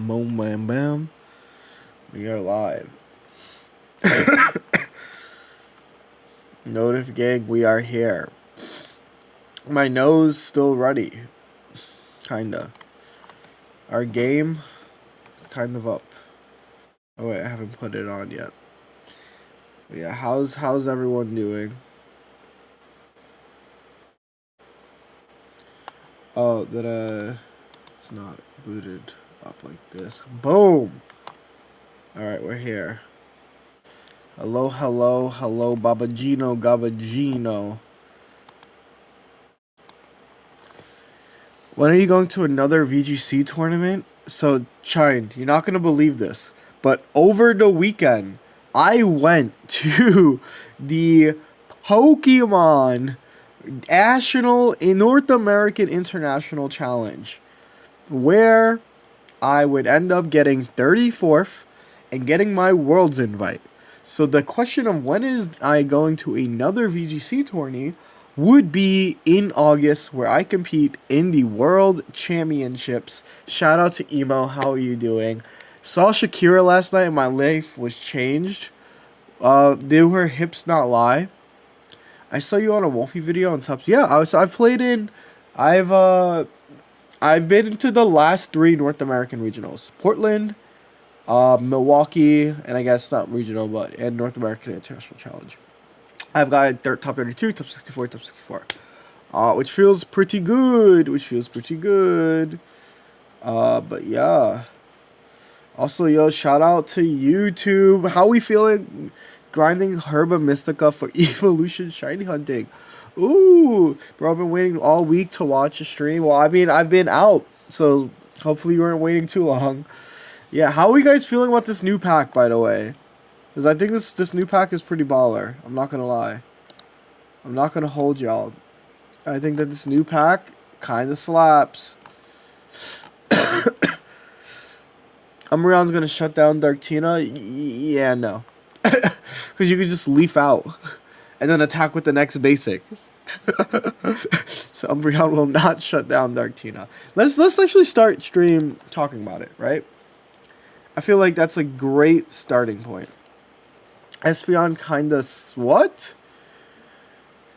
Boom, bam, bam. We are live. Notif gang, we are here. My nose still ruddy. Kinda. Our game is kind of up. Oh wait, I haven't put it on yet. But yeah, how's everyone doing? Oh, it's not booted up like this. Boom! Alright, we're here. Hello, hello, hello, Babagino, Gabagino. When are you going to another VGC tournament? So, Chine, you're not going to believe this, but over the weekend, I went to the Pokemon North American International Challenge, where I would end up getting 34th and getting my Worlds invite. So the question of when is I going to another VGC tourney would be in August, where I compete in the World Championships. Shout out to Emo, how are you doing? Saw Shakira last night and my life was changed. Do her hips not lie? I saw you on a Wolfie video on Tops. Yeah, I've been to the last 3 North American regionals. Portland, Milwaukee, and I guess not regional, and North American International Challenge. I've got top 32, top 64, top 64. Which feels pretty good. But yeah. Also, yo, shout out to YouTube. How we feeling? Grinding Herba Mystica for Evolution Shiny Hunting. Ooh, bro, I've been waiting all week to watch a stream. Well, I mean, I've been out, so hopefully you weren't waiting too long. Yeah, how are you guys feeling about this new pack, by the way? Because I think this new pack is pretty baller. I'm not going to lie. I'm not going to hold y'all. I think that this new pack kind of slaps. Umbreon's going to shut down Darktina? Yeah, no. Because you could just leaf out and then attack with the next basic. So Umbreon will not shut down Darktina. Let's actually start stream talking about it, right? I feel like that's a great starting point. Espeon kinda what?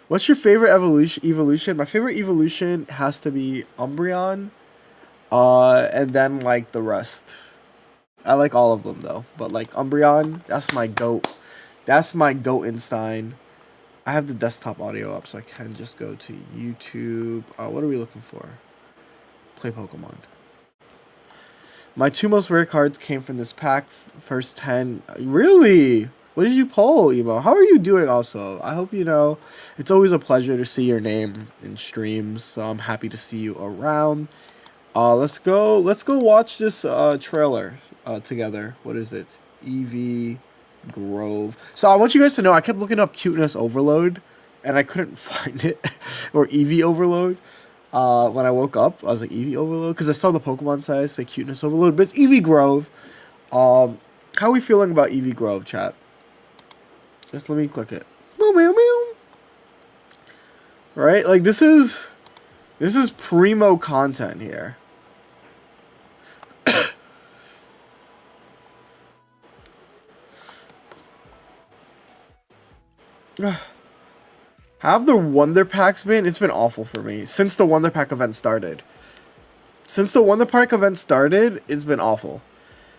What's your favorite evolution? My favorite evolution has to be Umbreon. And then like the rest. I like all of them though, but like Umbreon, that's my goat. That's my Goatenstein. I have the desktop audio up, so I can just go to YouTube. What are we looking for? Play Pokemon. My 2 most rare cards came from this pack. First 10. Really? What did you pull, Emo? How are you doing also? I hope you know. It's always a pleasure to see your name in streams, so I'm happy to see you around. Let's go watch this trailer together. What is it? EV Grove. So I want you guys to know I kept looking up Cuteness Overload and I couldn't find it. Or EV Overload. When I woke up, I was like, EV Overload? Because I saw the Pokemon size say Cuteness Overload, but it's EV Grove. How are we feeling about EV Grove, chat? Just let me click it. Right? Like, this is primo content here. Have the Wonder Packs been? It's been awful for me since the Wonder Pack event started. It's been awful.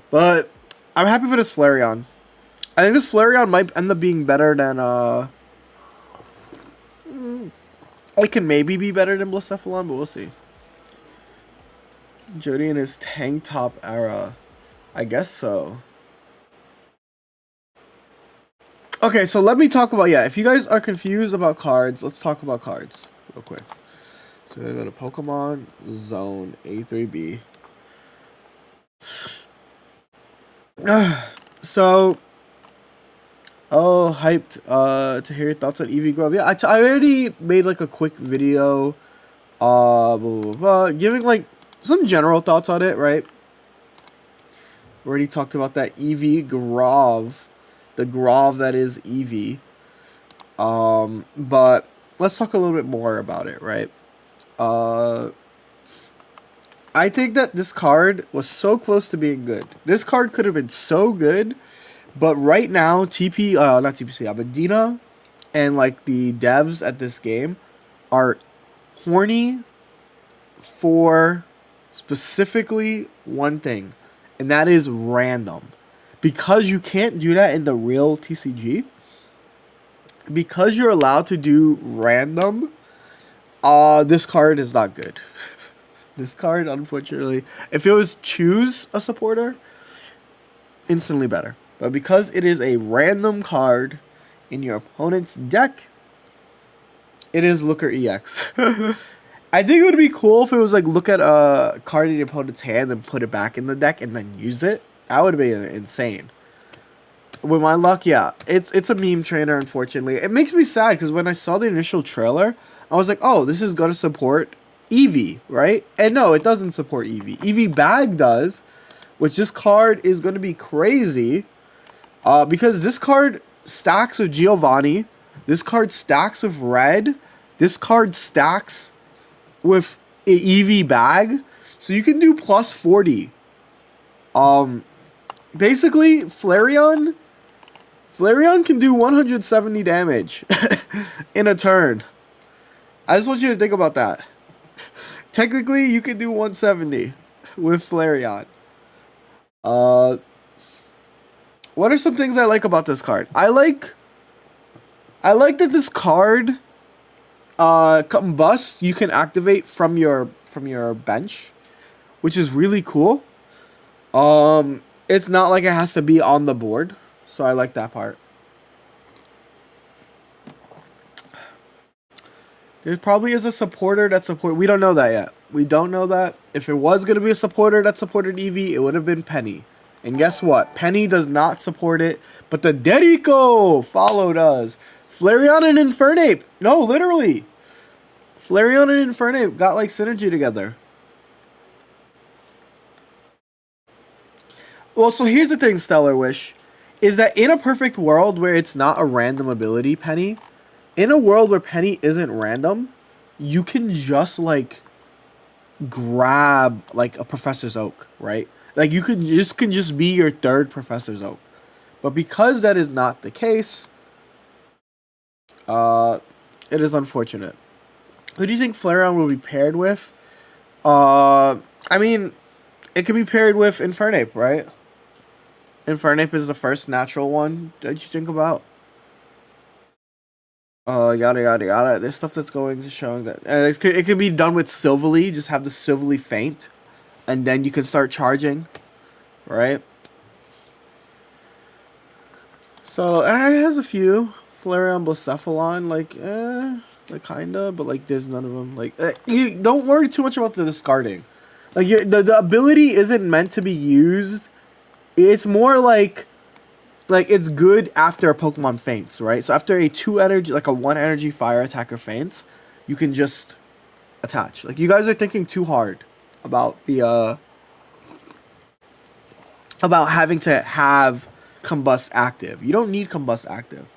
But I'm happy for this Flareon. I think this Flareon might end up being better than it can maybe be better than Blacephalon, but we'll see. Jody in his tank top era. I guess so. Okay, so let me talk about, if you guys are confused about cards, let's talk about cards real quick. So we're going to go to Pokemon Zone A3B. So, hyped to hear your thoughts on EV Grove. Yeah, I already made like a quick video giving like some general thoughts on it, right? Already talked about that EV Grove. The Grove that is Eevee. But let's talk a little bit more about it, right? I think that this card was so close to being good. This card could have been so good, but right now, not TPC, but Dina and like the devs at this game are horny for specifically one thing, and that is random. Because you can't do that in the real TCG, because you're allowed to do random, this card is not good. This card, unfortunately, if it was choose a supporter, instantly better. But because it is a random card in your opponent's deck, it is Looker EX. I think it would be cool if it was like look at a card in your opponent's hand and put it back in the deck and then use it. That would be insane. With my luck, yeah, it's a meme trainer. Unfortunately, it makes me sad because when I saw the initial trailer, I was like, oh, this is gonna support Eevee, right? And no, it doesn't support Eevee. Eevee Bag does, which this card is gonna be crazy, because this card stacks with Giovanni. This card stacks with Red. This card stacks with a Eevee Bag, so you can do plus 40. Basically, Flareon can do 170 damage in a turn. I just want you to think about that. Technically, you can do 170 with Flareon. What are some things I like about this card? I like that this card, Combust, you can activate from your bench, which is really cool. It's not like it has to be on the board, so I like that part. There probably is a supporter that support. We don't know that yet. We don't know that. If it was going to be a supporter that supported Eevee, it would have been Penny. And guess what? Penny does not support it, but the Derico followed us. Flareon and Infernape. No, literally. Flareon and Infernape got like synergy together. Well, so here's the thing, Stellar Wish, is that in a perfect world where it's not a random ability, Penny, in a world where Penny isn't random, you can just like grab like a Professor's Oak, right? Like you can just be your third Professor's Oak. But because that is not the case, it is unfortunate. Who do you think Flareon will be paired with? I mean, it could be paired with Infernape, right? Infernape is the first natural one that you think about. Yada yada yada. There's stuff that's going to showing that it could be done with Silvally. Just have the Silvally faint, and then you can start charging, right? So it has a few Flareon, Blacephalon, like kinda, but like there's none of them. Like you don't worry too much about the discarding. Like the ability isn't meant to be used. It's more like it's good after a Pokemon faints, right? So after a 2 energy, like a 1 energy fire attacker faints, you can just attach. Like you guys are thinking too hard about the about having to have Combust active. You don't need Combust active.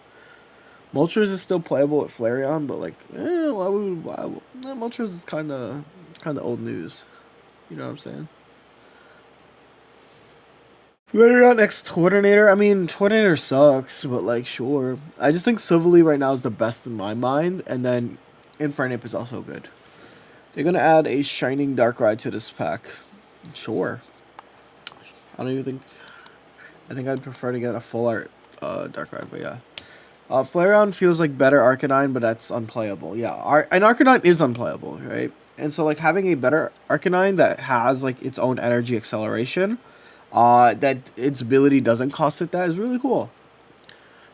Moltres is still playable with Flareon, but like, Moltres is kind of old news. You know what I'm saying? Flareon X Tornador. I mean, Tornador sucks, but like, sure. I just think Silvally right now is the best in my mind, and then Infernape is also good. They're gonna add a Shining Darkrai to this pack. Sure. I don't even think. I think I'd prefer to get a full art Darkrai, but yeah. Flareon feels like better Arcanine, but that's unplayable. Yeah, an Arcanine is unplayable, right? And so like having a better Arcanine that has like its own energy acceleration, that its ability doesn't cost it, that is really cool.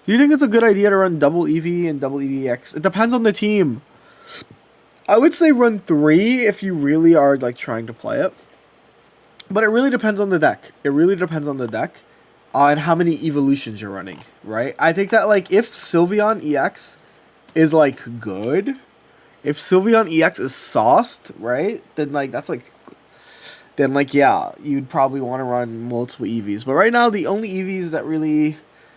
Do you think it's a good idea to run double EV and double EVX? It depends on the team. I would say run 3 if you really are like trying to play it. But it really depends on the deck. It really depends on the deck. And how many evolutions you're running, right? I think that like if Sylveon EX is like good, if Sylveon EX is sauced, right? Then like that's like, then like yeah, you'd probably want to run multiple EVs. But right now the only EVs that really,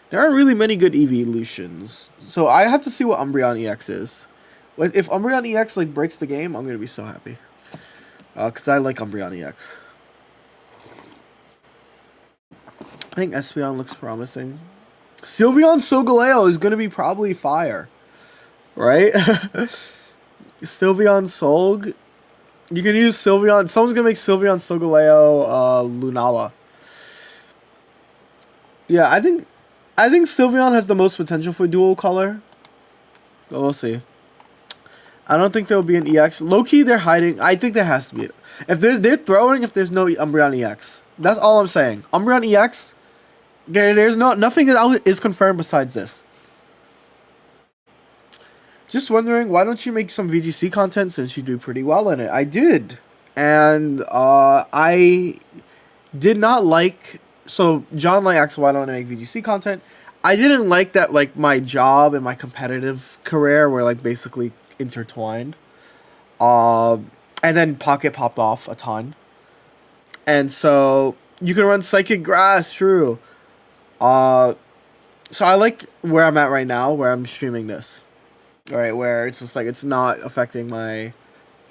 there aren't really many good evolutions. So I have to see what Umbreon EX is. If Umbreon EX like breaks the game, I'm gonna be so happy. Because I like Umbreon EX. I think Espeon looks promising. Sylveon Solgaleo is going to be probably fire. Right? Sylveon Solg. You can use Sylveon. Someone's going to make Sylveon Solgaleo Lunala. Yeah, I think Sylveon has the most potential for dual color. But we'll see. I don't think there will be an EX. Low-key, they're hiding. I think there has to be. They're throwing if there's no Umbreon EX. That's all I'm saying. Umbreon EX, there's nothing is confirmed besides this. Just wondering, why don't you make some VGC content since you do pretty well in it? I did. And I did not like... So, John like asked why don't I make VGC content. I didn't like that, like, my job and my competitive career were, like, basically intertwined. And then Pocket popped off a ton. And so, you can run Psychic Grass, true. So I like where I'm at right now, where I'm streaming this. Alright, where it's just, like, it's not affecting my...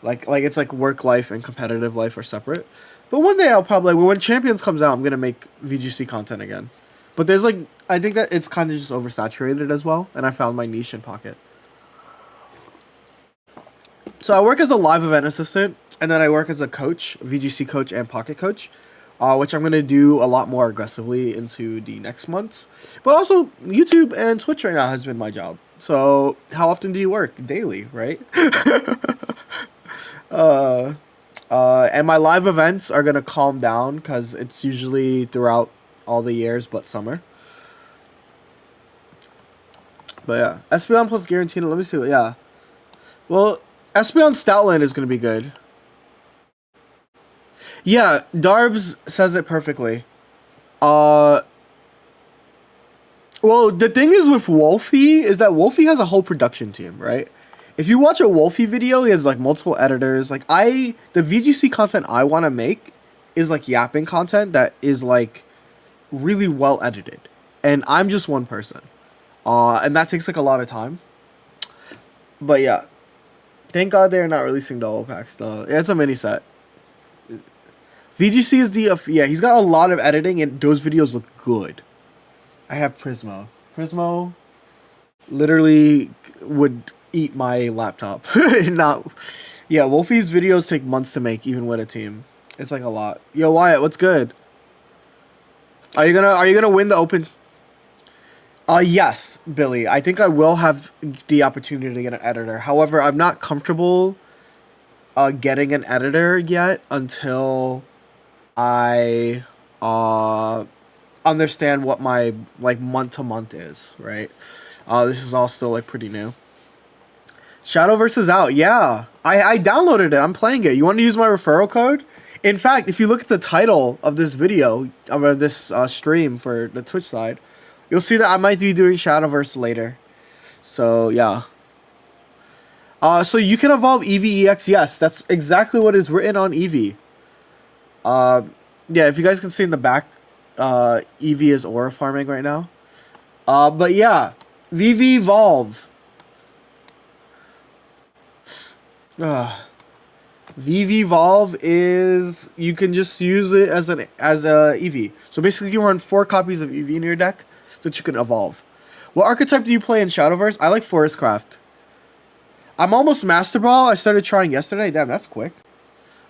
Like it's, like, work life and competitive life are separate. But one day I'll probably... When Champions comes out, I'm gonna make VGC content again. But there's, like... I think that it's kind of just oversaturated as well. And I found my niche in Pocket. So I work as a live event assistant. And then I work as a coach. VGC coach and Pocket coach. Which I'm going to do a lot more aggressively into the next months. But also, YouTube and Twitch right now has been my job. So, how often do you work? Daily, right? And my live events are going to calm down because it's usually throughout all the years but summer. But yeah, Espeon plus Guaranteed. Let me see. Yeah. Well, Espeon Stoutland is going to be good. Yeah, Darbs says it perfectly. Well, the thing is with Wolfie is that Wolfie has a whole production team, right? If you watch a Wolfie video, he has like multiple editors. Like the VGC content I want to make is like yapping content that is like really well edited. And I'm just one person. And that takes like a lot of time. But yeah. Thank God they're not releasing double packs though. Yeah, it's a mini set. VGC is the... yeah, he's got a lot of editing and those videos look good. I have Prismo. Prismo literally would eat my laptop. Not... Yeah, Wolfie's videos take months to make even with a team. It's like a lot. Yo, Wyatt, what's good? Are you gonna win the open... yes, Billy. I think I will have the opportunity to get an editor. However, I'm not comfortable getting an editor yet until I understand what my like month to month is, right? This is all still like pretty new. Shadowverse is out. Yeah, I downloaded it. I'm playing it. You want to use my referral code? In fact, if you look at the title of this video, of this stream for the Twitch side, you'll see that I might be doing Shadowverse later. So, yeah. So you can evolve EVEX. Yes, that's exactly what is written on Eevee. Yeah, if you guys can see in the back, Eevee is aura farming right now. But yeah, VV Evolve. VV Evolve is, you can just use it as a Eevee. So basically you run 4 copies of Eevee in your deck so that you can evolve. What archetype do you play in Shadowverse? I like Forestcraft. I'm almost Master Ball. I started trying yesterday. Damn, that's quick.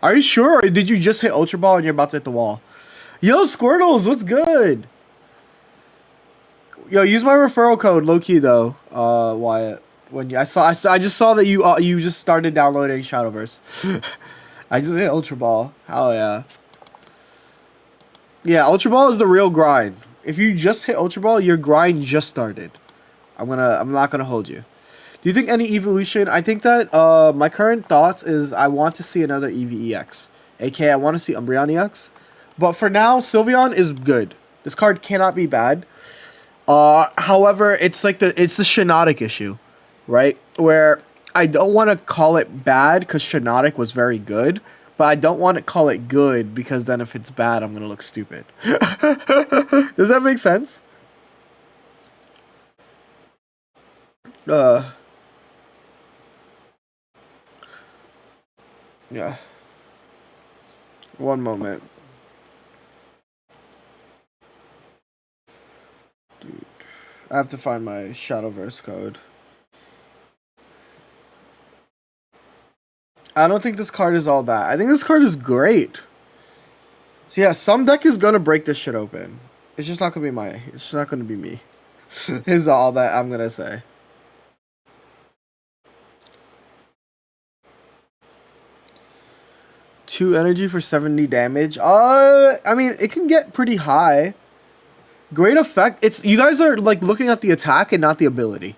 Are you sure? Or did you just hit Ultra Ball and you're about to hit the wall? Yo, Squirtles, what's good? Yo, use my referral code, low key though. Wyatt. When I just saw that you just started downloading Shadowverse. I just hit Ultra Ball. Hell yeah. Yeah, Ultra Ball is the real grind. If you just hit Ultra Ball, your grind just started. I'm not gonna hold you. Do you think any evolution? I think that my current thoughts is I want to see another EVEX. aka I want to see Umbreon EX. But for now, Sylveon is good. This card cannot be bad. However, it's like the Shiinotic issue, right? Where I don't want to call it bad because Shiinotic was very good, but I don't want to call it good because then if it's bad, I'm gonna look stupid. Does that make sense? Yeah. One moment. Dude, I have to find my Shadowverse code. I don't think this card is all that. I think this card is great. So yeah, some deck is gonna break this shit open. It's just not gonna be it's just not gonna be me. Is all that I'm gonna say. Two energy for 70 damage. I mean, it can get pretty high. Great effect. It's you guys are like looking at the attack and not the ability.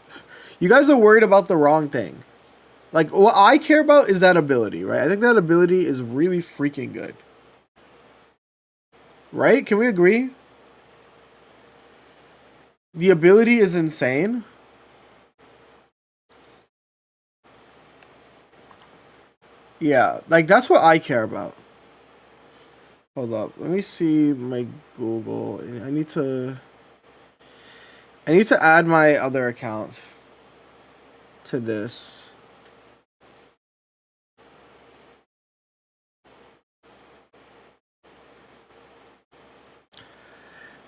You guys are worried about the wrong thing. Like what I care about is that ability, right? I think that ability is really freaking good. Right? Can we agree? The ability is insane. Yeah, like that's what I care about. Hold up, let me see my Google. I need to add my other account to this.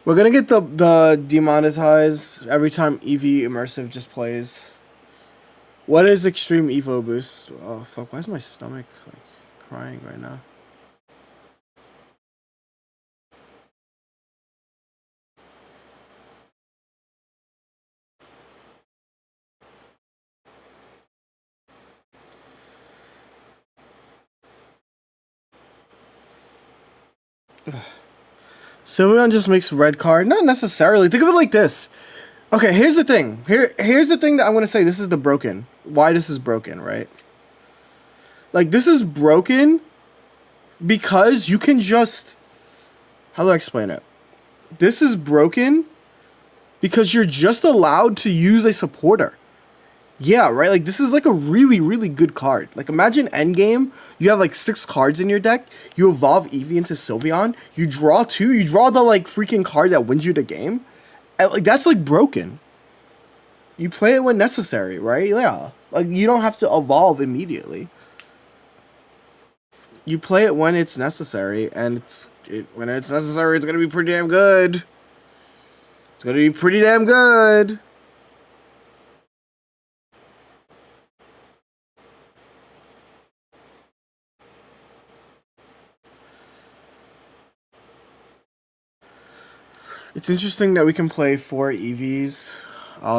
We're gonna get the demonetized every time EV immersive just plays. What is extreme Evo boost? Oh fuck! Why is my stomach like crying right now? Sylveon just makes red card. Not necessarily. Think of it like this. Okay, here's the thing. Here's the thing that I'm gonna say. This is the broken. Why this is broken, right? Like this is broken because you can just. How do I explain it? This is broken because you're just allowed to use a supporter. Yeah, right? Like, this is, like, a really, really good card. Like, imagine endgame, you have, like, 6 cards in your deck, you evolve Eevee into Sylveon, you draw 2, you draw the, like, freaking card that wins you the game, and, like, that's, like, broken. You play it when necessary, right? Yeah. Like, you don't have to evolve immediately. You play it when it's necessary, and when it's necessary, it's gonna be pretty damn good. It's gonna be pretty damn good. It's interesting that we can play 4 EVs,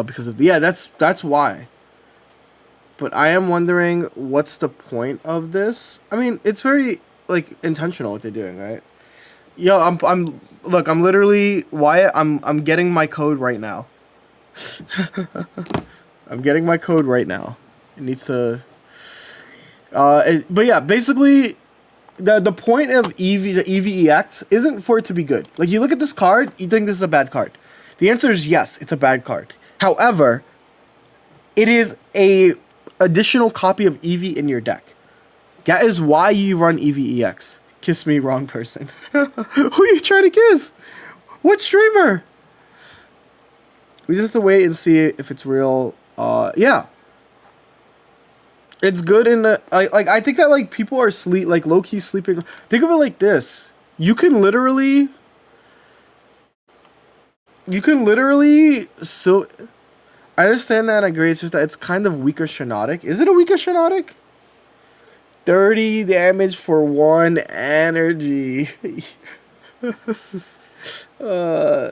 because of that's why. But I am wondering what's the point of this. I mean, it's very like intentional what they're doing, right? Yo, I'm literally Wyatt. I'm getting my code right now. I'm getting my code right now. It needs to. But yeah, basically. The point of the EVEX isn't for it to be good. Like, you look at this card, you think this is a bad card. The answer is yes, it's a bad card. However, it is a additional copy of Eevee in your deck. That is why you run EVEX. Kiss me, wrong person. Who are you trying to kiss? What streamer? We just have to wait and see if it's real. Yeah. It's good in the I think that like people are low key sleeping. Think of it like this: you can literally so. I understand that. I agree. It's just that it's kind of weaker Shinotic. Is it a weaker Shinotic? 30 damage for 1 energy. I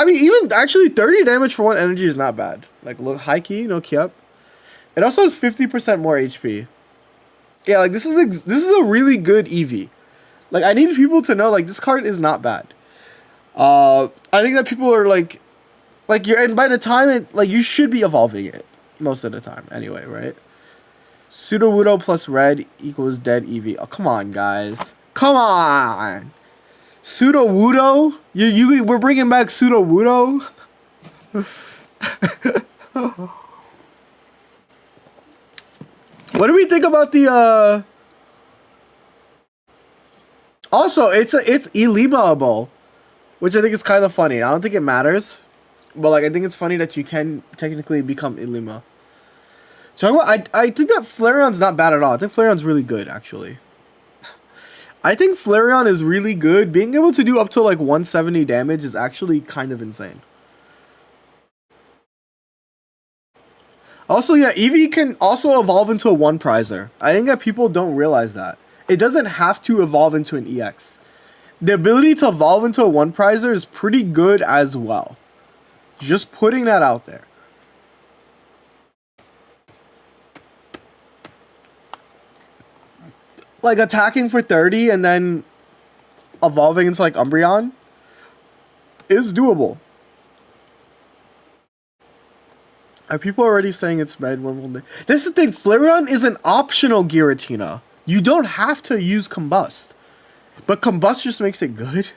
mean, even actually 30 damage for 1 energy is not bad. Like, look, high key, no Kyup. It also has 50% more HP. Yeah, like this is a really good Eevee. Like, I need people to know like this card is not bad. I think that people are like and by the time you should be evolving it most of the time anyway, right? Sudowoodo plus red equals dead Eevee. Oh, come on, guys. Come on. Sudowoodo? We're bringing back Sudowoodo? What do we think about the Also, it's eliminable, which I think is kind of funny. I don't think it matters, but like I think it's funny that you can technically become Elima. So I think that Flareon's not bad at all. I think Flareon's really good, actually. I think Flareon is really good. Being able to do up to like 170 damage is actually kind of insane. Also, yeah, Eevee can also evolve into a one prizer. I think that people don't realize that. It doesn't have to evolve into an EX. The ability to evolve into a one prizer is pretty good as well. Just putting that out there. Like attacking for 30 and then evolving into like Umbreon is doable. Are people already saying it's med? When will they? This is the thing. Flareon is an optional Giratina. You don't have to use Combust. But Combust just makes it good.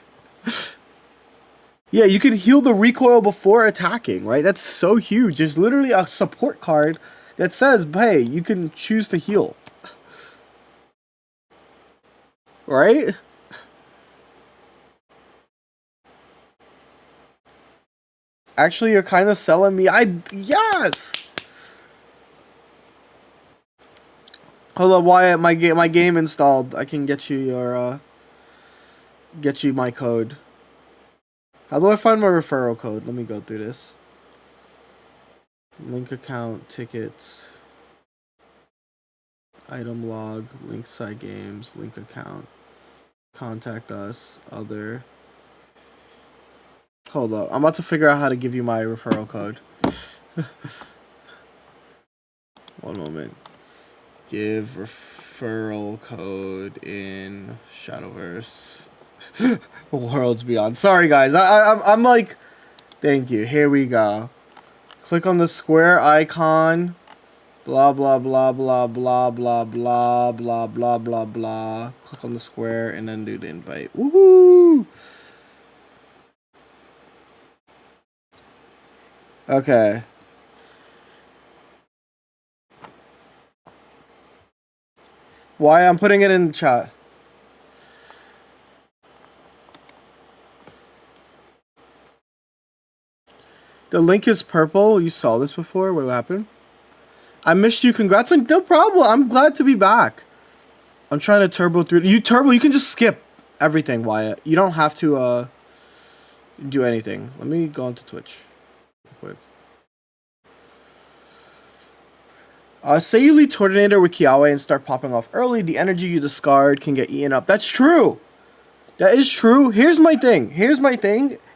Yeah, you can heal the recoil before attacking, right? That's so huge. There's literally a support card that says, hey, you can choose to heal. Right? Actually, you're kind of selling me. Yes! Hold on, Wyatt, my game installed. I can get you your, get you my code. How do I find my referral code? Let me go through this. Link account, tickets, item log, link site games, link account, contact us, other. Hold up. I'm about to figure out how to give you my referral code. One moment. Give referral code in Shadowverse. Worlds Beyond. Sorry, guys. I'm like... Thank you. Here we go. Click on the square icon. Blah, blah, blah, blah, blah, blah, blah, blah, blah, blah, blah. Click on the square and then do the invite. Woohoo! Okay. Why? I'm putting it in the chat. The link is purple. You saw this before? Wait, what happened? I missed you. Congrats on... No problem. I'm glad to be back. I'm trying to turbo through... You can just skip everything, Wyatt. You don't have to, do anything. Let me go onto Twitch. Quick. Say you lead Tornado with Kiawe and start popping off early, the energy you discard can get eaten up. That's true. That is true. Here's my thing.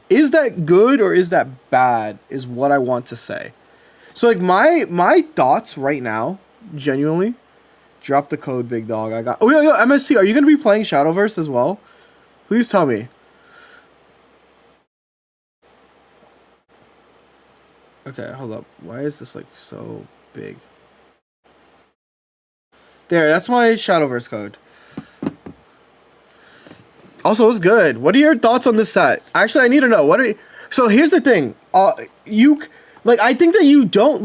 Is that good or is that bad is what I want to say. So like my thoughts right now, genuinely, drop the code, big dog. I got... Oh, yo, MSC, are you going to be playing Shadowverse as well? Please tell me. Okay, hold up. Why is this like so big? There, that's my Shadowverse code. Also, it's good. What are your thoughts on this set? Actually, I need to know. What are you... So here's the thing. I think that you don't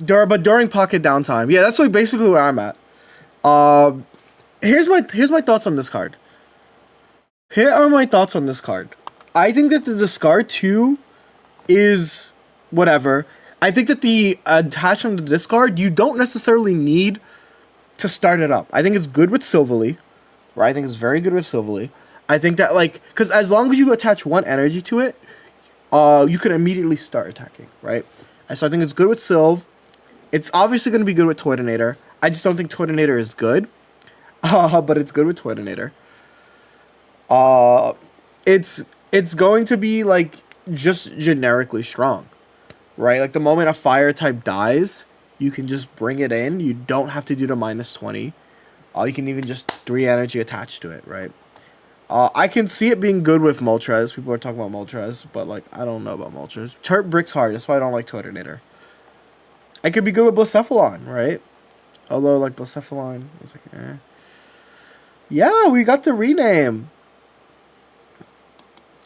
but during pocket downtime. Yeah, that's like basically where I'm at. Here's my thoughts on this card. Here are my thoughts on this card. I think that the discard 2 is whatever. I think that the attachment to discard, you don't necessarily need to start it up. I think it's good with Silvally, right? I think it's very good with Silvally. I think that, like, because as long as you attach one energy to it, you can immediately start attacking, right? And so I think it's good with Sylve. It's obviously going to be good with Toydonator. I just don't think Toydonator is good, but it's good with Toydonator. It's going to be, like, just generically strong. Right, like the moment a fire type dies, you can just bring it in. You don't have to do the -20. You can even just 3 energy attached to it, right? I can see it being good with Moltres. People are talking about Moltres, but like I don't know about Moltres. Turp bricks hard. That's why I don't like Toydonator. It could be good with Blacephalon, right? Although like Blacephalon, it's like eh. Yeah, we got the rename.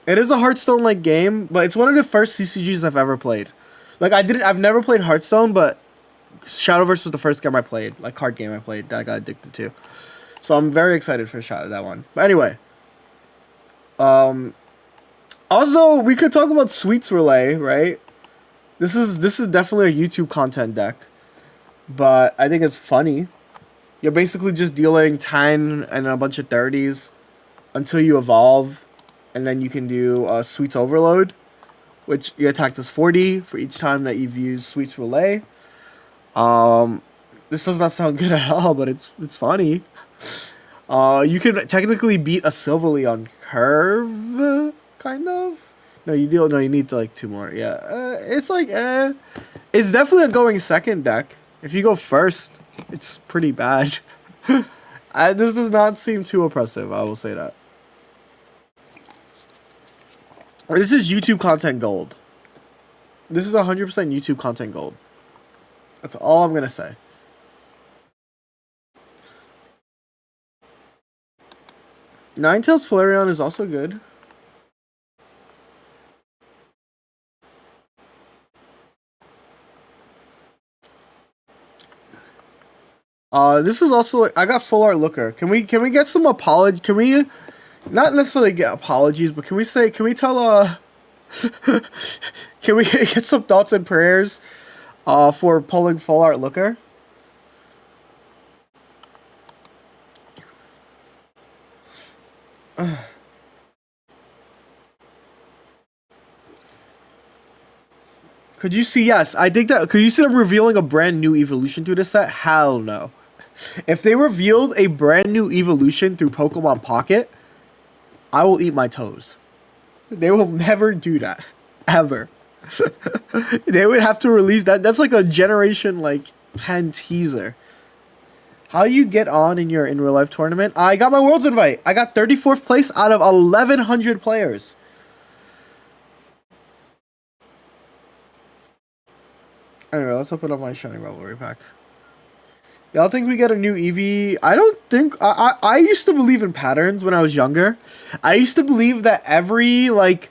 It is a Hearthstone-like game, but it's one of the first CCGs I've ever played. Like, I've never played Hearthstone, but Shadowverse was the first game I played, like, card game I played that I got addicted to. So I'm very excited for that one. But anyway. Also, we could talk about Sweets Relay, right? This is definitely a YouTube content deck. But I think it's funny. You're basically just dealing 10 and a bunch of 30s until you evolve, and then you can do Sweets Overload, which your attack does 40 for each time that you've used Sweets Relay. This does not sound good at all, but it's funny. You can technically beat a Silverly on curve, kind of. No, you deal. No, you need to like 2 more. Yeah, it's like it's definitely a going second deck. If you go first, it's pretty bad. This does not seem too oppressive. I will say that. This is YouTube content gold. This is 100% YouTube content gold. That's all I'm gonna say. Ninetales Flareon is also good. This is also like, I got full art looker. Can we get some apology? Can we not necessarily get apologies, but can we tell can we get some thoughts and prayers for pulling full art looker? Could you see? Yes, I think that. Could you see them revealing a brand new evolution to this set? Hell no. If they revealed a brand new evolution through Pokemon Pocket, I will eat my toes. They will never do that. Ever. They would have to release that. That's like a generation like 10 teaser. How you get on in your in real life tournament? I got my Worlds invite. I got 34th place out of 1,100 players. Anyway, let's open up my Shining Rivalry pack. Y'all think we get a new Eevee? I don't think... I used to believe in patterns when I was younger. I used to believe that every, like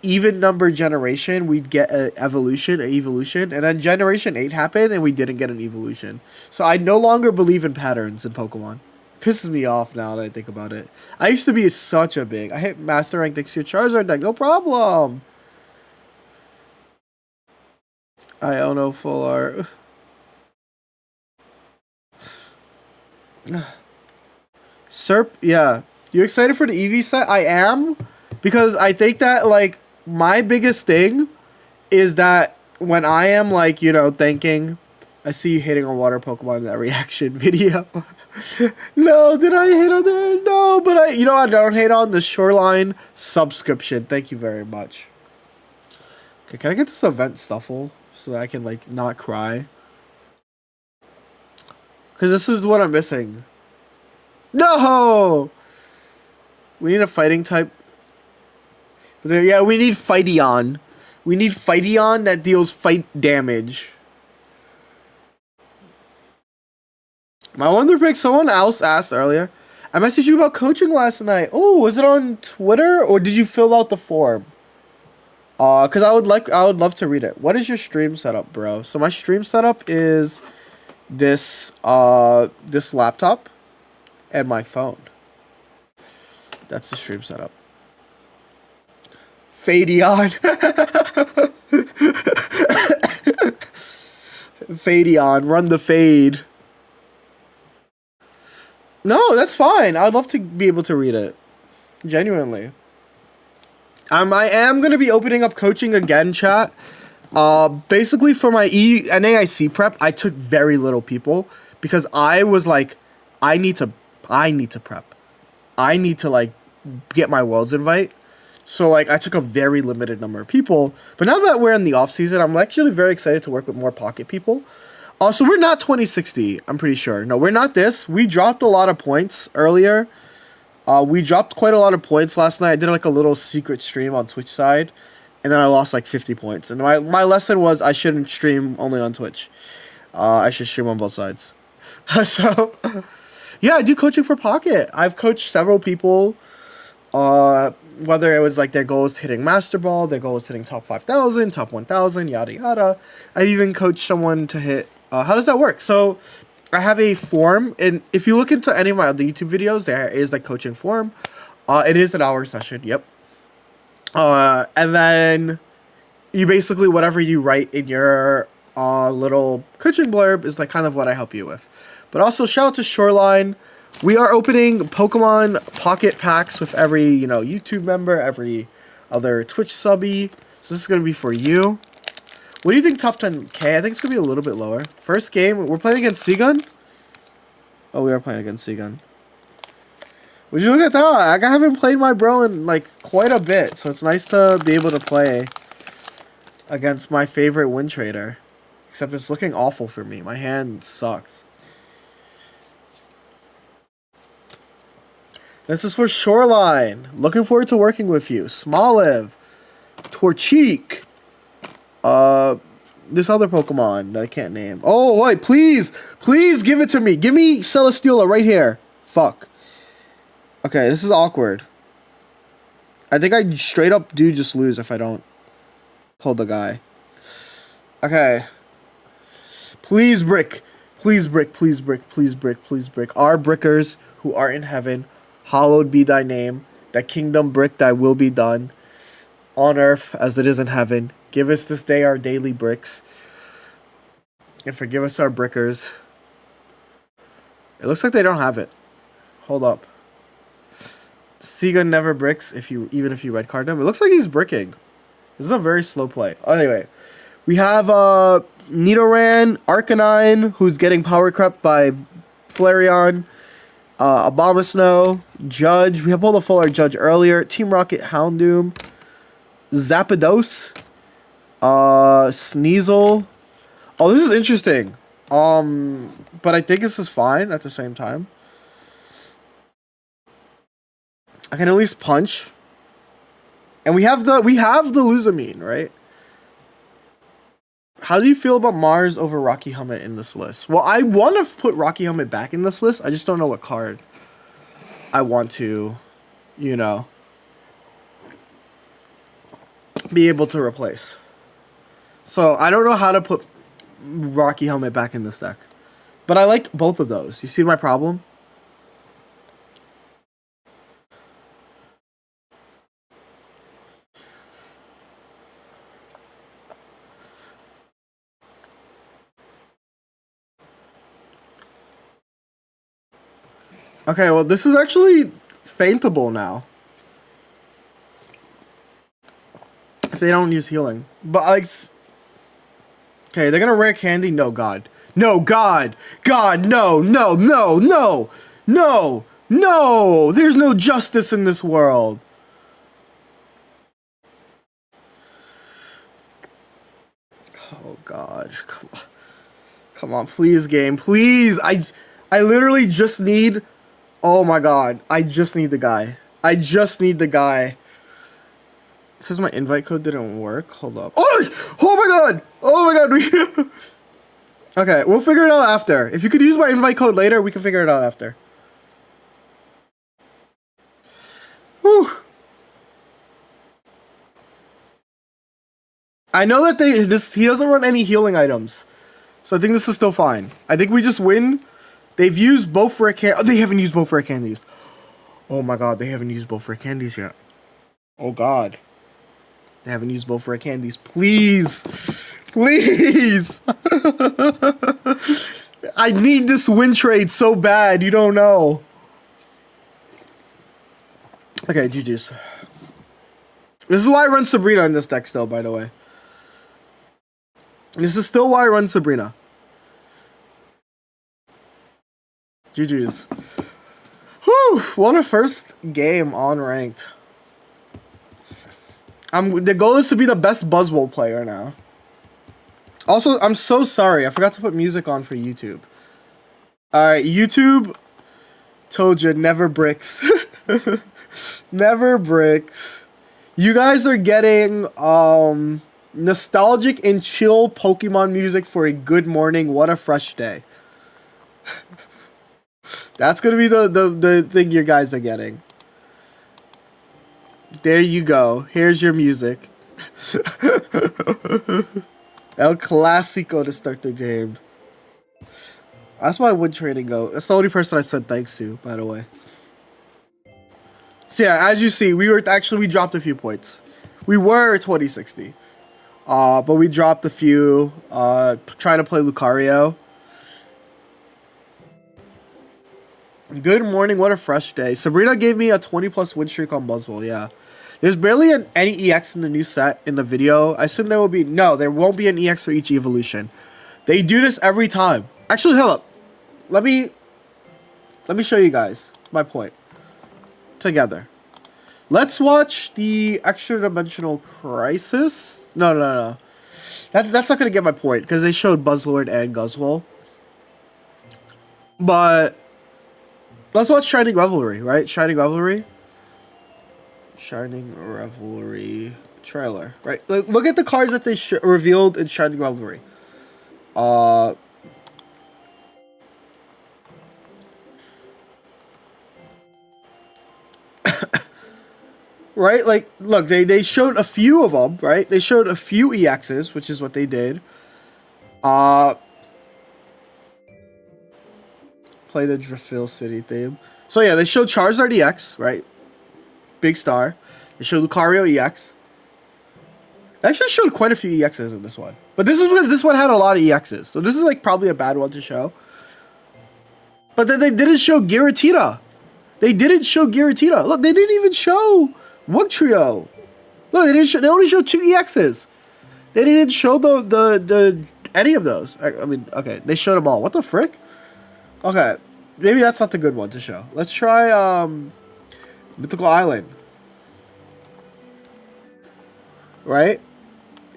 even number generation, we'd get an evolution. And then Generation 8 happened, and we didn't get an evolution. So I no longer believe in patterns in Pokemon. It pisses me off now that I think about it. I used to be such a big... I hit Master Rank next to your Charizard deck, no problem. I don't know full art. Serp, yeah. You excited for the Eevee set? I am, because I think that, like, my biggest thing is that when I am, like, you know, thinking, I see you hitting on water Pokemon in that reaction video. No, did I hate on there? No, but I don't hate on the Shoreline subscription. Thank you very much. Okay, can I get this event Stuffle so that I can, like, not cry? Because this is what I'm missing. No! We need a fighting type. Yeah, we need Fightion. We need Fightion that deals fight damage. My Wonder Pick, someone else asked earlier. I messaged you about coaching last night. Oh, was it on Twitter or did you fill out the form? Because I would love to read it. What is your stream setup, bro? So my stream setup is this laptop and my phone. That's the stream setup. Fadeon. Fadeon, run the fade. No, that's fine. I'd love to be able to read it. Genuinely. I am going to be opening up coaching again, chat. Basically for my NAIC prep, I took very little people because I was like, I need to prep. I need to like get my Worlds invite. So like I took a very limited number of people. But now that we're in the off season, I'm actually very excited to work with more Pocket people. So we're not 2060, I'm pretty sure. No, we're not this. We dropped a lot of points earlier. We dropped quite a lot of points last night. I did like a little secret stream on Twitch side. And then I lost like 50 points. And my lesson was I shouldn't stream only on Twitch. I should stream on both sides. So, yeah, I do coaching for Pocket. I've coached several people. Whether it was like their goal is hitting Master Ball, their goal is hitting top 5,000, top 1,000, yada yada. I even coached someone to hit... how does that work? So, I have a form. And if you look into any of my other YouTube videos, there is like coaching form. It is an hour session, yep. And then you basically, whatever you write in your little coaching blurb is like kind of what I help you with. But also, shout out to Shoreline. We are opening Pokemon Pocket Packs with every, you know, YouTube member, every other Twitch subby. So this is going to be for you. What do you think top 10k? I think it's going to be a little bit lower. First game, we're playing against Seagun. Oh, we are playing against Seagun. Would you look at that? I haven't played my bro in, like, quite a bit. So it's nice to be able to play against my favorite win trader. Except it's looking awful for me. My hand sucks. This is for Shoreline. Looking forward to working with you. Smoliv. Torchic. This other Pokemon that I can't name. Oh, wait, please. Please give it to me. Give me Celesteela right here. Fuck. Okay, this is awkward. I think I straight up do just lose if I don't hold the guy. Okay. Please brick. Please brick. Please brick. Please brick. Please brick. Our brickers who are in heaven. Hallowed be thy name. Thy kingdom brick thy will be done. On earth as it is in heaven. Give us this day our daily bricks. And forgive us our brickers. It looks like they don't have it. Hold up. Seagun never bricks even if you red card him. It looks like he's bricking. This is a very slow play. Anyway. We have Nidoran, Arcanine, who's getting power crept by Flareon. Abomasnow, Judge. We have pulled a full art Judge earlier. Team Rocket, Houndoom. Zapdos. Sneasel. Oh, this is interesting. But I think this is fine at the same time. I can at least punch. And we have the Luzamine, right? How do you feel about Mars over Rocky Helmet in this list? Well, I want to put Rocky Helmet back in this list. I just don't know what card I want to, you know, be able to replace. So, I don't know how to put Rocky Helmet back in this deck. But I like both of those. You see my problem? Okay, well, this is actually faintable now. If they don't use healing. But, like... Okay, they're gonna rare candy? No, God. No, God! God, no, no, no, no! No! No! There's no justice in this world! Oh, God. Come on. Come on, please, game. Please! I literally just need... Oh my God, I just need the guy. I just need the guy. It says my invite code didn't work. Hold up. Oh my God! Oh my God! Okay, we'll figure it out after. If you could use my invite code later, we can figure it out after. Whew. I know that he doesn't run any healing items. So I think this is still fine. I think we just win. They've used both rare candies. Oh, they haven't used both rare candies. Oh my God, they haven't used both rare candies yet. Oh God. They haven't used both rare candies. Please. Please. I need this win trade so bad. You don't know. Okay, GG's. This is why I run Sabrina in this deck still, by the way. This is still why I run Sabrina. GG's. Whew, what a first game on ranked. The goal is to be the best Buzzwole player now. Also, I'm so sorry. I forgot to put music on for YouTube. Alright, YouTube. Told you, never bricks. Never bricks. You guys are getting nostalgic and chill Pokemon music for a good morning. What a fresh day. That's gonna be the thing you guys are getting. There you go. Here's your music. El Clasico to start the game. That's my wood trading go. That's the only person I said thanks to, by the way. So yeah, as you see, we dropped a few points. We were 2060. But we dropped a few, trying to play Lucario. Good morning, what a fresh day. Sabrina gave me a 20+ win streak on Buzzwole, yeah. There's barely any EX in the new set in the video. I assume there will be... No, there won't be an EX for each evolution. They do this every time. Actually, hold up. Let me show you guys my point. Together. Let's watch the Extra Dimensional Crisis. No. That's not going to get my point, because they showed Buzzlord and Guzzwole. But... let's watch Shining Revelry, right? Shining Revelry trailer, right? Look at the cards that they revealed in Shining Revelry. Right? Like, look, they showed a few of them, right? They showed a few EXs, which is what they did. Play the Driffill City theme. So yeah, they showed Charizard EX, right? Big star. They showed Lucario EX. They actually showed quite a few EXs in this one. But this is because this one had a lot of EXs. So this is like probably a bad one to show. But then they didn't show Giratina. They didn't show Giratina. Look, they didn't even show Wugtrio. Look, they didn't show, they only showed 2 EXs. They didn't show the any of those. I mean, okay, they showed them all. What the frick? Okay, maybe that's not the good one to show. Let's try Mythical Island. Right?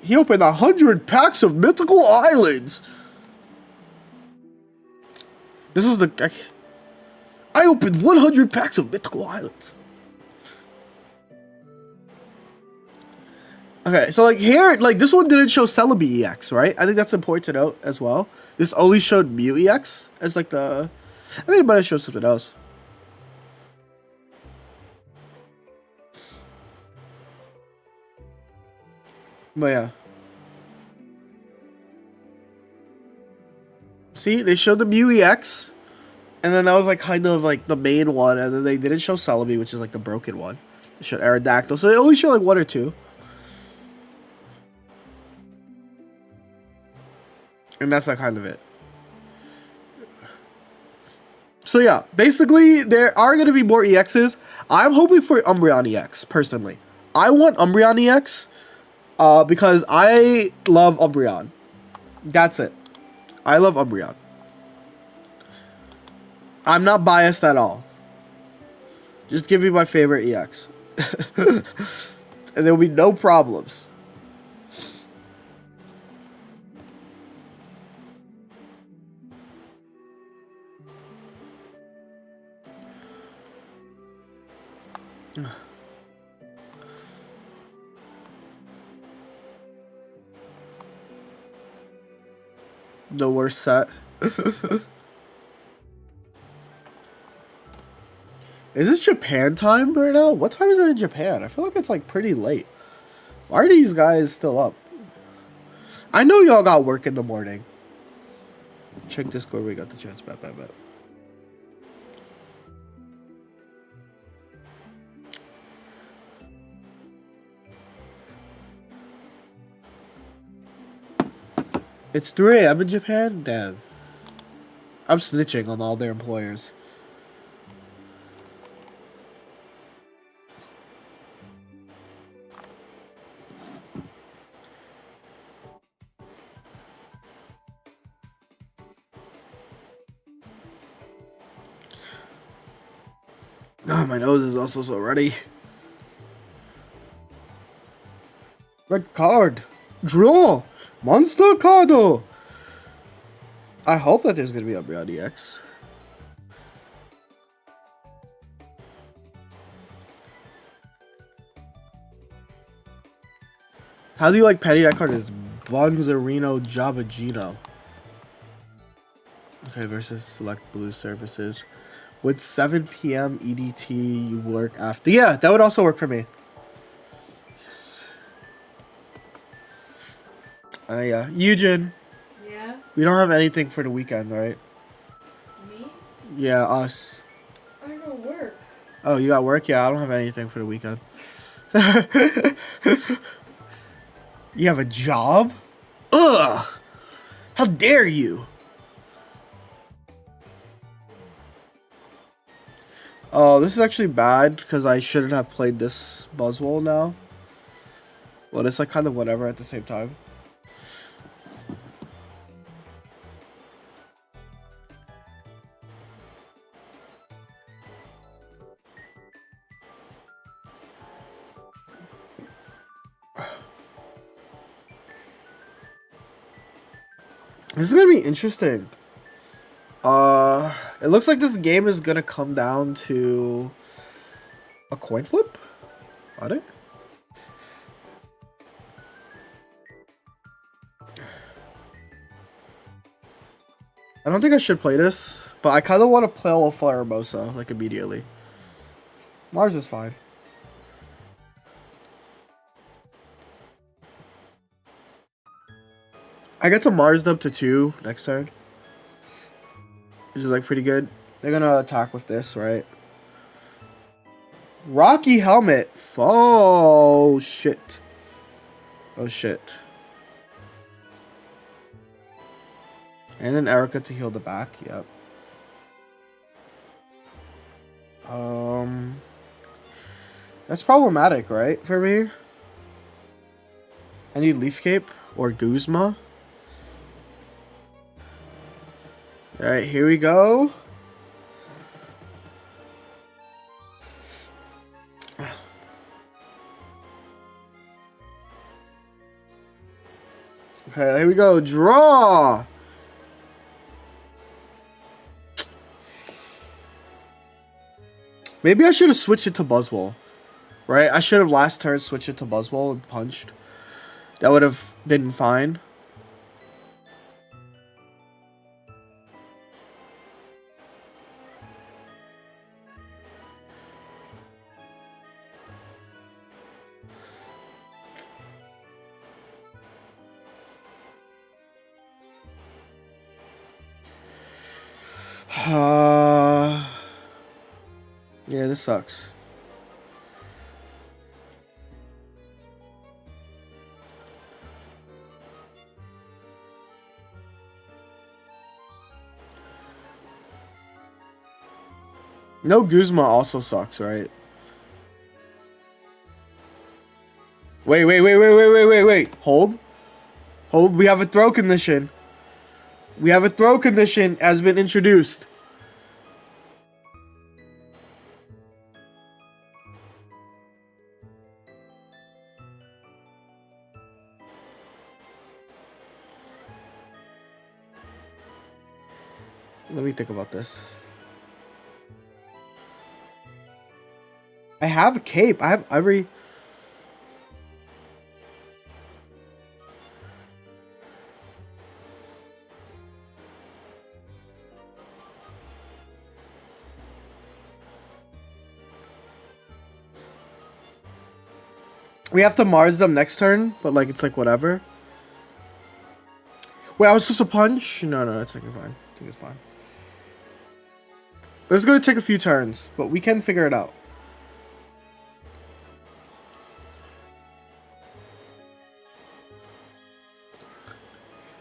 He opened 100 packs of Mythical Islands. This was the... I opened 100 packs of Mythical Islands. Okay, so like here, like this one didn't show Celebi EX, right? I think that's important to note as well. This only showed Mew EX as like the... I mean, it might have showed something else. But yeah. See, they showed the Mew EX. And then that was like kind of like the main one. And then they didn't show Celebi, which is like the broken one. They showed Aerodactyl. So they only showed like 1 or 2. And that's like kind of it. So yeah, basically there are going to be more EXs. I'm hoping for Umbreon EX, personally. I want Umbreon EX because I love Umbreon. That's it. I love Umbreon. I'm not biased at all. Just give me my favorite EX. And there will be no problems. The worst set. Is this Japan time right now? What time is it in Japan? I feel like it's like pretty late. Why are these guys still up? I know y'all got work in the morning. Check Discord, we got the chance. Bet. It's 3 AM in Japan? Damn. I'm snitching on all their employers. Oh, my nose is also so ready. Red card. Draw. Monster Cardo. I hope that there's going to be a Umbreon EX. How do you like Penny? That card is Bonzarino Jabagino. Okay, versus select blue surfaces. Would 7 PM EDT work after? Yeah, that would also work for me. Yes. Yeah. Eugen. Yeah? We don't have anything for the weekend, right? Me? Yeah, us. I go work. Oh, you got work? Yeah, I don't have anything for the weekend. You have a job? Ugh! How dare you? Oh, this is actually bad because I shouldn't have played this Buzzwole now. Well, it's like kind of whatever at the same time. This is gonna be interesting. It looks like this game is gonna come down to a coin flip. Are it? I don't think I should play this, but I kind of want to play a Farabosa like immediately. Mars is fine. I get to Mars up to 2 next turn, which is like pretty good. They're gonna attack with this, right? Rocky Helmet. Oh shit. Oh shit. And then Erica to heal the back. Yep. That's problematic, right, for me? I need Leaf Cape or Guzma. Alright, here we go. Okay, here we go. Draw! Maybe I should have switched it to Buzzwole. Right? I should have last turn switched it to Buzzwole and punched. That would have been fine. Yeah, this sucks. No Guzma also sucks, right? Wait. Hold. Hold. We have a throw condition. We have a throw condition has been introduced. Let me think about this. I have a cape. I have every... We have to Mars them next turn, but like it's like whatever. Wait, I was supposed to punch? No, that's like fine. I think it's fine. This is gonna take a few turns, but we can figure it out.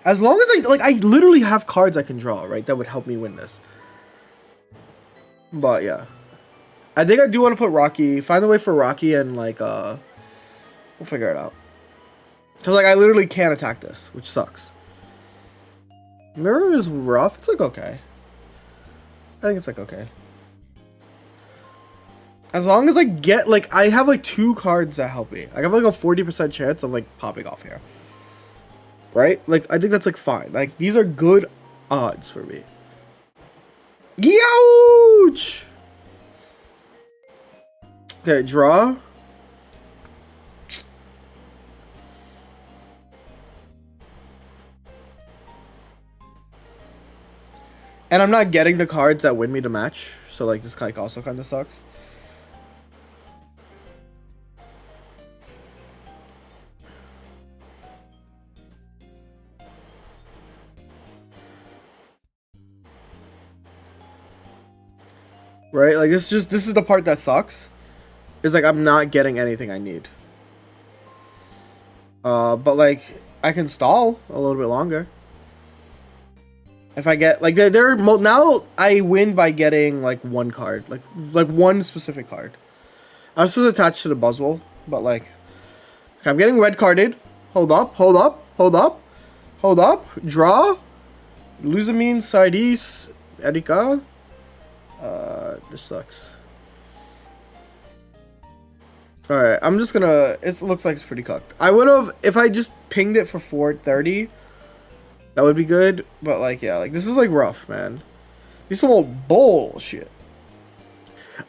As long as I literally have cards I can draw, right? That would help me win this. But yeah. I think I do want to put Rocky, find a way for Rocky and like, we'll figure it out. Cause like I literally can't attack this, which sucks. Mirror is rough, it's like okay. I think it's like okay. As long as I get like, I have like 2 cards that help me. I have like a 40% chance of like popping off here. Right? Like, I think that's, like, fine. Like, these are good odds for me. Youch! Okay, draw. And I'm not getting the cards that win me the match. So, like, this like also kind of sucks. Right? Like, this is the part that sucks. Is like, I'm not getting anything I need. But like, I can stall a little bit longer. If I get like now I win by getting like one card, like one specific card. I was supposed to attach to the Buzzwole, but like okay, I'm getting red carded. Hold up, hold up, hold up, hold up. Draw. Luzamine, Sidis, Erika. This sucks. Alright, I'm just gonna... It looks like it's pretty cooked. I would have... If I just pinged it for 430, that would be good. But, like, yeah. Like, this is, like, rough, man. This is some old bullshit.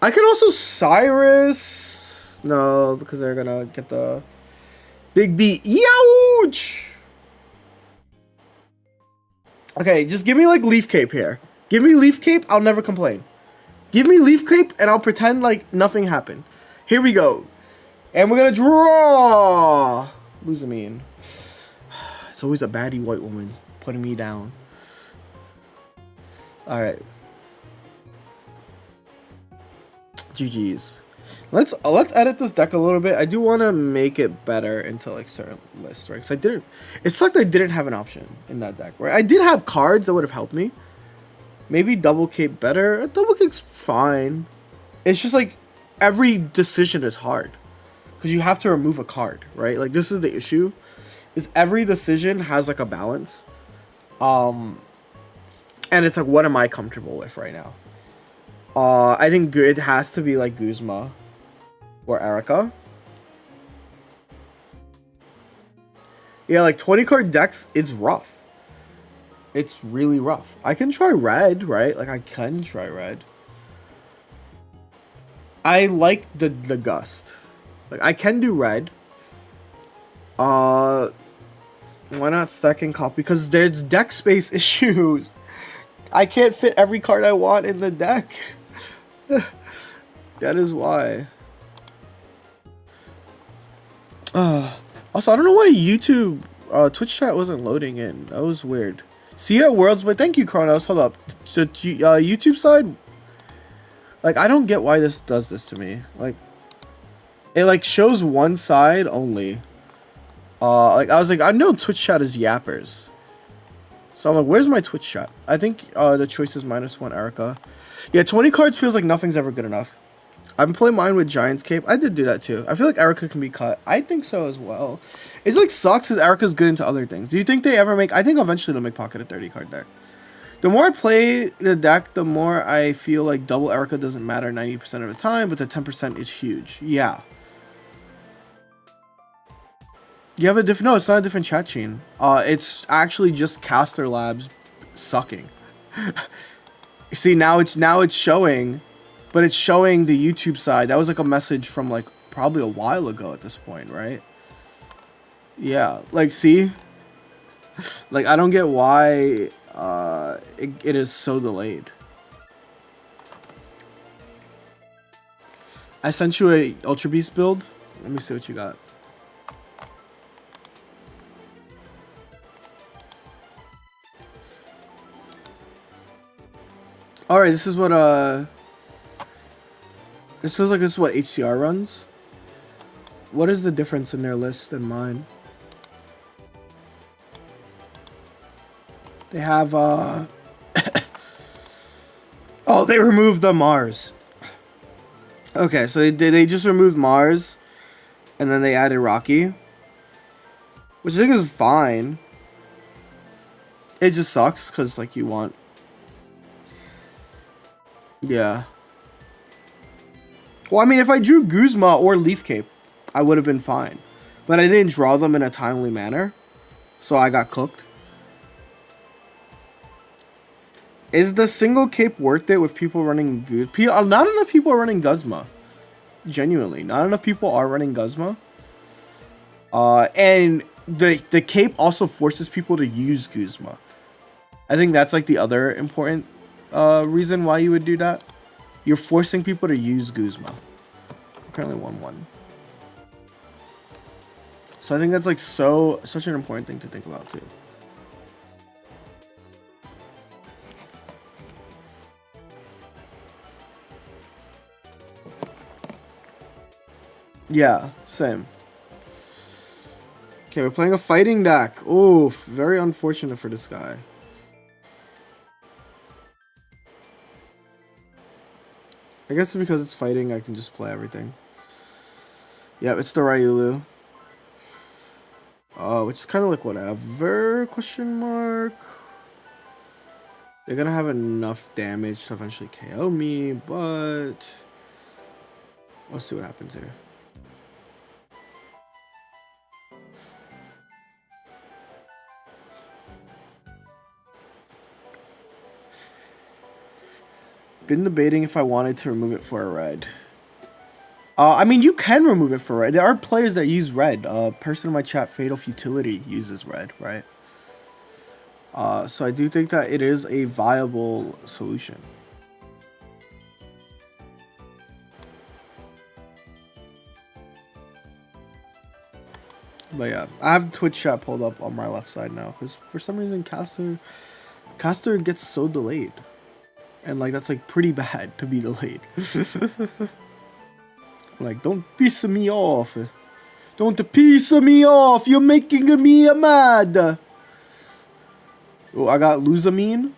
I can also Cyrus... No, because they're gonna get the... Big B. Youch! Okay, just give me, like, Leaf Cape here. Give me Leaf Cape, I'll never complain. Give me Leaf Cape, and I'll pretend like nothing happened. Here we go. And we're gonna draw! Luzamine. It's always a baddie white woman putting me down. Alright. GG's. Let's edit this deck a little bit. I do want to make it better into like certain lists, right? Because I didn't... It sucked I didn't have an option in that deck, right? I did have cards that would have helped me. Maybe double cape better. Double cape's fine. It's just like every decision is hard because you have to remove a card, right? Like this is the issue, is every decision has like a balance, and it's like what am I comfortable with right now? I think it has to be like Guzma or Erika. Yeah, like 20 card decks is rough. It's really rough. I can try red, right? Like, I can try red. I like the gust. Like, I can do red. Why not second copy? Because there's deck space issues. I can't fit every card I want in the deck. That is why. Also, I don't know why YouTube, Twitch chat wasn't loading in. That was weird. See you at Worlds, but thank you, Kronos. Hold up. So, YouTube side, like, I don't get why this does this to me. Like, it, like, shows one side only. Like, I was like, I know Twitch chat is yappers. So, I'm like, where's my Twitch chat? I think, the choice is -1, Erika. Yeah, 20 cards feels like nothing's ever good enough. I've been playing mine with Giant's Cape. I did do that, too. I feel like Erika can be cut. I think so, as well. It's like sucks because Erika's good into other things. Do you think they ever make... I think eventually they'll make Pocket a 30 card deck. The more I play the deck, the more I feel like double Erika doesn't matter 90% of the time, but the 10% is huge. Yeah. You have a different... No, it's not a different chat chain. It's actually just Caster Labs sucking. See, now it's showing, but it's showing the YouTube side. That was like a message from like probably a while ago at this point, right? Yeah, like, see? Like, I don't get why it is so delayed. I sent you a Ultra Beast build. Let me see what you got. Alright, this is what, this feels like this is what HCR runs. What is the difference in their list than mine? They have, oh, they removed the Mars. Okay, so they just removed Mars, and then they added Rocky. Which I think is fine. It just sucks, because, like, you want... Yeah. Well, I mean, if I drew Guzma or Leaf Cape, I would have been fine. But I didn't draw them in a timely manner, so I got cooked. Is the single cape worth it with people running Guzma? Not enough people are running Guzma. Genuinely. Not enough people are running Guzma. And the cape also forces people to use Guzma. I think that's like the other important reason why you would do that. You're forcing people to use Guzma. I'm currently 1-1. So I think that's like such an important thing to think about too. Yeah, same. Okay, we're playing a fighting deck. Oof, very unfortunate for this guy. I guess because it's fighting, I can just play everything. Yeah, it's the Ryulu. Which is kind of like whatever, question mark. They're gonna have enough damage to eventually KO me, but let's see what happens here. Been debating if I wanted to remove it for a red. I mean, you can remove it for red. There are players that use red. Person in my chat, Fatal Futility, uses red, right? So I do think that it is a viable solution. But yeah, I have Twitch chat pulled up on my left side now because for some reason Caster gets so delayed, and like that's like pretty bad to be delayed. Like, don't piss me off. Don't piss me off. You're making me mad. Oh, I got Luzamine.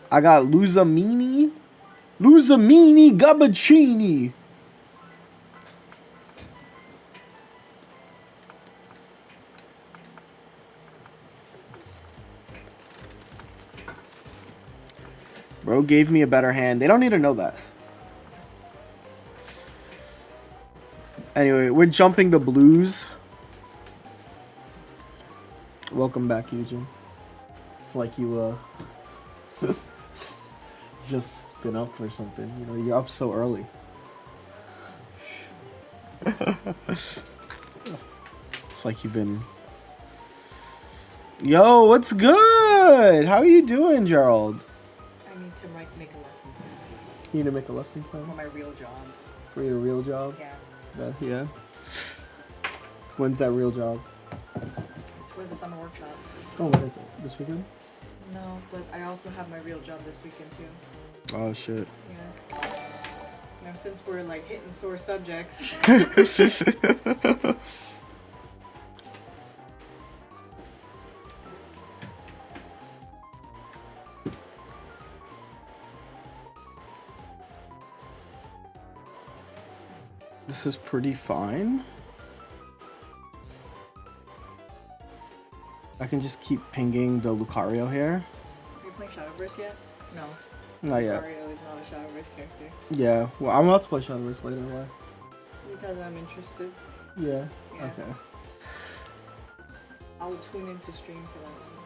I got Luzamini. Luzamini Gabaccini. Bro gave me a better hand. They don't need to know that. Anyway, we're jumping the blues. Welcome back, Eugene. It's like you, just been up or something. You know, you're up so early. It's like you've been... Yo, what's good? How are you doing, Gerald? I need to make a lesson plan. You need to make a lesson plan? For my real job. For your real job? Yeah. Yeah. When's that real job? It's for the summer workshop. Oh, when is it? This weekend? No, but I also have my real job this weekend too. Oh, shit. Yeah. You know, since we're like hitting sore subjects. This is pretty fine. I can just keep pinging the Lucario here. Are you playing Shadowverse yet? No. Not yet. Lucario is not a Shadowverse character. Yeah, well, I'm about to play Shadowverse later. Why? Because I'm interested. Yeah. Yeah. Okay. I'll tune into stream for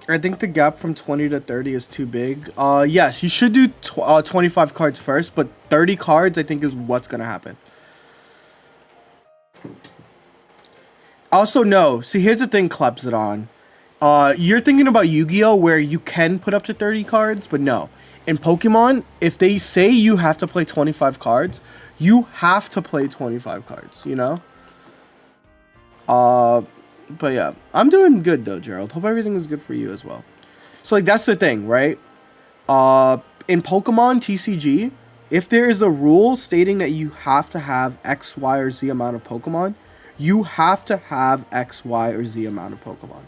that. I think the gap from 20 to 30 is too big. Yes, you should do 25 cards first, but 30 cards I think is what's gonna happen. Also, no. See, here's the thing, Klepsidon. You're thinking about Yu-Gi-Oh! Where you can put up to 30 cards, but no. In Pokemon, if they say you have to play 25 cards, you have to play 25 cards, you know? But yeah. I'm doing good, though, Gerald. Hope everything is good for you as well. So, like, that's the thing, right? In Pokemon TCG, if there is a rule stating that you have to have X, Y, or Z amount of Pokemon, you have to have X, Y, or Z amount of Pokemon.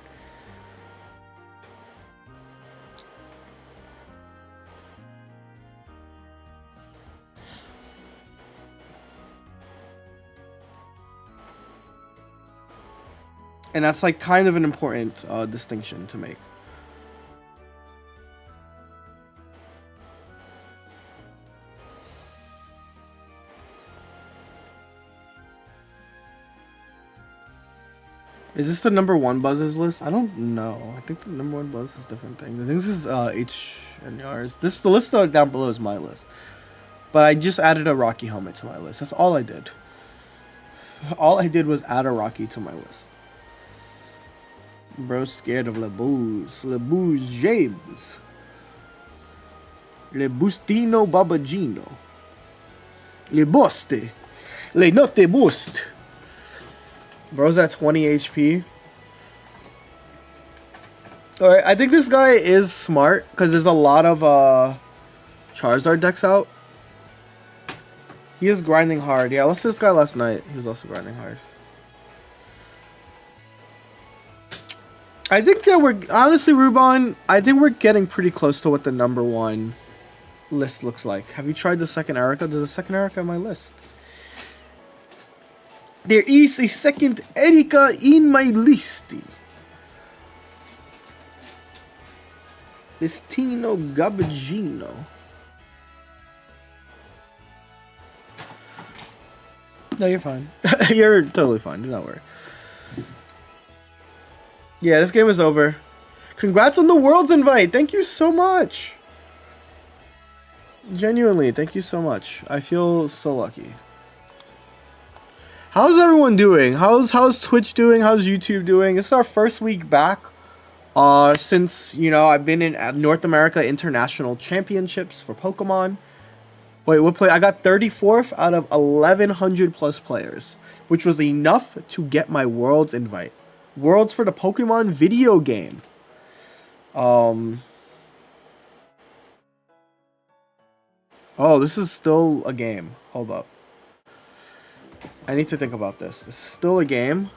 And that's like kind of an important distinction to make. Is this the number one buzzes list? I don't know. I think the number one buzz is different things. I think this is H and R's. This the list down below is my list. But I just added a Rocky helmet to my list. That's all I did. All I did was add a Rocky to my list. Bro scared of LeBooz. LeBooz James. Le Bustino Babagino. Le Boste. Le Note Boost. Bro's at 20 HP. Alright, I think this guy is smart because there's a lot of Charizard decks out. He is grinding hard. Yeah, I lost this guy last night. He was also grinding hard. I think that we're... Honestly, Rubon, I think we're getting pretty close to what the number one list looks like. Have you tried the second Erica? There's a second Erica on my list. There is a second Erica in my list. Destino Gabagino. No, you're fine. You're totally fine. Do not worry. Yeah, this game is over. Congrats on the World's invite. Thank you so much. Genuinely, thank you so much. I feel so lucky. How's everyone doing? How's Twitch doing? How's YouTube doing? It's our first week back. Since, you know, I've been in North America International Championships for Pokemon. Wait, what play? I got 34th out of 1,100 plus players, which was enough to get my Worlds invite. Worlds for the Pokemon video game. Oh, this is still a game. Hold up. I need to think about this. This is still a game.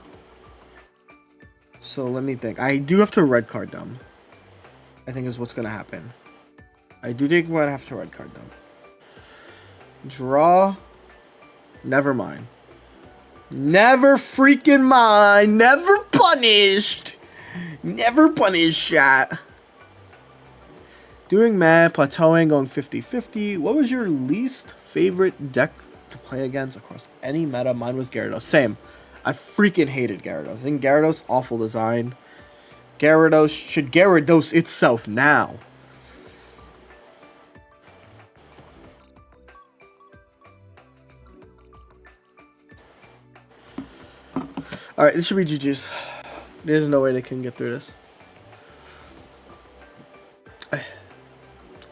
So let me think. I do have to red card them. I think is what's going to happen. I do think I'm going to have to red card them. Draw. Never mind. Never freaking mind. Never punished. Never punished, chat. Doing mad, plateauing, going 50-50. What was your least favorite deck to play against across any meta? Mine was Gyarados. Same. I freaking hated Gyarados. I think Gyarados, awful design. Gyarados should Gyarados itself now. Alright, this should be GG's. There's no way they can get through this.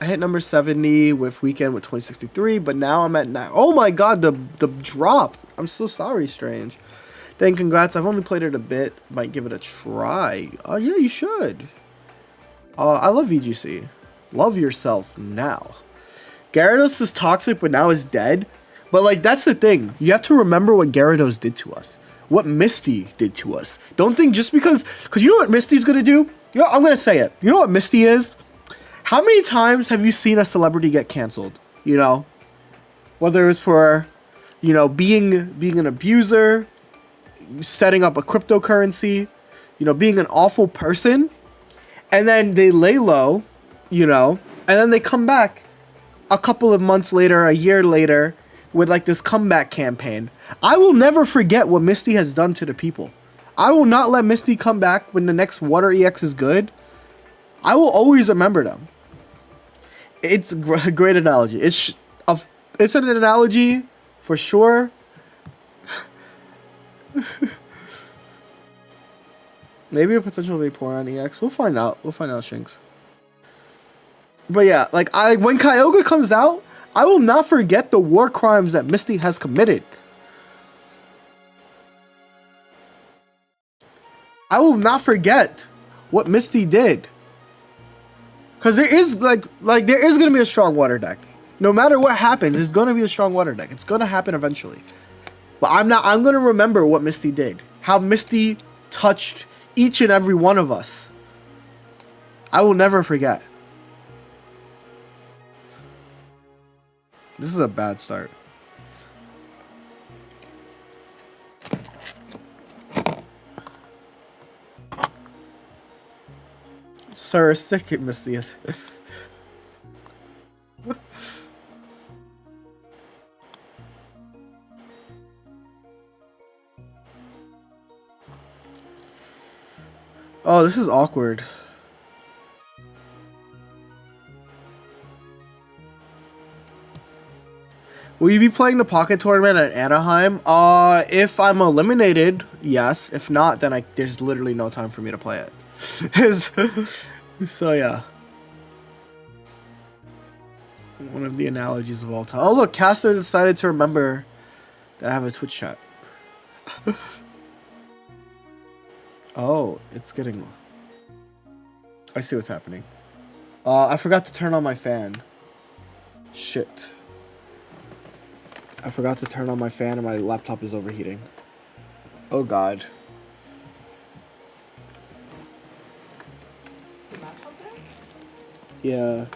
I hit number 70 with Weekend with 2063, but now I'm at 9. Oh my god, the drop. I'm so sorry, Strange. Then congrats. I've only played it a bit. Might give it a try. Oh yeah, you should. I love VGC. Love yourself now. Gyarados is toxic, but now is dead. But like, that's the thing. You have to remember what Gyarados did to us. What Misty did to us. Don't think just because you know what Misty's gonna do? You know, I'm gonna say it. You know what Misty is? How many times have you seen a celebrity get canceled? You know? Whether it's for, you know, being an abuser, setting up a cryptocurrency, you know, being an awful person, and then they lay low, you know, and then they come back a couple of months later, a year later, with like this comeback campaign. I will never forget what Misty has done to the people. I will not let Misty come back when the next Water EX is good. I will always remember them. It's a great analogy. It's an analogy for sure. Maybe a potential Vaporeon EX. We'll find out. We'll find out, Shinx. But yeah, like when Kyogre comes out, I will not forget the war crimes that Misty has committed. I will not forget what Misty did. Cause there is like there is gonna be a strong water deck. No matter what happens, there's gonna be a strong water deck. It's gonna happen eventually. But I'm gonna remember what Misty did. How Misty touched each and every one of us. I will never forget. This is a bad start. Sir, stick it, Misty. Oh, this is awkward. Will you be playing the Pocket Tournament at Anaheim? If I'm eliminated, yes. If not, then there's literally no time for me to play it. So yeah. One of the analogies of all time. Oh look, Caster decided to remember that I have a Twitch chat. Oh, it's getting... I see what's happening. I forgot to turn on my fan. Shit. I forgot to turn on my fan and my laptop is overheating. Oh god. The laptop there? Yeah.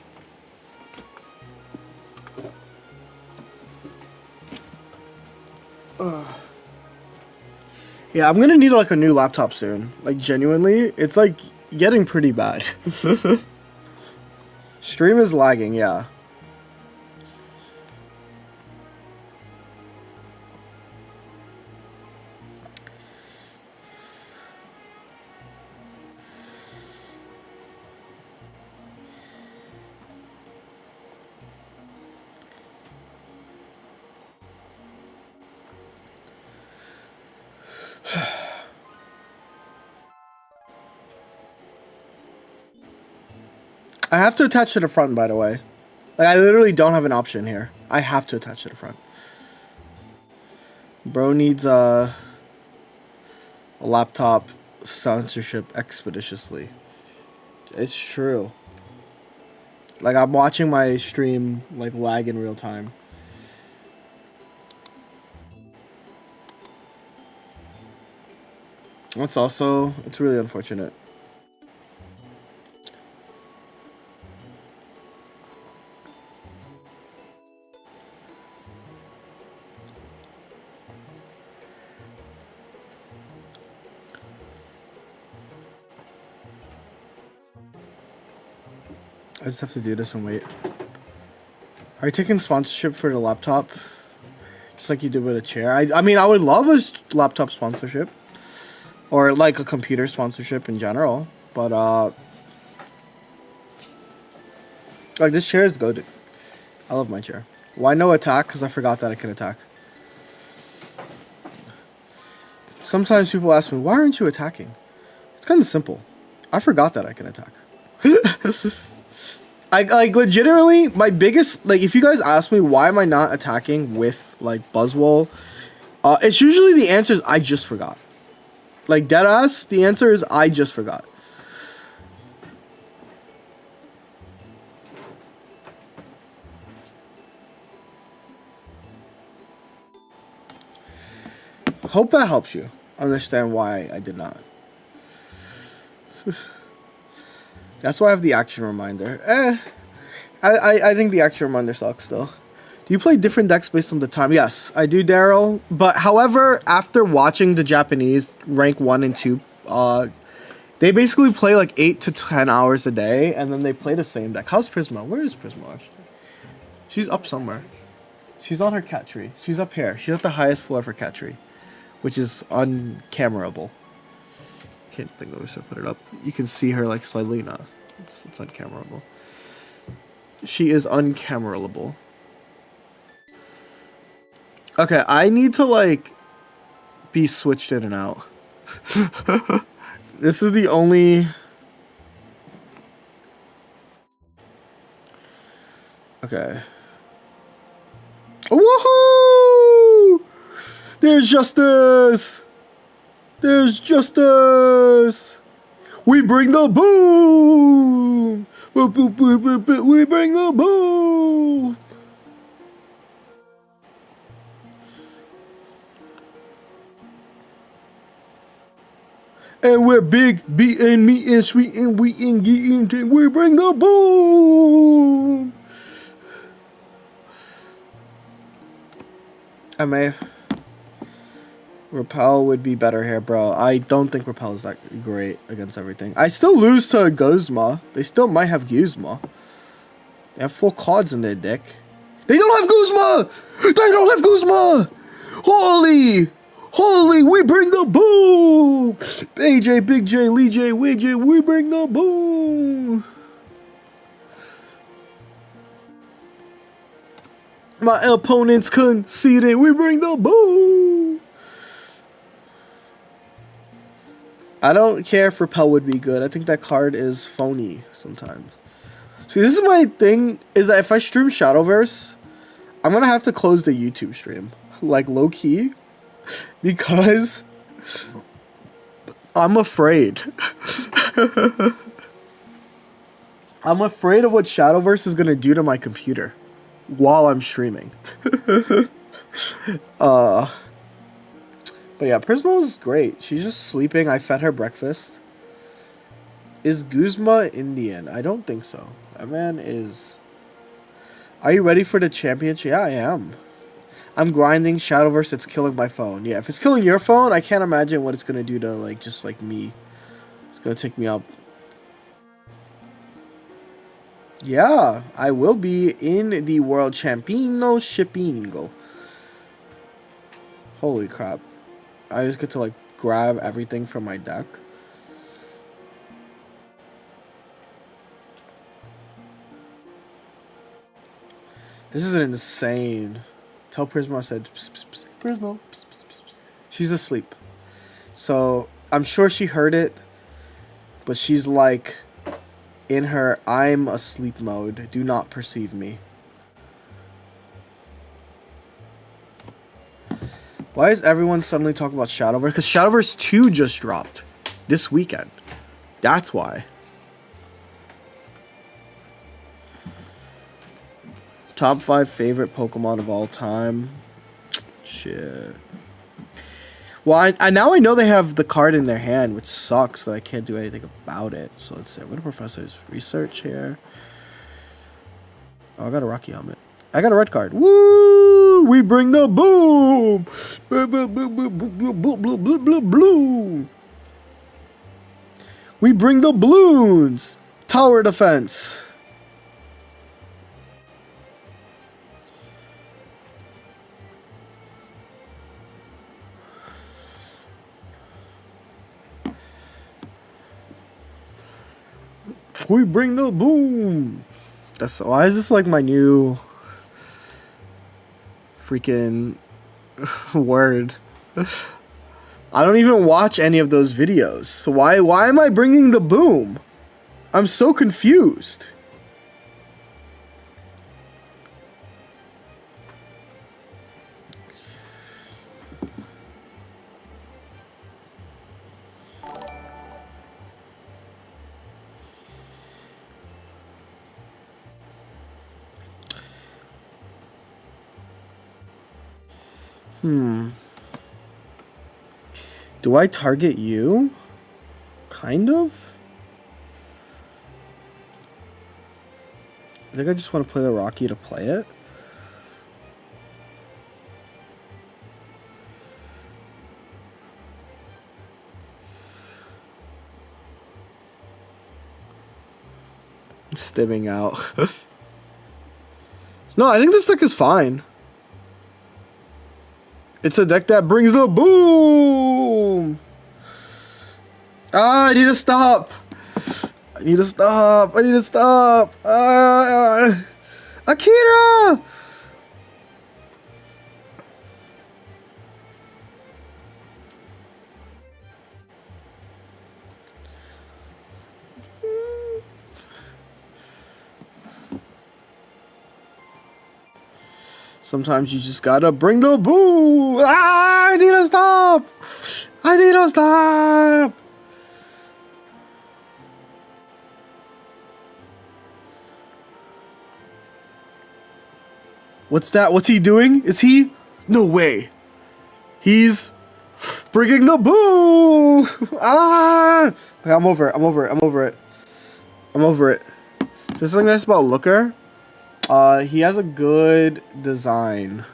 Yeah, I'm gonna need like a new laptop soon. Like genuinely, it's like getting pretty bad. Stream is lagging, yeah. I have to attach to the front, by the way. Like, I literally don't have an option here. I have to attach to the front. Bro needs a laptop censorship expeditiously. It's true. Like, I'm watching my stream, like, lag in real time. It's really unfortunate. I just have to do this and wait. Are you taking sponsorship for the laptop? Just like you did with a chair? I mean, I would love a laptop sponsorship. Or like a computer sponsorship in general. But, like this chair is good. I love my chair. Why no attack? Because I forgot that I can attack. Sometimes people ask me, why aren't you attacking? It's kind of simple. I forgot that I can attack. I like legitimately my biggest, like, if you guys ask me why am I not attacking with like Buzzwole, it's usually the answer is I just forgot. Like deadass, the answer is I just forgot. Hope that helps you understand why I did not. That's why I have the action reminder. I think the action reminder sucks though. Do you play different decks based on the time? Yes, I do, Daryl. But however, after watching the Japanese rank 1 and 2, they basically play like 8 to 10 hours a day, and then they play the same deck. How's Prisma? Where is Prisma actually? She's up somewhere. She's on her cat tree. She's up here. She's at the highest floor of her cat tree, which is uncamerable. Can't think of it, so put it up. You can see her like slightly. No, it's uncamerable. She is uncamerable. Okay, I need to like be switched in and out. This is the only. Okay. Woohoo! There's justice! There's justice! We bring the boom! We bring the boom! And we're big, beatin', meatin', sweetin', wheatin', geetin', we bring the boom! I may. Repel would be better here, bro. I don't think Repel is that great against everything. I still lose to Guzma. They still might have Guzma. They have 4 cards in their deck. They don't have Guzma! They don't have Guzma! Holy! Holy, we bring the boom! AJ, Big J, Lee J, Wee J, we bring the boom! My opponents conceded, we bring the boom! I don't care if Repel would be good. I think that card is phony sometimes. See, this is my thing, is that if I stream Shadowverse, I'm gonna have to close the YouTube stream. Like, low-key. Because I'm afraid. I'm afraid of what Shadowverse is gonna do to my computer while I'm streaming. But yeah, Prismo's great. She's just sleeping. I fed her breakfast. Is Guzma Indian? I don't think so. That man is... Are you ready for the championship? Yeah, I am. I'm grinding Shadowverse. It's killing my phone. Yeah, if it's killing your phone, I can't imagine what it's gonna do to like just like me. It's gonna take me up. Yeah, I will be in the World Championship. Holy crap! I just get to like grab everything from my deck. This is insane. Tell Prisma I said, pss, pss, pss. Prisma, pss, pss, pss, pss. She's asleep. So I'm sure she heard it, but she's like in her I'm asleep mode. Do not perceive me. Why is everyone suddenly talking about Shadowverse? Because Shadowverse 2 just dropped this weekend. That's why. Top 5 favorite Pokemon of all time. Shit. Well, I now I know they have the card in their hand, which sucks that I can't do anything about it. So let's see. What do professors research here? Oh, I got a Rocky helmet. I got a red card. Woo! We bring the boom! Blue. We bring the balloons! Tower defense. We bring the boom. That's why is this like my new freaking word? I don't even watch any of those videos. So why am I bringing the boom? I'm so confused. Do I target you? Kind of? I think I just want to play the Rocky to play it. Stibbing out. No, I think this deck is fine. It's a deck that brings the boom! Ah, I need to stop! I need to stop! I need to stop! Akira! Sometimes you just gotta bring the boo. Ah, I need to stop. I need to stop. What's that? What's he doing? Is he? No way. He's bringing the boo. Ah. Okay, I'm over it. I'm over it. I'm over it. I'm over it. So there's something nice about Looker. He has a good design.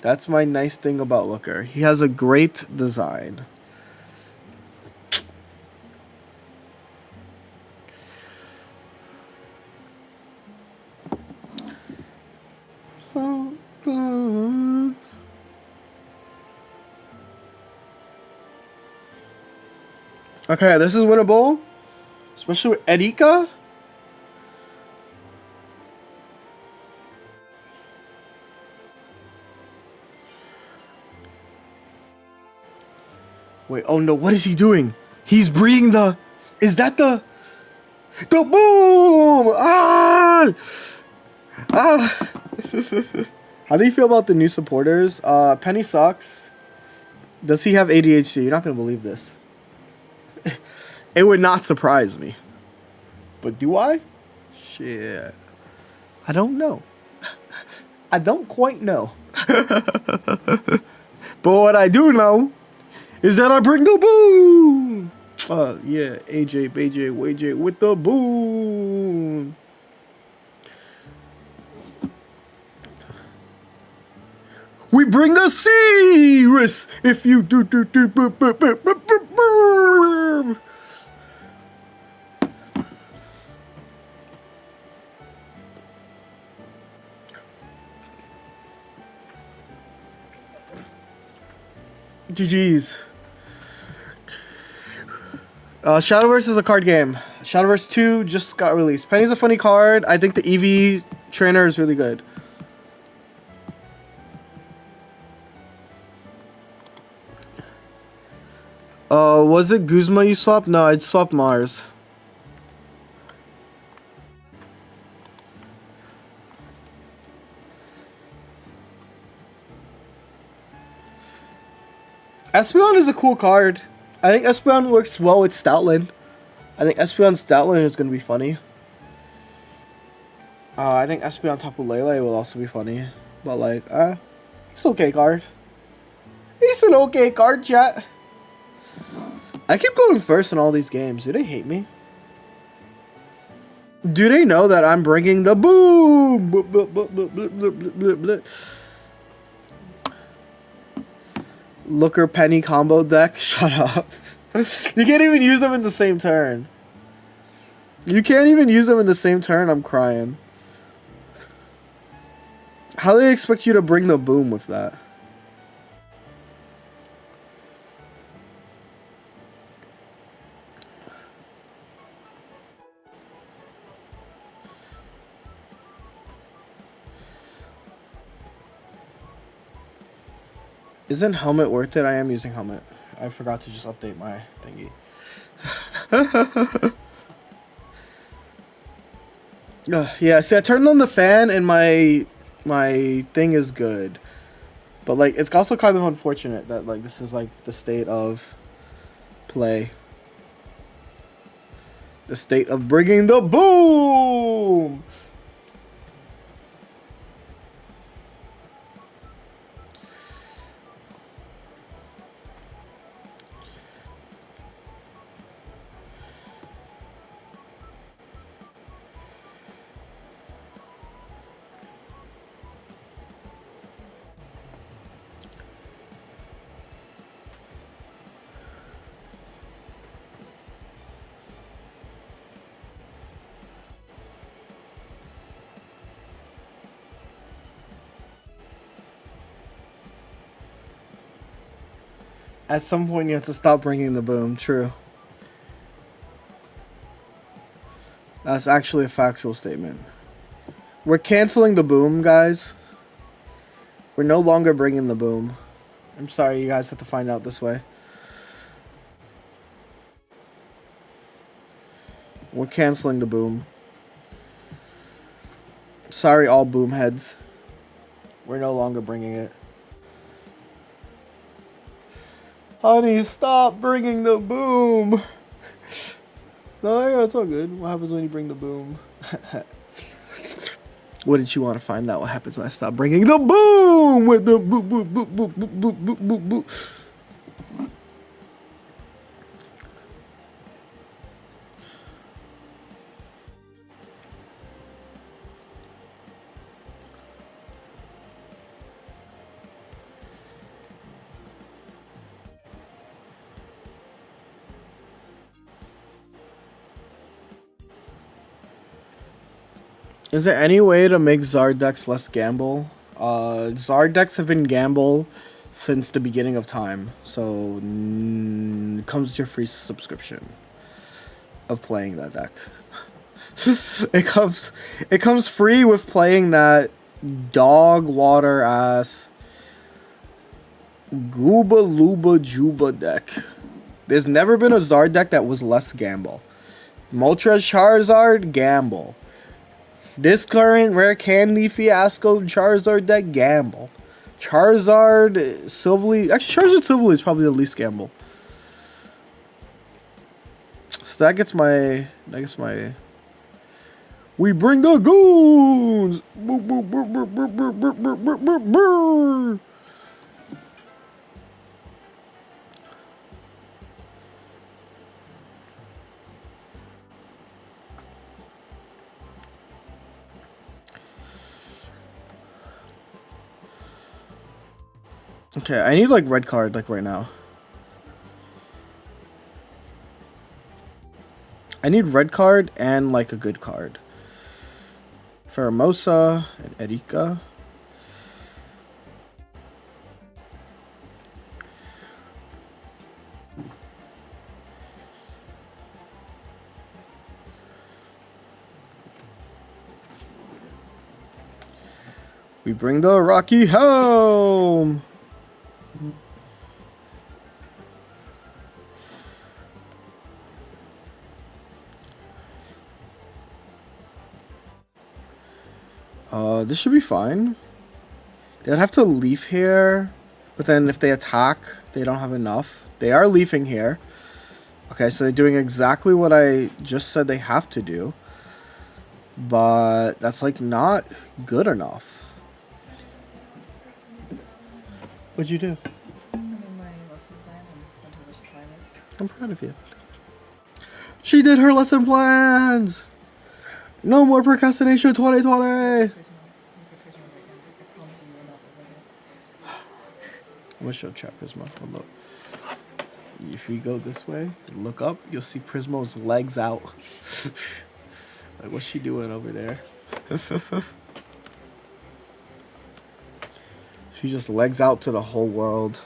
That's my nice thing about Looker. He has a great design. So close. Okay, this is winnable. Especially with Erika. Wait, oh no, what is he doing? He's breeding the... Is that the boom! Ah! Ah! How do you feel about the new supporters? Penny sucks. Does he have ADHD? You're not gonna believe this. It would not surprise me. But do I? Shit. I don't know. I don't quite know. But what I do know is that I bring the boom. Yeah, AJ, BJ, WJ with the boom. We bring the Cirrus. If you do. GG's. Shadowverse is a card game. Shadowverse 2 just got released. Penny's a funny card. I think the EV trainer is really good. Was it Guzma you swapped? No, I'd swapped Mars. Espeon is a cool card. I think Espeon works well with Stoutland. I think Espeon Stoutland is going to be funny. I think Espeon Tapu Lele will also be funny. But like, it's okay card. It's an okay card, chat. I keep going first in all these games. Do they hate me? Do they know that I'm bringing the boom? Looker Penny combo deck? Shut up. You can't even use them in the same turn. You can't even use them in the same turn. I'm crying. How do they expect you to bring the boom with that? Isn't helmet worth it? I am using helmet. I forgot to just update my thingy. Yeah, see, I turned on the fan and my thing is good. But like, it's also kind of unfortunate that like this is like the state of play. The state of bringing the boom! At some point, you have to stop bringing the boom. True. That's actually a factual statement. We're canceling the boom, guys. We're no longer bringing the boom. I'm sorry you guys have to find out this way. We're canceling the boom. Sorry, all boom heads. We're no longer bringing it. Honey, stop bringing the boom. No, yeah, it's all good. What happens when you bring the boom? Wouldn't you want to find out what happens when I stop bringing the boom with the boop, boop, boop, boop, boop, boop, boop, boop, boop. Is there any way to make Zard decks less gamble? Zard decks have been gamble since the beginning of time, so it comes with your free subscription of playing that deck. it comes free with playing that dog water ass Gooba Luba Juba deck. There's never been a Zard deck that was less gamble. Moltres Charizard, gamble. This current Rare Candy Fiasco Charizard deck, gamble. Charizard Silvally... Actually, Charizard Silvally is probably the least gamble. So that gets my... We bring the goons! Okay, I need like red card like right now. I need red card and like a good card. Faramosa and Erika. We bring the Rocky home. This should be fine. They'd have to leaf here, but then if they attack, they don't have enough. They are leafing here. Okay, so they're doing exactly what I just said they have to do. But that's like not good enough. What'd you do? I'm proud of you. She did her lesson plans! No more procrastination 2020! I'm gonna show chat Prismo. Hold up. If we go this way and look up, you'll see Prismo's legs out. Like, what's she doing over there? She just legs out to the whole world.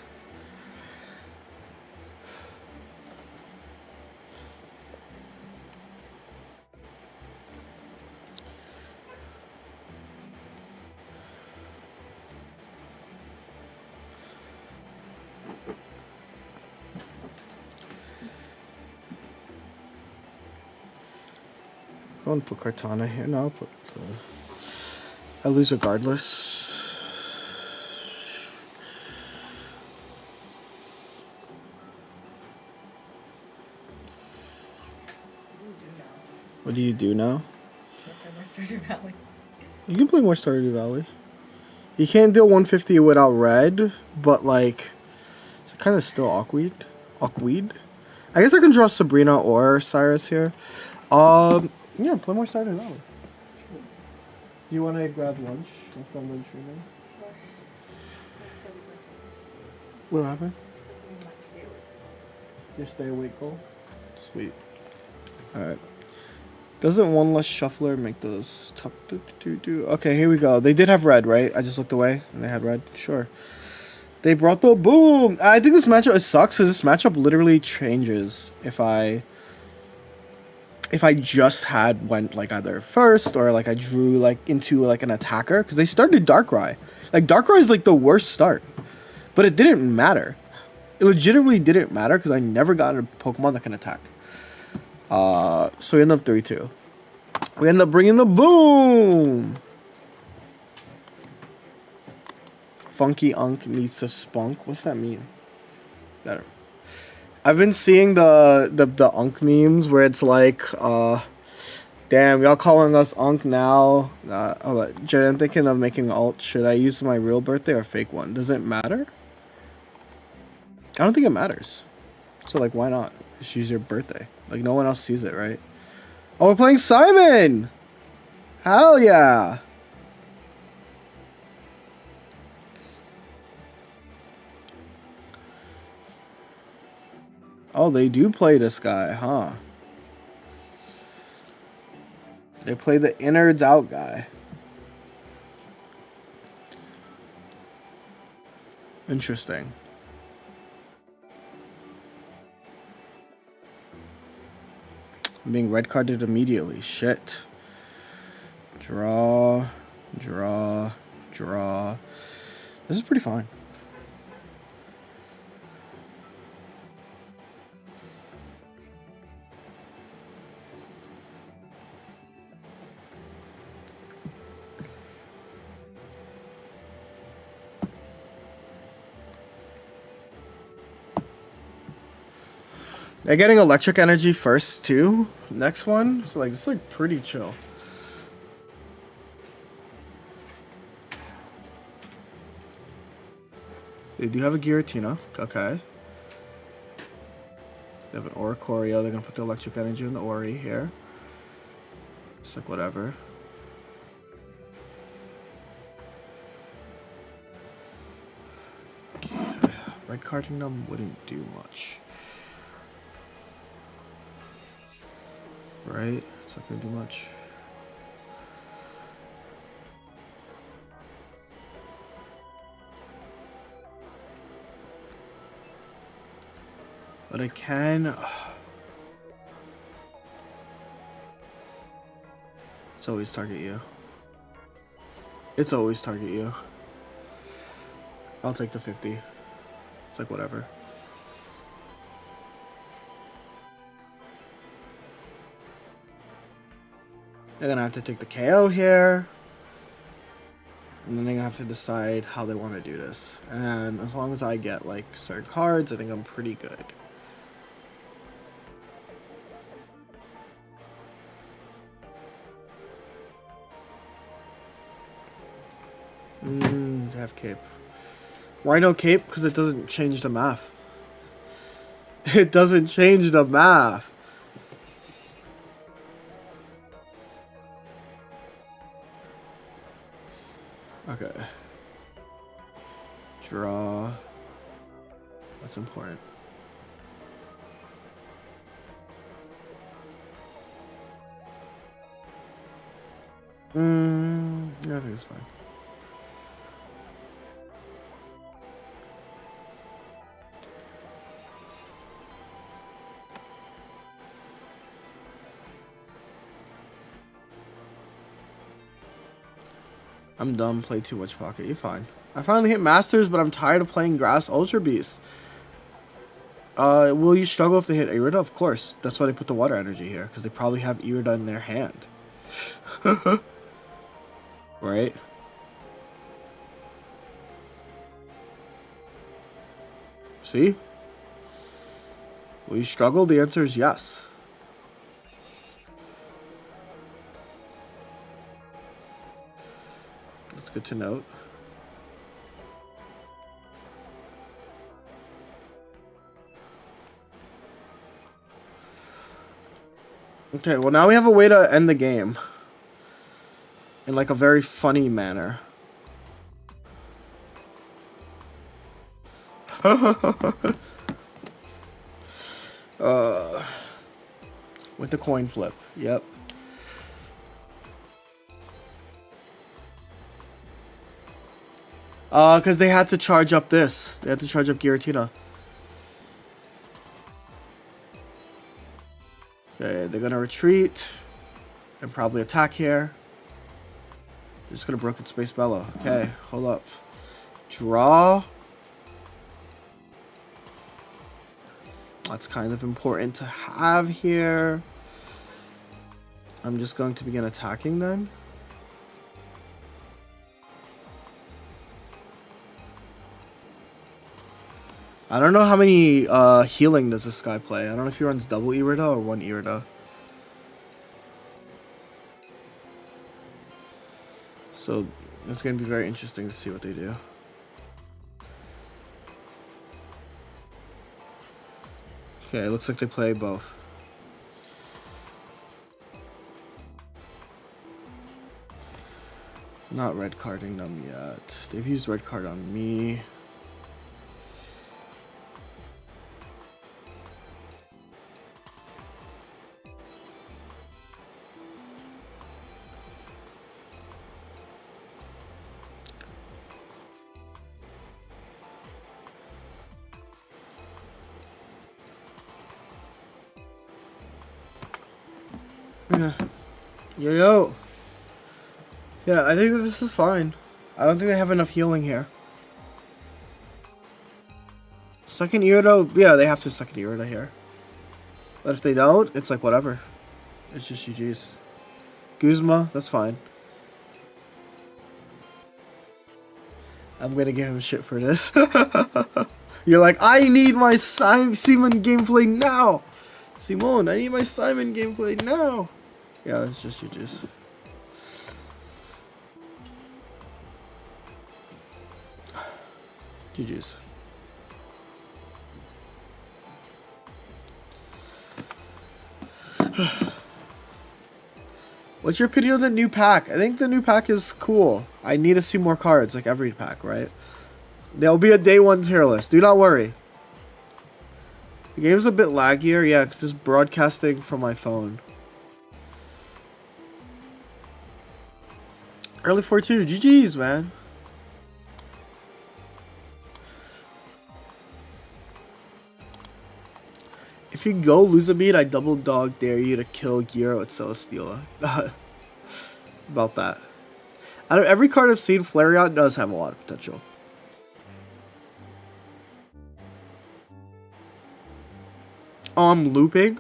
Go and put Cortana here. No, I'll put. I lose regardless. What do you do now? More Stardew Valley. You can play more Stardew Valley. You can't deal 150 without red, but like, it's kind of still awkward. Awkward. I guess I can draw Sabrina or Cyrus here. Yeah, play more Stardew Valley. Do you want to grab lunch after I'm done streaming? Sure. Let's go to breakfast. What happened? Let's go to stay awake. Your stay awake goal? Sweet. Alright. Doesn't one less shuffler make those top Okay, here we go. They did have red, right? I just looked away and they had red. Sure. They brought the boom. I think this matchup sucks because this matchup literally changes if I just went like either first or like I drew like into like an attacker because they started Darkrai. Like Darkrai is like the worst start, but it didn't matter. It legitimately didn't matter because I never got a Pokemon that can attack. So we end up 3-2. We end up bringing the boom. Funky Unk needs to spunk. What's that mean? Better. I've been seeing the Unk memes where it's like, damn, y'all calling us Unk now. Jay, I'm thinking of making alt. Should I use my real birthday or fake one? Does it matter? I don't think it matters. So like, why not? Just use your birthday. Like, no one else sees it, right? Oh, we're playing Simon! Hell yeah! Oh, they do play this guy, huh? They play the innards out guy. Interesting. I'm being red carded immediately. Shit. Draw. Draw. Draw. This is pretty fine. They're getting electric energy first too. Next one, so like it's like pretty chill. They do have a Giratina. Okay. They have an Oricorio. They're gonna put the electric energy in the Ori here. Just like whatever. Red carding them wouldn't do much. Right? It's not gonna do much. But I can... It's always target you. It's always target you. I'll take the 50. It's like whatever. They're gonna have to take the KO here. And then they're gonna have to decide how they want to do this. And as long as I get like certain cards, I think I'm pretty good. Have cape. Why no cape? Because it doesn't change the math. It doesn't change the math. Okay. Draw. That's important. Yeah, I think it's fine. I'm done. Play too much pocket. You're fine. I finally hit Masters, but I'm tired of playing Grass Ultra Beast. Will you struggle if they hit Irida? Of course. That's why they put the water energy here, because they probably have Irida in their hand. Right? See? Will you struggle? The answer is yes. That's good to note. Okay, well now we have a way to end the game. In like a very funny manner. With the coin flip. Yep. Because they had to charge up this. They had to charge up Giratina. Okay, they're gonna retreat. And probably attack here. They're just gonna Broken Space Bellow. Okay, hold up. Draw. That's kind of important to have here. I'm just going to begin attacking then. I don't know how many healing does this guy play. I don't know if he runs double Irida or one Irida. So it's going to be very interesting to see what they do. Okay, it looks like they play both. Not red carding them yet. They've used red card on me. Yeah. Yo. Yeah, I think that this is fine. I don't think they have enough healing here. Second Irida, yeah, they have to second Irida here. But if they don't, it's like whatever. It's just GG's. Guzma, that's fine. I'm gonna give him shit for this. You're like, I need my Simon gameplay now! Simone, I need my Simon gameplay now! Yeah, it's just GG's. GG's. What's your opinion of the new pack? I think the new pack is cool. I need to see more cards, like every pack, right? There'll be a day one tier list. Do not worry. The game's a bit laggier, yeah, because it's broadcasting from my phone. Early 4-2. GG's, man. If you go lose a beat, I double dog dare you to kill Gyro at Celesteela. About that. Out of every card I've seen, Flareon does have a lot of potential. Oh, I'm looping?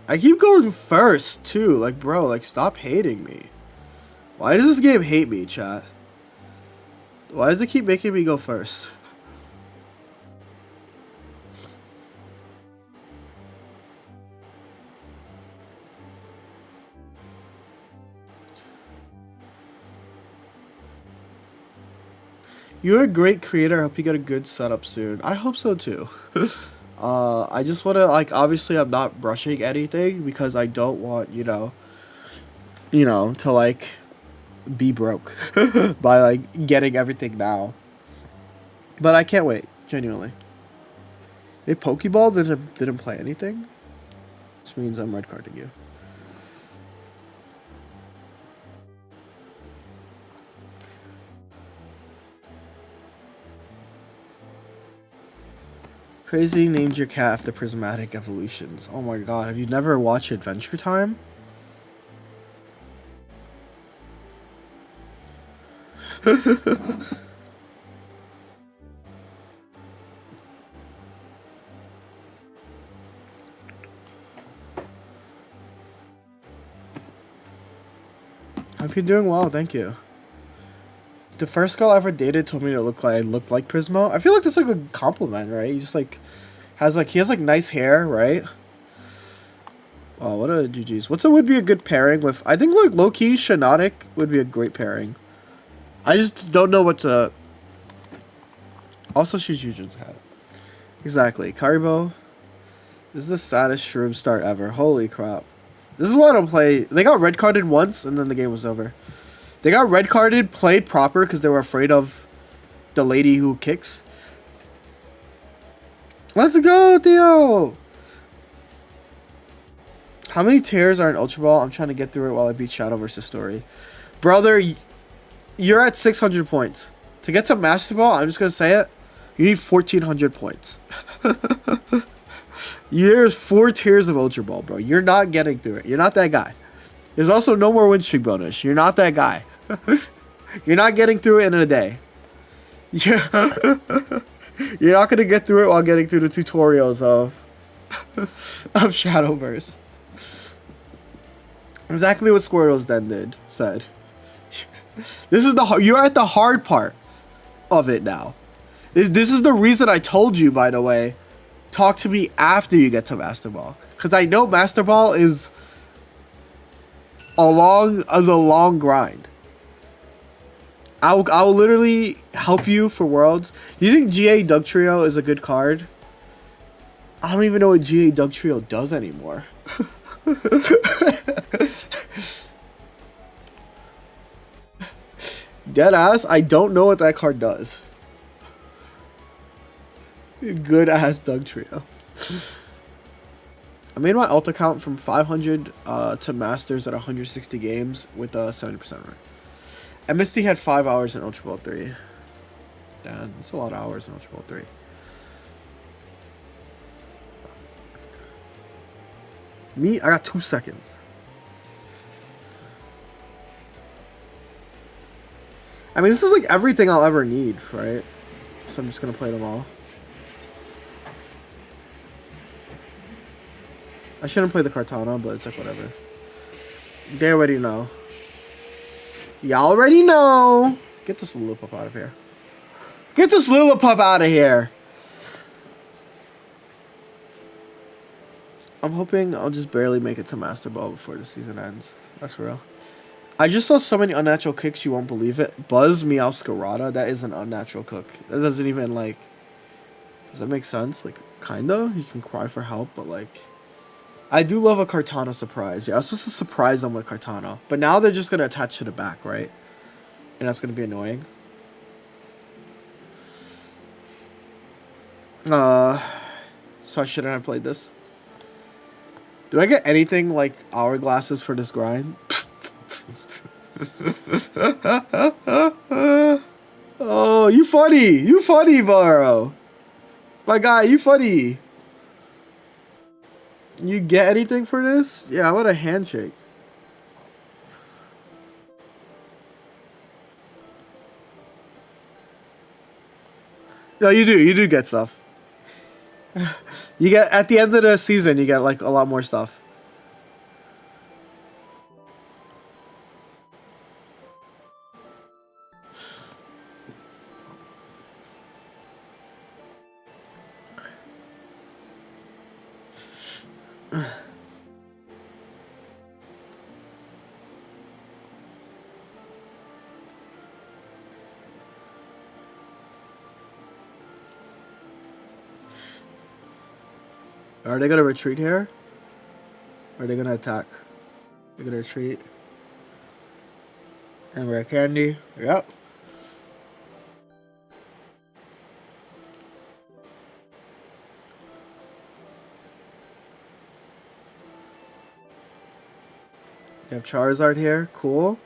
I keep going first, too. Like, bro, like, stop hating me. Why does this game hate me, chat? Why does it keep making me go first? You're a great creator. I hope you get a good setup soon. I hope so, too. I just want to, like, obviously I'm not rushing anything because I don't want, you know, to, like, be broke by, like, getting everything now. But I can't wait, genuinely. They Pokeball didn't play anything? Which means I'm red carding you. Crazy named your cat after prismatic evolutions. Oh my god, have you never watched Adventure Time? Hope you're doing well, thank you. The first girl I ever dated told me to look like I looked like Prismo. I feel like that's like a compliment, right? He just like he has like nice hair, right? Oh, what a GG's. What's would be a good pairing with? I think like low key Shinonic would be a great pairing. I just don't know what to. Also, she's Yujin's hat. Exactly, Karibo. This is the saddest shroom start ever. Holy crap! This is why I don't play. They got red carded once, and then the game was over. They got red carded, played proper because they were afraid of the lady who kicks. Let's go, Theo! How many tears are in Ultra Ball? I'm trying to get through it while I beat Shadow versus Story. Brother, you're at 600 points. To get to Master Ball, I'm just going to say it, you need 1,400 points. There's 4 tiers of Ultra Ball, bro. You're not getting through it. You're not that guy. There's also no more win streak bonus. You're not that guy. You're not getting through it in a day. You're not going to get through it while getting through the tutorials of Shadowverse. Exactly what Squirtle's Den said. This is you're at the hard part of it now. This is the reason I told you, by the way, talk to me after you get to Master Ball. Because I know Master Ball is a long grind. I will literally help you for Worlds. You think GA Dugtrio is a good card? I don't even know what GA Dugtrio does anymore. Deadass, I don't know what that card does. Good ass Dugtrio. I made my alt account from 500 to Masters at 160 games with a 70% rate. MST had 5 hours in Ultra Ball 3. Damn, that's a lot of hours in Ultra Ball 3. Me, I got 2 seconds. I mean, this is like everything I'll ever need, right? So I'm just gonna play them all. I shouldn't play the Kartana, but it's like whatever. They already know. Y'all already know. Get this Lillipup out of here. Get this Lillipup out of here. I'm hoping I'll just barely make it to Master Ball before the season ends. That's real. I just saw so many unnatural kicks, you won't believe it. Buzz Meowscarada, that is an unnatural cook. That doesn't even, like... Does that make sense? Like, kinda? You can cry for help, but, like... I do love a Kartana surprise. Yeah, I was supposed to surprise them with Kartana. But now they're just gonna attach to the back, right? And that's gonna be annoying. So I shouldn't have played this. Do I get anything like hourglasses for this grind? Oh, you funny. You funny, bro. My guy, you funny. You get anything for this? Yeah, I want a handshake. No, you do. You do get stuff. You get, at the end of the season, you get like a lot more stuff. Are they gonna retreat here? Or are they gonna attack? They're gonna retreat. And rare candy. Yep. You have Charizard here. Cool.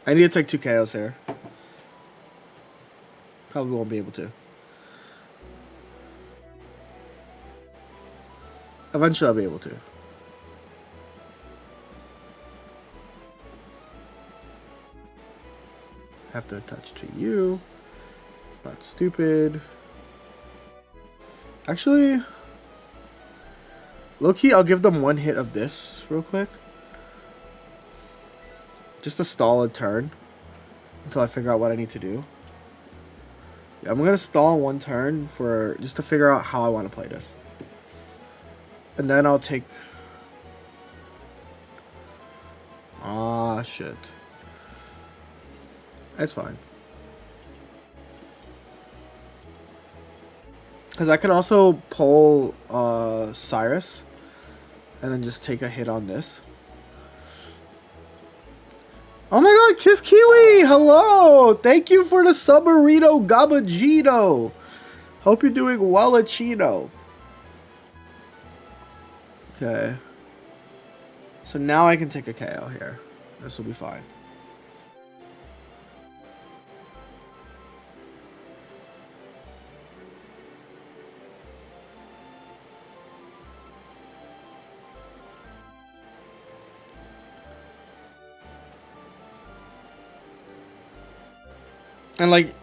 I need to take 2 KOs here. Probably won't be able to. Eventually I'll be able to. Have to attach to you. Not stupid. Actually, low-key, I'll give them 1 hit of this real quick. Just to stall a turn until I figure out what I need to do. Yeah, I'm gonna stall 1 turn for just to figure out how I want to play this. And then I'll take... Ah, shit. It's fine. Because I can also pull Cyrus and then just take a hit on this. Oh my god, Kiss Kiwi! Hello! Thank you for the Submarino Gabagino. Hope you're doing well, Chino. Okay. So now I can take a KO here. This will be fine. And like,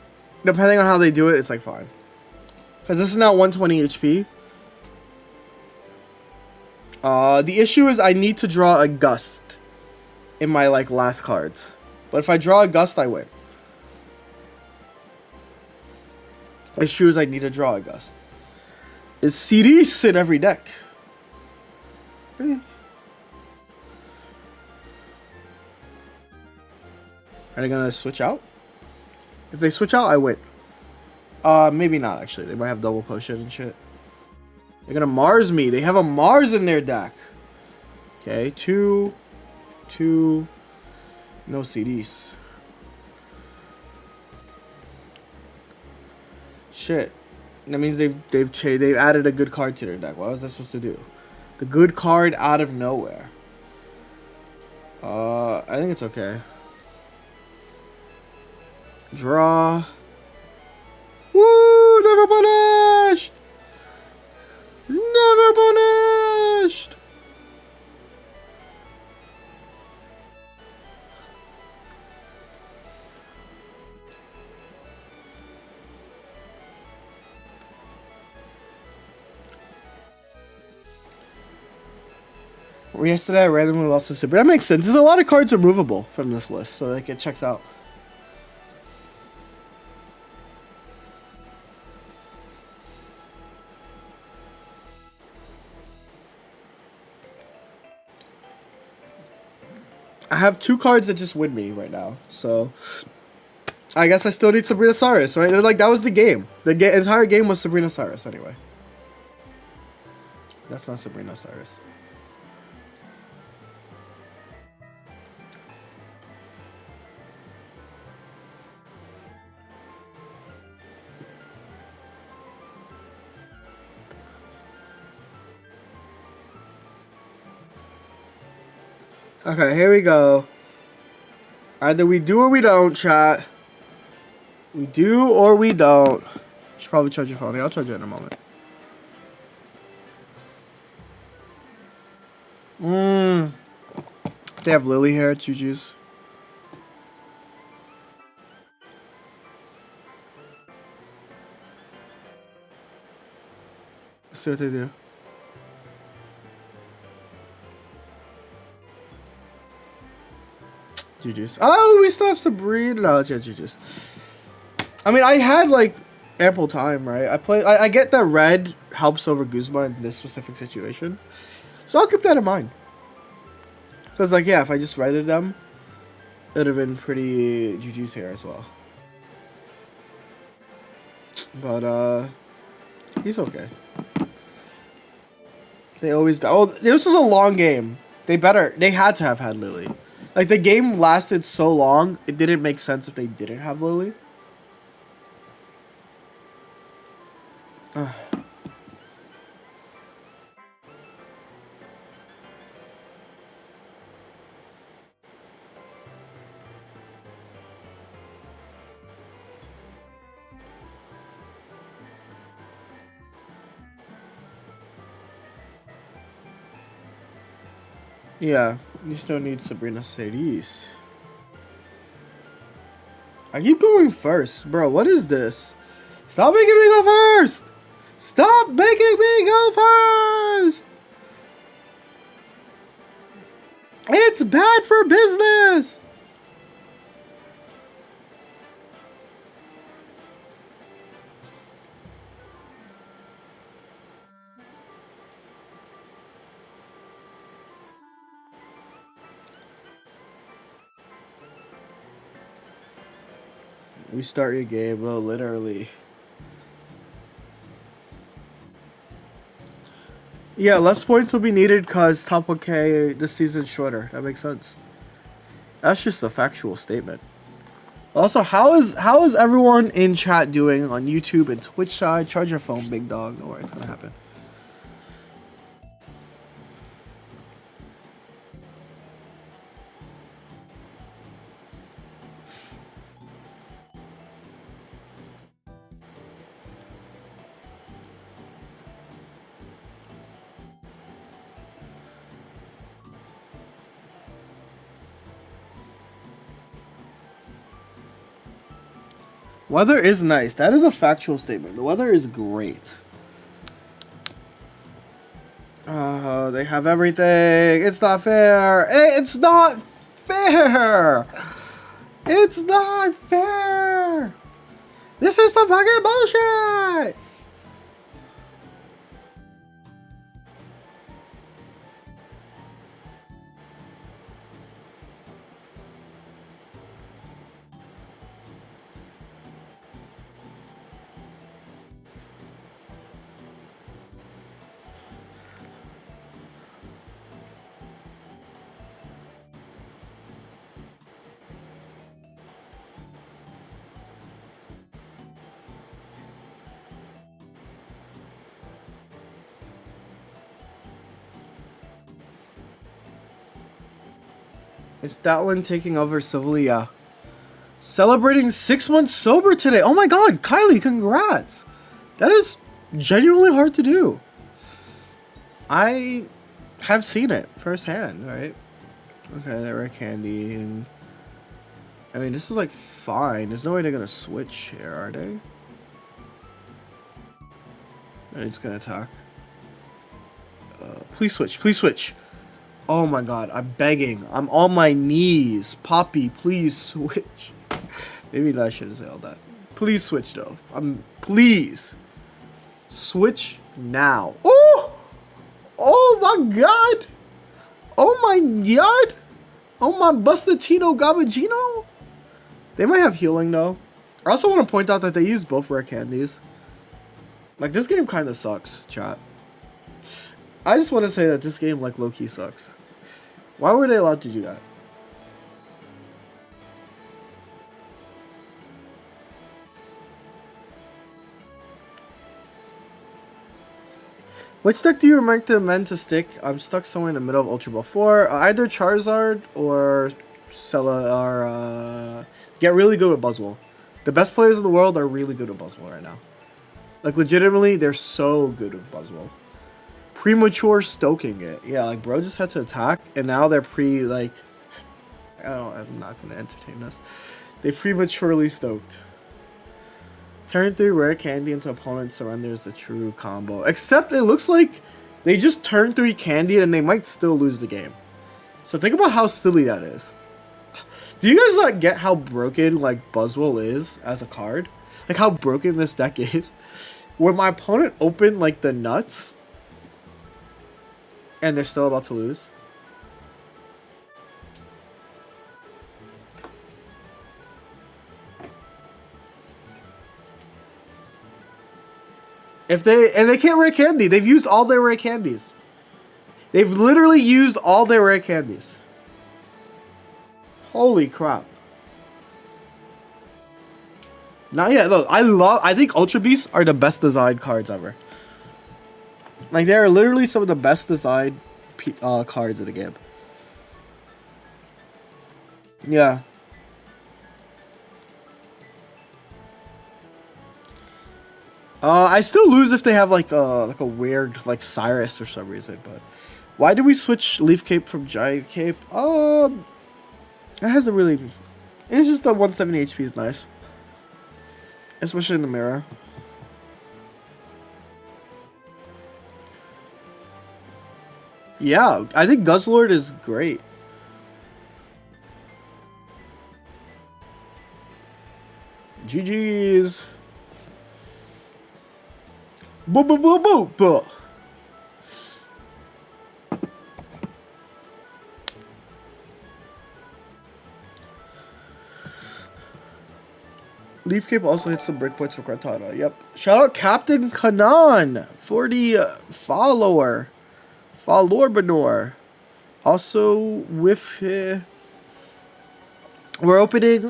depending on how they do it, it's like fine. Because this is now 120 HP. The issue is I need to draw a Gust in my like last cards. But if I draw a Gust, I win. The issue is I need to draw a Gust. Is CDs in every deck? Are they gonna switch out? If they switch out, I win. Maybe not actually. They might have double potion and shit. They're gonna Mars me. They have a Mars in their deck. Okay, 2, no CDs. Shit. That means they've added a good card to their deck. What was that supposed to do? The good card out of nowhere. I think it's okay. Draw. Woo! Never punished! Never punished! Yesterday I randomly lost a super. That makes sense. There's a lot of cards removable from this list, so like it checks out. I have 2 cards that just win me right now. So I guess I still need Sabrina Cyrus, right? Like, that was the game. The entire game was Sabrina Cyrus anyway. That's not Sabrina Cyrus. Okay, here we go. Either we do or we don't, chat. We do or we don't. Should probably charge your phone. Yeah, I'll charge it in a moment. They have Lily here at Juju's. Let's see what they do. Juju's. Oh, we still have Sabrina. No, it's Juju's. I mean, I had like ample time, right? I get that red helps over Guzma in this specific situation, so I'll keep that in mind. Cause like, yeah, if I just righted them, it'd have been pretty Juju's here as well. But he's okay. They always got. Oh, this was a long game. They had to have had Lily. Like, the game lasted so long, it didn't make sense if they didn't have Lily. Yeah, you still need Sabrina Sadis. I keep going first. Bro, what is this? Stop making me go first! Stop making me go first! It's bad for business! Restart your game, bro, literally. Yeah, less points will be needed because top 1K this season's shorter. That makes sense. That's just a factual statement. Also, how is everyone in chat doing on YouTube and Twitch side? Charge your phone, big dog. Don't worry, it's gonna happen. Weather is nice. That is a factual statement. The weather is great. They have everything. It's not fair. It's not fair. It's not fair. This is some fucking bullshit. It's Stoutland taking over civilly, yeah. Celebrating 6 months sober today. Oh my god, Kylie, congrats. That is genuinely hard to do. I have seen it firsthand, right? Okay, that red candy. And I mean, this is like fine. There's no way they're gonna switch here, are they? And it's gonna attack. Please switch, please switch. Oh my god, I'm begging. I'm on my knees. Poppy, please switch. Maybe I shouldn't say all that. Please switch though. Please. Switch now. Oh! Oh my god! Oh my god! Oh my Bustatino Gabagino. They might have healing though. I also want to point out that they use both rare candies. Like, this game kind of sucks, chat. I just want to say that this game, like, low-key sucks. Why were they allowed to do that? Which deck do you recommend to stick? I'm stuck somewhere in the middle of Ultra Ball 4. Either Charizard or get really good with Buzzwole. The best players in the world are really good with Buzzwole right now. Like, legitimately, they're so good with Buzzwole. Premature stoking it. Yeah, like, bro just had to attack, and now they're I'm not going to entertain this. They prematurely stoked. Turn 3 rare candy into opponent surrenders the true combo. Except it looks like they just turn 3 candy and they might still lose the game. So think about how silly that is. Do you guys not get how broken like Buzzwole is as a card? Like how broken this deck is? When my opponent opened like the nuts and they're still about to lose. They can't rare candy. They've used all their rare candies. They've literally used all their rare candies. Holy crap. Not yet. Look, I think Ultra Beasts are the best designed cards ever. Like, they are literally some of the best designed cards in the game. Yeah. I still lose if they have like a weird like Cyrus for some reason, but why did we switch Leaf Cape from Giant Cape? It hasn't really. It's just that 170 HP is nice, especially in the mirror. Yeah, I think Guzzlord is great. GG's. Boo boo boo boo boo. Leaf Cape also hits some break points for Cortana. Yep. Shout out Captain Kanan for the follower. Benor. Also with we're opening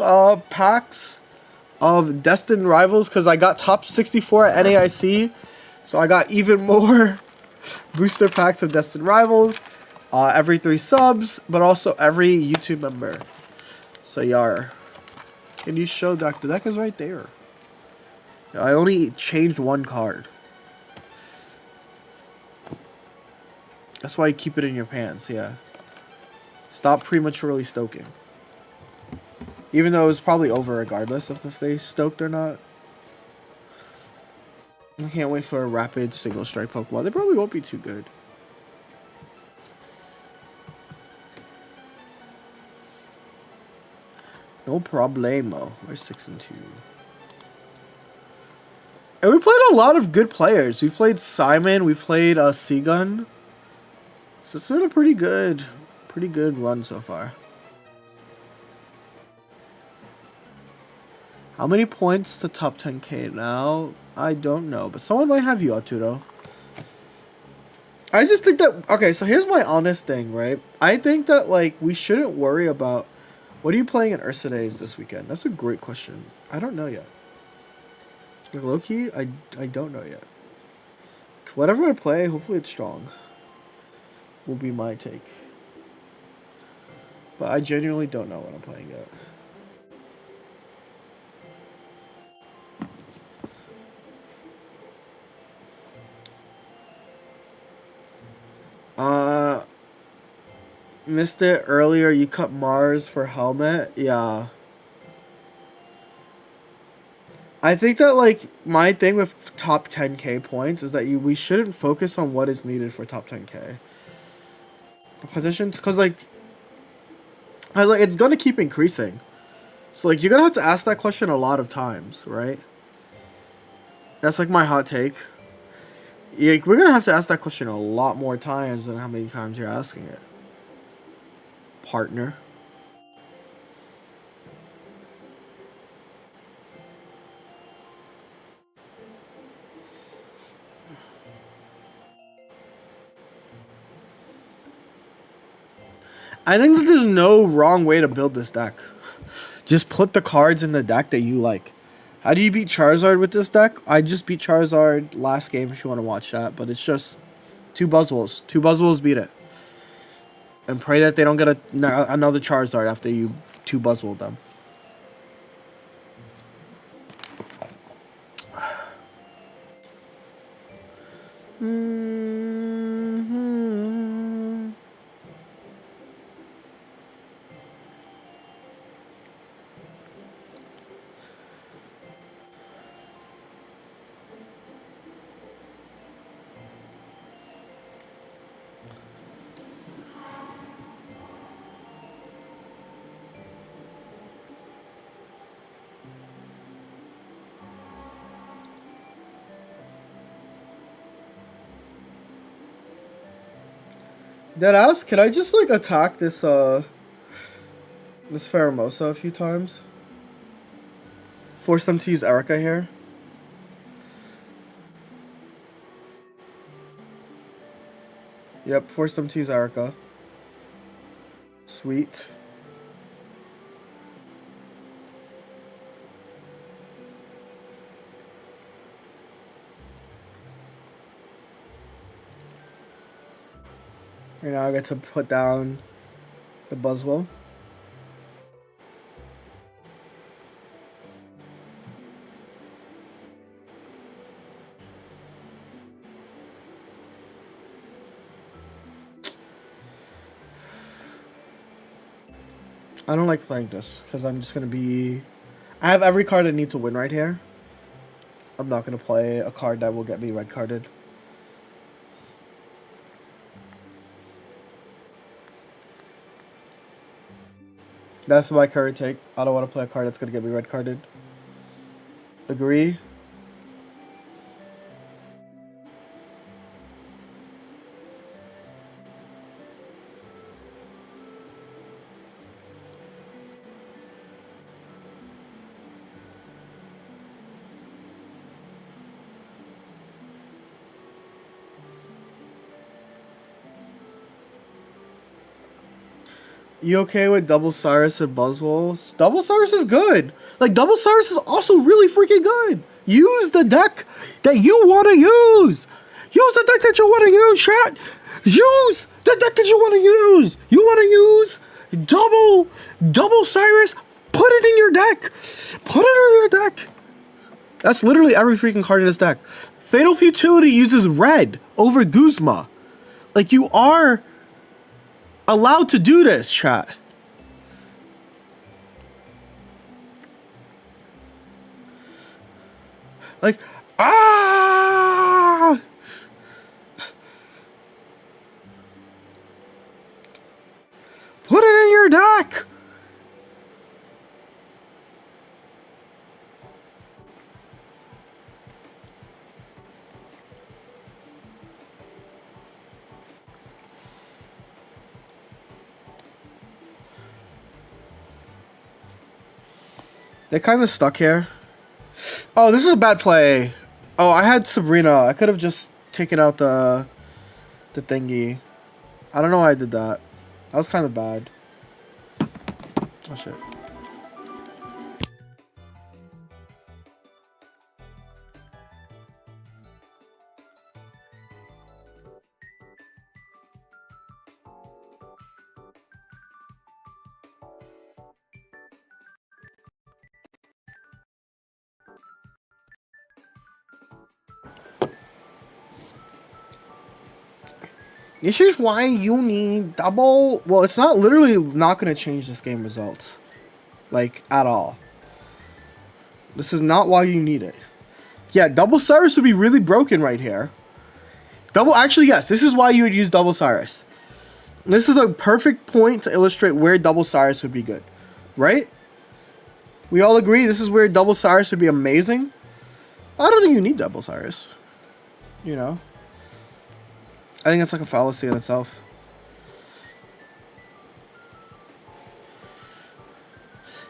packs of Destined Rivals because I got top 64 at NAIC. So I got even more booster packs of Destined Rivals every 3 subs, but also every YouTube member. So yar. Can you show deck? The deck is right there. I only changed 1 card. That's why you keep it in your pants, yeah. Stop prematurely stoking. Even though it was probably over regardless of if they stoked or not. I can't wait for a rapid single strike Pokemon. They probably won't be too good. No problemo. We're 6-2. And we played a lot of good players. We played Simon. We played Seagun. So it's been a pretty good run so far. How many points to top 10k now? I don't know, but someone might have you, Arturo. I just think that, okay, so here's my honest thing, right? I think that, like, we shouldn't worry about, what are you playing in Ursa Days this weekend? That's a great question. I don't know yet. Like, low-key, I don't know yet. Whatever I play, hopefully it's strong. Will be my take. But I genuinely don't know what I'm playing yet. Missed it earlier. You cut Mars for helmet. Yeah. I think that, like, my thing with top 10k points is that we shouldn't focus on what is needed for top 10k. Positions, because like it's gonna keep increasing. So like you're gonna have to ask that question a lot of times, right? That's like my hot take. Yeah, we're gonna have to ask that question a lot more times than how many times you're asking it. Partner. I think that there's no wrong way to build this deck. Just put the cards in the deck that you like. How do you beat Charizard with this deck? I just beat Charizard last game if you want to watch that, but it's just 2 Buzzwoles. 2 Buzzwoles beat it. And pray that they don't get another Charizard after you 2 Buzzwole them. Deadass, can I just like attack this this Pheromosa a few times? Force them to use Erica here. Yep, force them to use Erica. Sweet. Right now I get to put down the Buzzwole. I don't like playing this because I'm just going to be... I have every card I need to win right here. I'm not going to play a card that will get me red carded. That's my current take. I don't want to play a card that's going to get me red carded. Agree? You okay with Double Cyrus and Buzzwoles? Double Cyrus is good. Like, Double Cyrus is also really freaking good. Use the deck that you want to use. Use the deck that you want to use, chat. Use the deck that you want to use. You want to use Double Cyrus? Put it in your deck. Put it in your deck. That's literally every freaking card in this deck. Fatal Futility uses red over Guzma. Like, you are... allowed to do this, chat. Like, ah! Put it in your deck! They're kind of stuck here. Oh, this is a bad play. Oh, I had Sabrina. I could have just taken out the thingy. I don't know why I did that. That was kind of bad. Oh, shit. This is why you need double... Well, it's not literally not going to change this game results. Like, at all. This is not why you need it. Yeah, Double Cyrus would be really broken right here. Actually, yes, this is why you would use Double Cyrus. This is a perfect point to illustrate where Double Cyrus would be good. Right? We all agree this is where Double Cyrus would be amazing? I don't think you need Double Cyrus. You know? I think it's like a fallacy in itself.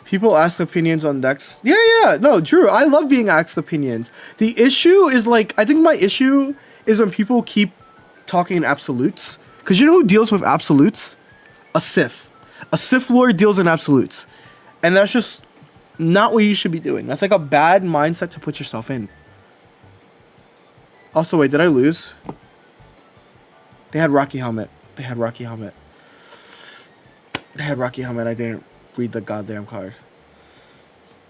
People ask opinions on decks. Yeah, no, Drew, I love being asked opinions. The issue is like, I think my issue is when people keep talking in absolutes. Because you know who deals with absolutes? a Sith. A Sith Lord deals in absolutes. And that's just not what you should be doing. That's like a bad mindset to put yourself in. Also, wait, did I lose? They had Rocky Helmet. They had Rocky Helmet. They had Rocky Helmet. I didn't read the goddamn card.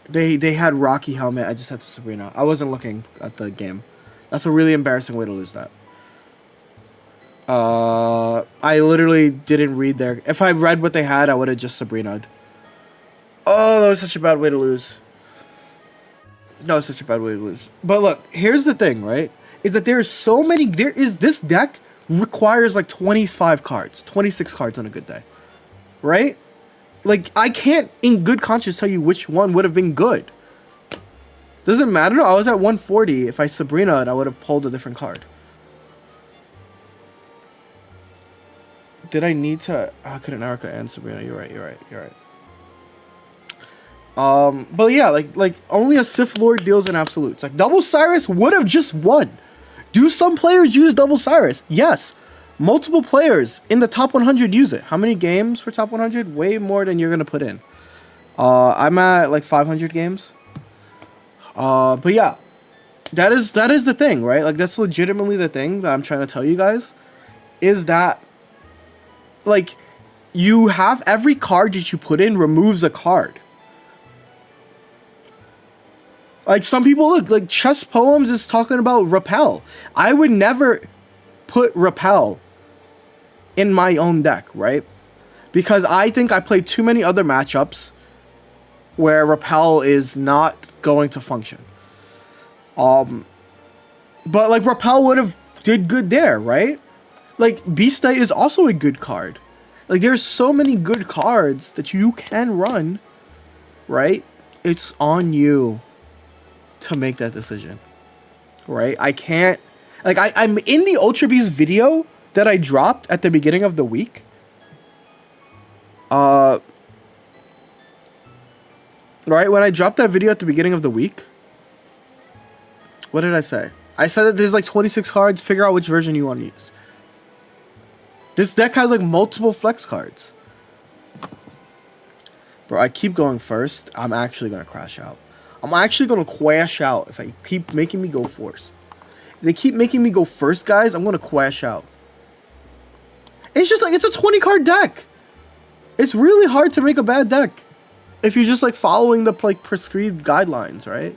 They had Rocky Helmet. I just had Sabrina. I wasn't looking at the game. That's a really embarrassing way to lose that. I literally didn't read their... If I read what they had, I would have just Sabrina'd. Oh, that was such a bad way to lose. That was such a bad way to lose. But look, here's the thing, right? Is that there's so many... This deck requires like 25 cards. 26 cards on a good day. Right? Like, I can't, in good conscience, tell you which one would have been good. Doesn't matter. I was at 140. If I Sabrina'd, I would have pulled a different card. Did I need to... I couldn't Erica and Sabrina. You're right. But yeah, like only a Sith Lord deals in absolutes. Like, Double Cyrus would have just won. Do some players use Double Cyrus? Yes. Multiple players in the top 100 use it. How many games for top 100? Way more than you're going to put in. I'm at like 500 games. But yeah, that is the thing, right? Like, that's legitimately the thing that I'm trying to tell you guys. Is that, like, you have every card that you put in removes a card. Like, some people, look, like, Chess Poems is talking about Repel. I would never put Repel in my own deck, right? Because I think I played too many other matchups where Repel is not going to function. But, like, Repel would have did good there, right? Like, Beast Knight is also a good card. Like, there's so many good cards that you can run, right? It's on you to make that decision, right? I can't, like, I'm in the Ultra Beast video that I dropped at the beginning of the week. Right, when I dropped that video at the beginning of the week, what did I say? I said that there's like 26 cards, figure out which version you want to use. This deck has like multiple flex cards. Bro, I keep going first. I'm actually going to crash out. I'm actually going to quash out if I keep making me go first. If they keep making me go first, guys, I'm going to quash out. It's just like, it's a 20 card deck. It's really hard to make a bad deck if you're just like following the like prescribed guidelines, right?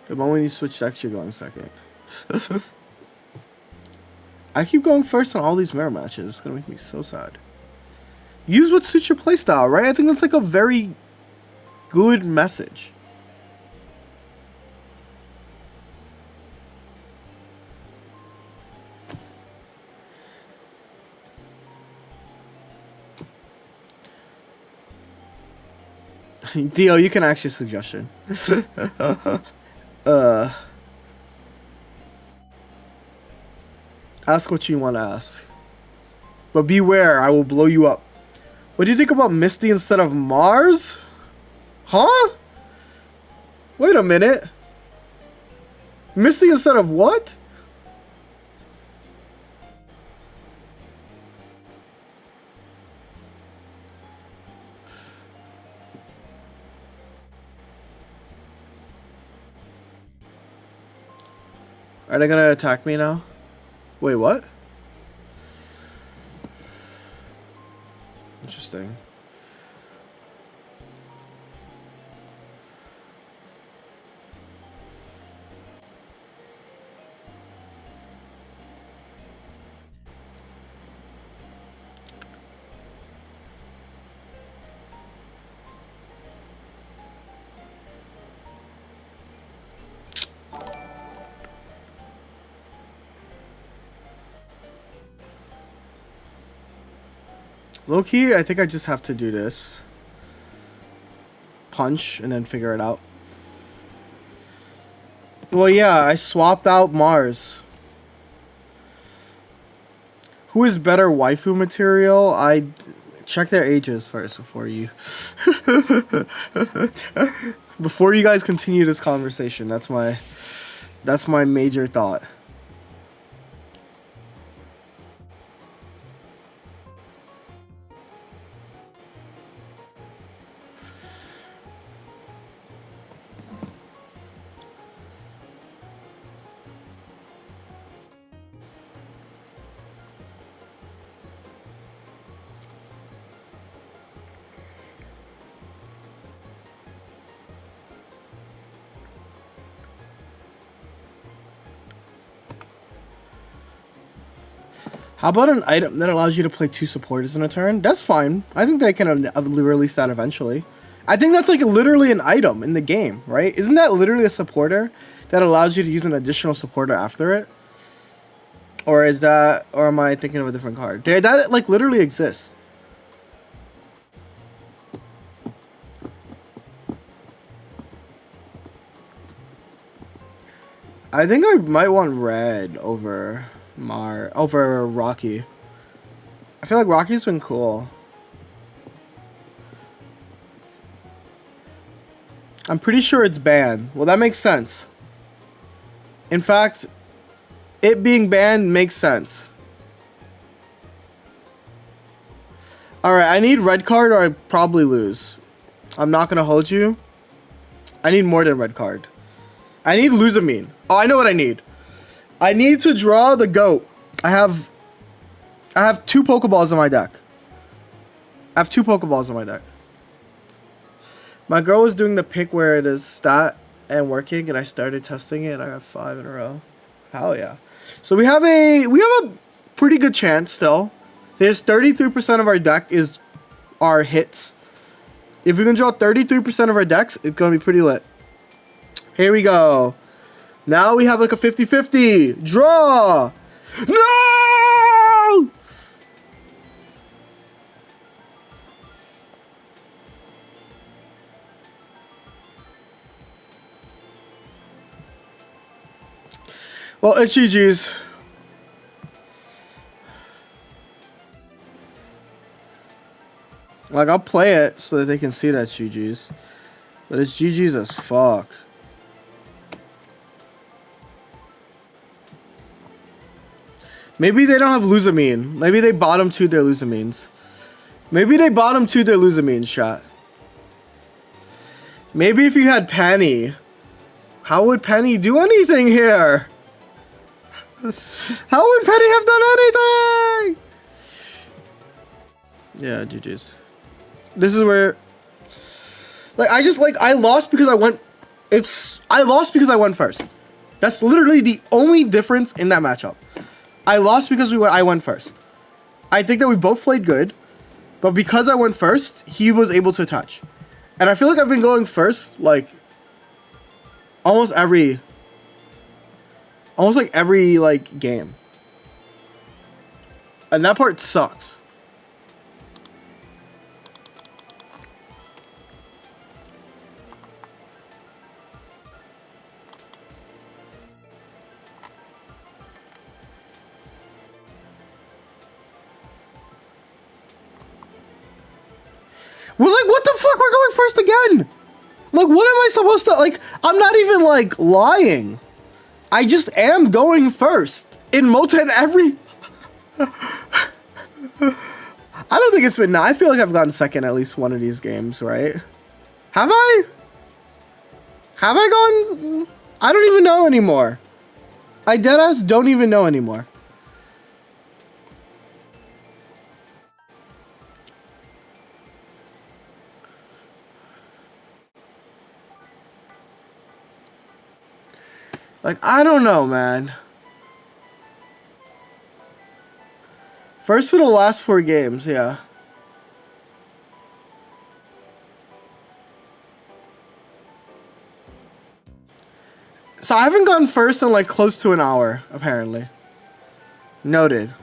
The moment you switch decks, you're going second. I keep going first on all these mirror matches. It's gonna make me so sad. Use what suits your playstyle, right? I think that's like a very good message. Dio, you can ask your suggestion. Ask what you want to ask. But beware, I will blow you up. What do you think about Misty instead of Mars? Huh? Wait a minute. Misty instead of what? Are they gonna attack me now? Wait, what? Interesting. Low-key, I think I just have to do this. punch and then figure it out. Well, yeah, I swapped out Mars. Who is better waifu material? I check their ages first before you before you guys continue this conversation. That's my major thought. How about an item that allows you to play 2 supporters in a turn? That's fine. I think they can release that eventually. I think that's like literally an item in the game, right? Isn't that literally a supporter that allows you to use an additional supporter after it? Or is that, or am I thinking of a different card? That like literally exists. I think I might want red over Rocky. I feel like Rocky's been cool. I'm pretty sure it's banned. Well, that makes sense. In fact, it being banned makes sense. Alright, I need red card or I probably lose. I'm not gonna hold you. I need more than red card. I need Luzamine. Oh, I know what I need. I need to draw the goat. I have 2 Pokeballs in my deck. I have 2 Pokeballs in my deck. My girl was doing the pick where it is stat and working, and I started testing it, and I got 5 in a row. Hell yeah. So we have a pretty good chance still. There's 33% of our deck is our hits. If we can draw 33% of our decks, it's gonna be pretty lit. Here we go. Now we have like a 50-50. Draw! No! Well, it's GG's. Like, I'll play it so that they can see that it's GG's. But it's GG's as fuck. Maybe they don't have Luzamine. Maybe they bottom 2 their Luzamines. Maybe they bottom 2 their Luzamines, chat. Maybe if you had Penny. How would Penny do anything here? How would Penny have done anything? Yeah, GG's. This is where... Like, I lost because I went... I lost because I went first. That's literally the only difference in that matchup. I lost because I went first. I think that we both played good, but because I went first, he was able to touch. And I feel like I've been going first, like, almost every game. And that part sucks. We're like, what the fuck? We're going first again. Like, what am I supposed to... Like, I'm not even, like, lying. I just am going first. In Moten every... I don't think it's been... I feel like I've gotten second at least one of these games, right? Have I? Have I gone... I don't even know anymore. I deadass don't even know anymore. Like, I don't know, man. First for the last 4 games, yeah. So I haven't gone first in like close to an hour, apparently. Noted.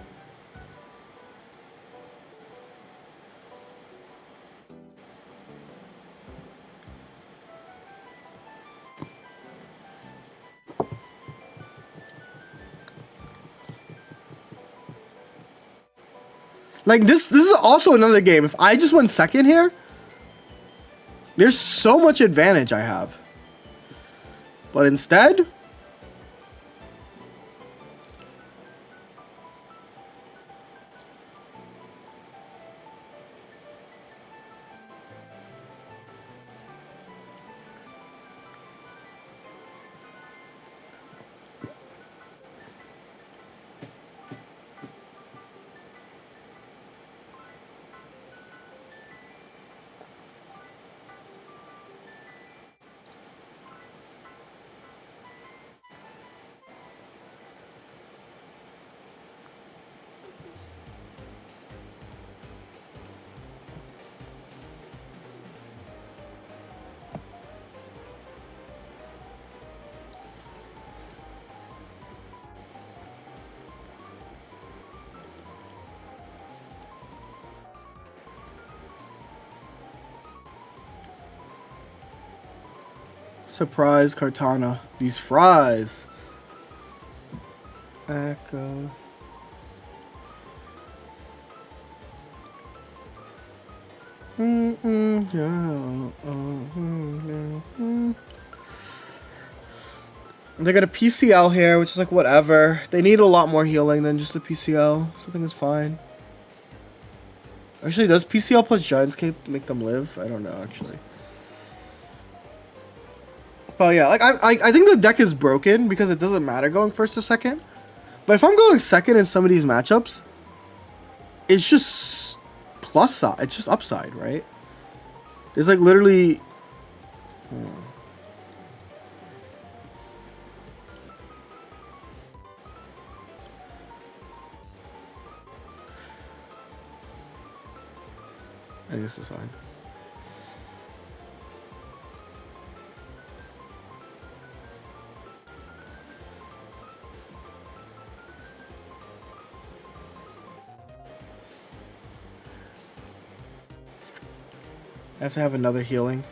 Like, this is also another game. If I just went second here, there's so much advantage I have. But instead... Surprise, Cartana. These fries. Echo. They got a PCL here, which is like whatever. They need a lot more healing than just a PCL, so I think it's fine. Actually, does PCL plus Giant's Cape make them live? I don't know, actually. But yeah, like I think the deck is broken because it doesn't matter going first or second. But if I'm going second in some of these matchups, it's just plus side. It's just upside, right? There's like literally... I guess it's fine. I have to have another healing.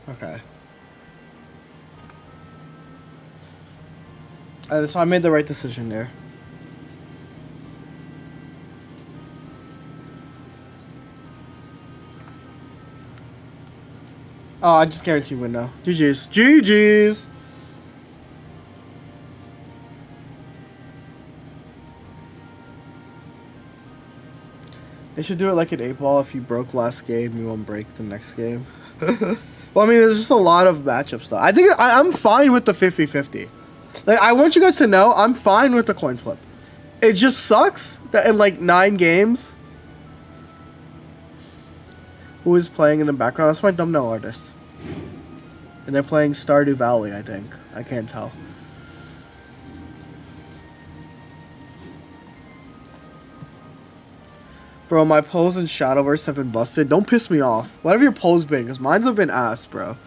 Okay. So I made the right decision there. Oh, I just guarantee win now. GG's. GG's! They should do it like an 8-ball. If you broke last game, you won't break the next game. Well, I mean, there's just a lot of matchups, though. I think I'm fine with the 50-50. Like, I want you guys to know, I'm fine with the coin flip. It just sucks that in, like, 9 games... Who is playing in the background? That's my thumbnail artist. And they're playing Stardew Valley, I think. I can't tell. Bro, my polls in Shadowverse have been busted. Don't piss me off. What have your polls been? Because mine's have been ass, bro.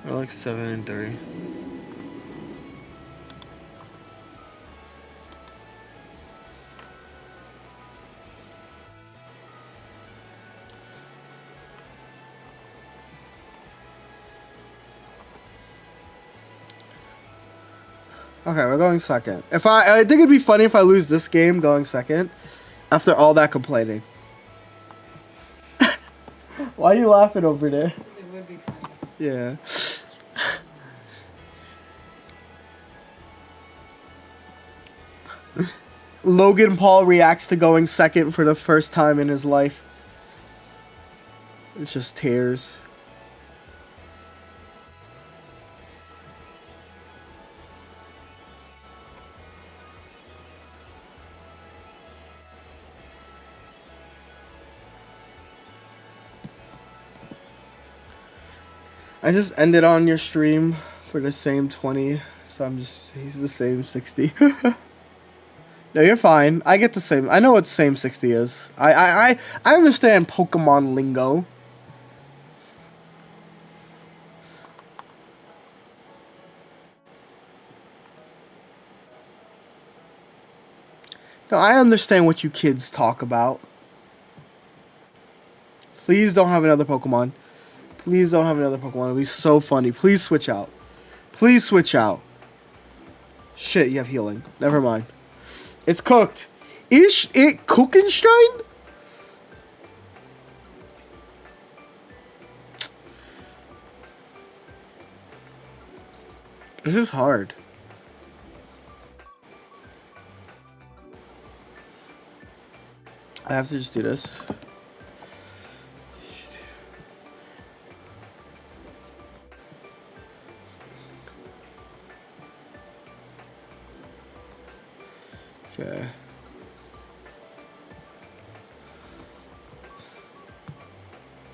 We're like 7-3. Okay, we're going second. I think it'd be funny if I lose this game going second after all that complaining. Why are you laughing over there? Because it would be funny. Yeah. Logan Paul reacts to going second for the first time in his life. It's just tears. I just ended on your stream for the same 20, so he's the same 60. No, you're fine. I get the same. I know what same 60 is. I understand Pokemon lingo. No, I understand what you kids talk about. Please don't have another Pokemon. Please don't have another Pokemon. It'll be so funny. Please switch out. Please switch out. Shit, you have healing. Never mind. It's cooked. Is it Kuchenstein? This is hard. I have to just do this. Okay.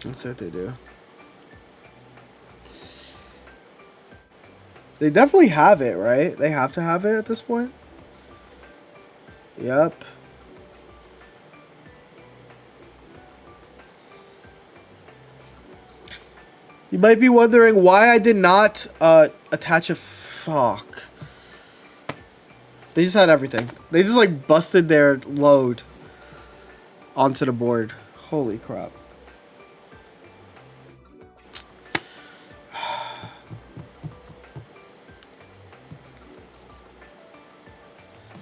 Let's see what they do. They definitely have it, right? They have to have it at this point. Yep. You might be wondering why I did not attach a fuck. They just had everything. They just like busted their load onto the board. Holy crap.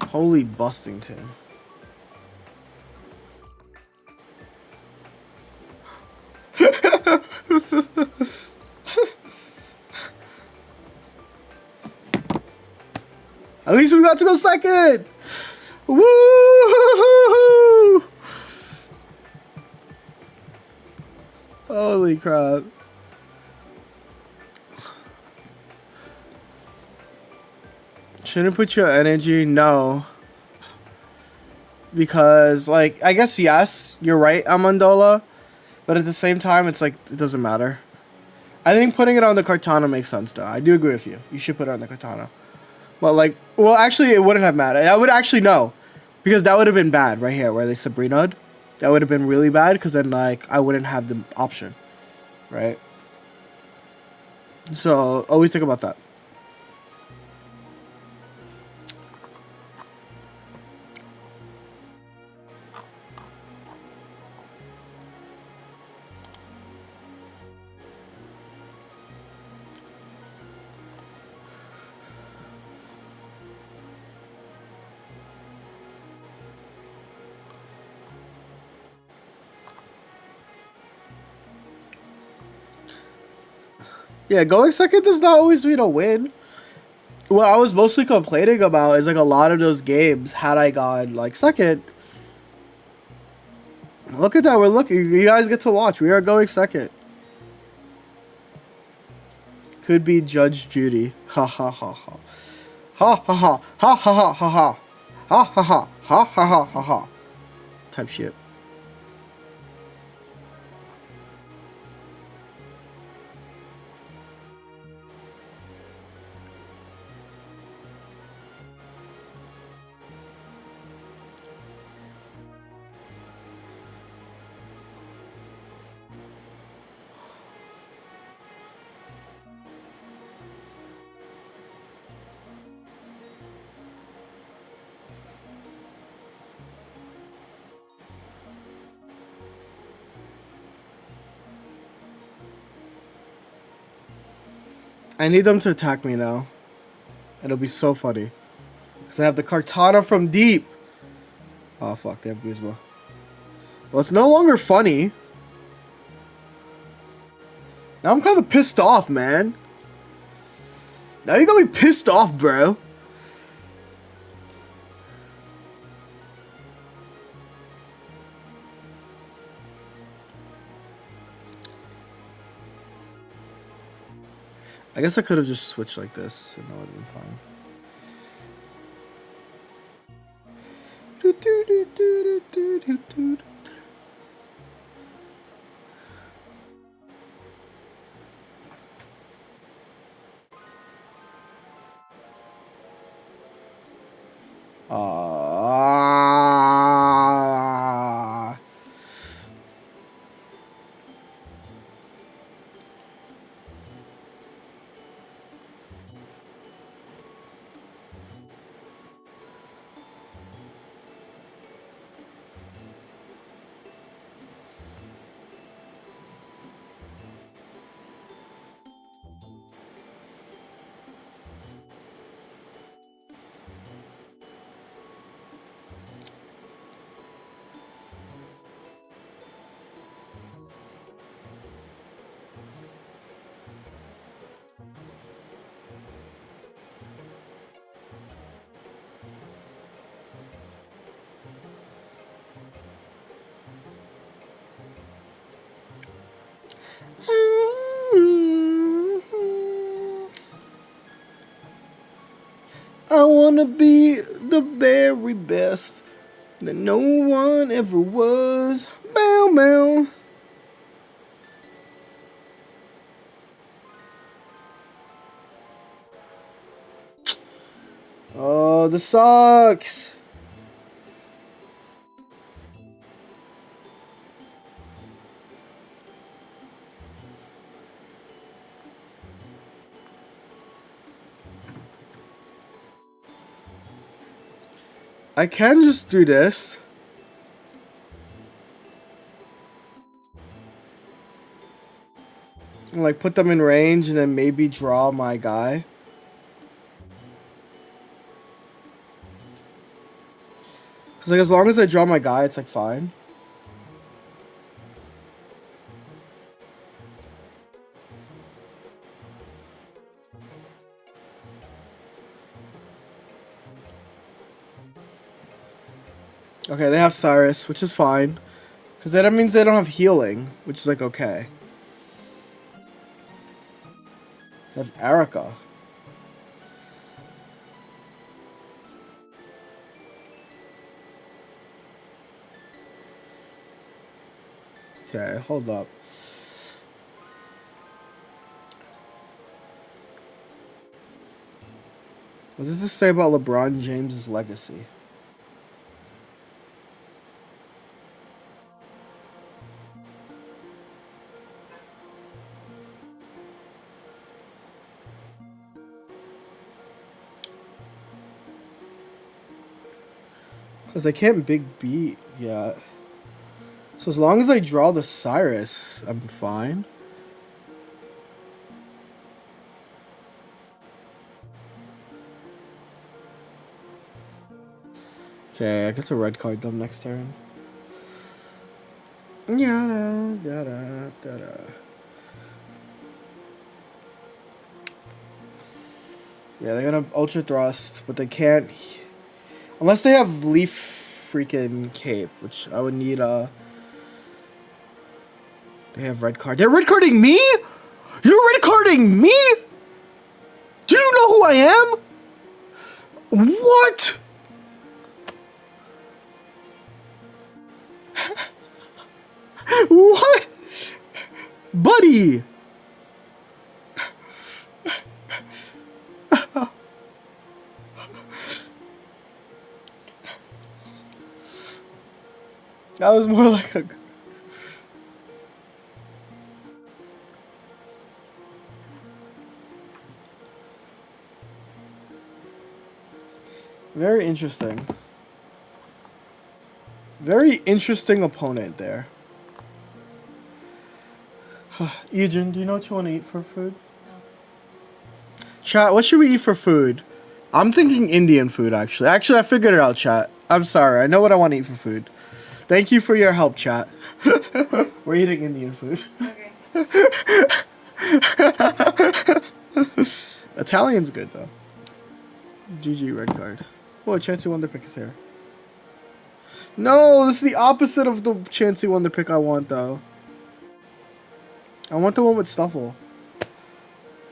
Holy Bustington. At least we got to go second! Woo! Holy crap. Shouldn't put your energy, no. Because, like, I guess yes, you're right, Amandola. But at the same time, it's like, it doesn't matter. I think putting it on the Kartana makes sense, though. I do agree with you. You should put it on the Kartana. Well, like, well, actually, it wouldn't have mattered. I would actually know. Because that would have been bad right here, where they Sabrina'd. That would have been really bad, because then, like, I wouldn't have the option. Right? So, always think about that. Yeah, going second does not always mean a win. What I was mostly complaining about is like a lot of those games, had I gone like second. Look at that, we're looking. You guys get to watch. We are going second. Could be Judge Judy. Ha ha ha ha. Ha ha ha. Ha ha ha ha ha. Ha ha ha. Ha ha ha ha ha. Type shit. I need them to attack me now. It'll be so funny. Because I have the Kartana from deep. Oh, fuck. They have Guzma. Well, it's no longer funny. Now I'm kind of pissed off, man. Now you got me pissed off, bro. I guess I could have just switched like this, and that would have been fine. wanna be the very best that no one ever was. Bow, bow. Oh, this sucks. I can just do this. And like put them in range and then maybe draw my guy. Cause like as long as I draw my guy, it's like fine. Okay, they have Cyrus, which is fine. Because that means they don't have healing, which is like okay. They have Erica. Okay, hold up. What does this say about LeBron James's legacy? Because they can't big beat yet. So as long as I draw the Cyrus, I'm fine. Okay, I get to red card them next turn. Yada, yada, yada. Yeah, they're gonna Ultra Thrust, but they can't... Unless they have Leaf freaking Cape, which I would need They have red card. They're red carding me? You're red carding me? Do you know who I am? What? What? Buddy! That was more like a... Very interesting. Very interesting opponent there. Eugen, do you know what you want to eat for food? No. Chat, what should we eat for food? I'm thinking Indian food, actually. Actually, I figured it out, chat. I'm sorry. I know what I want to eat for food. Thank you for your help, chat. We're eating Indian food. Okay. Italian's good, though. GG, red card. Oh, a Chansey Wonder Pick is here. No, this is the opposite of the Chansey Wonder Pick I want, though. I want the one with Stuffle.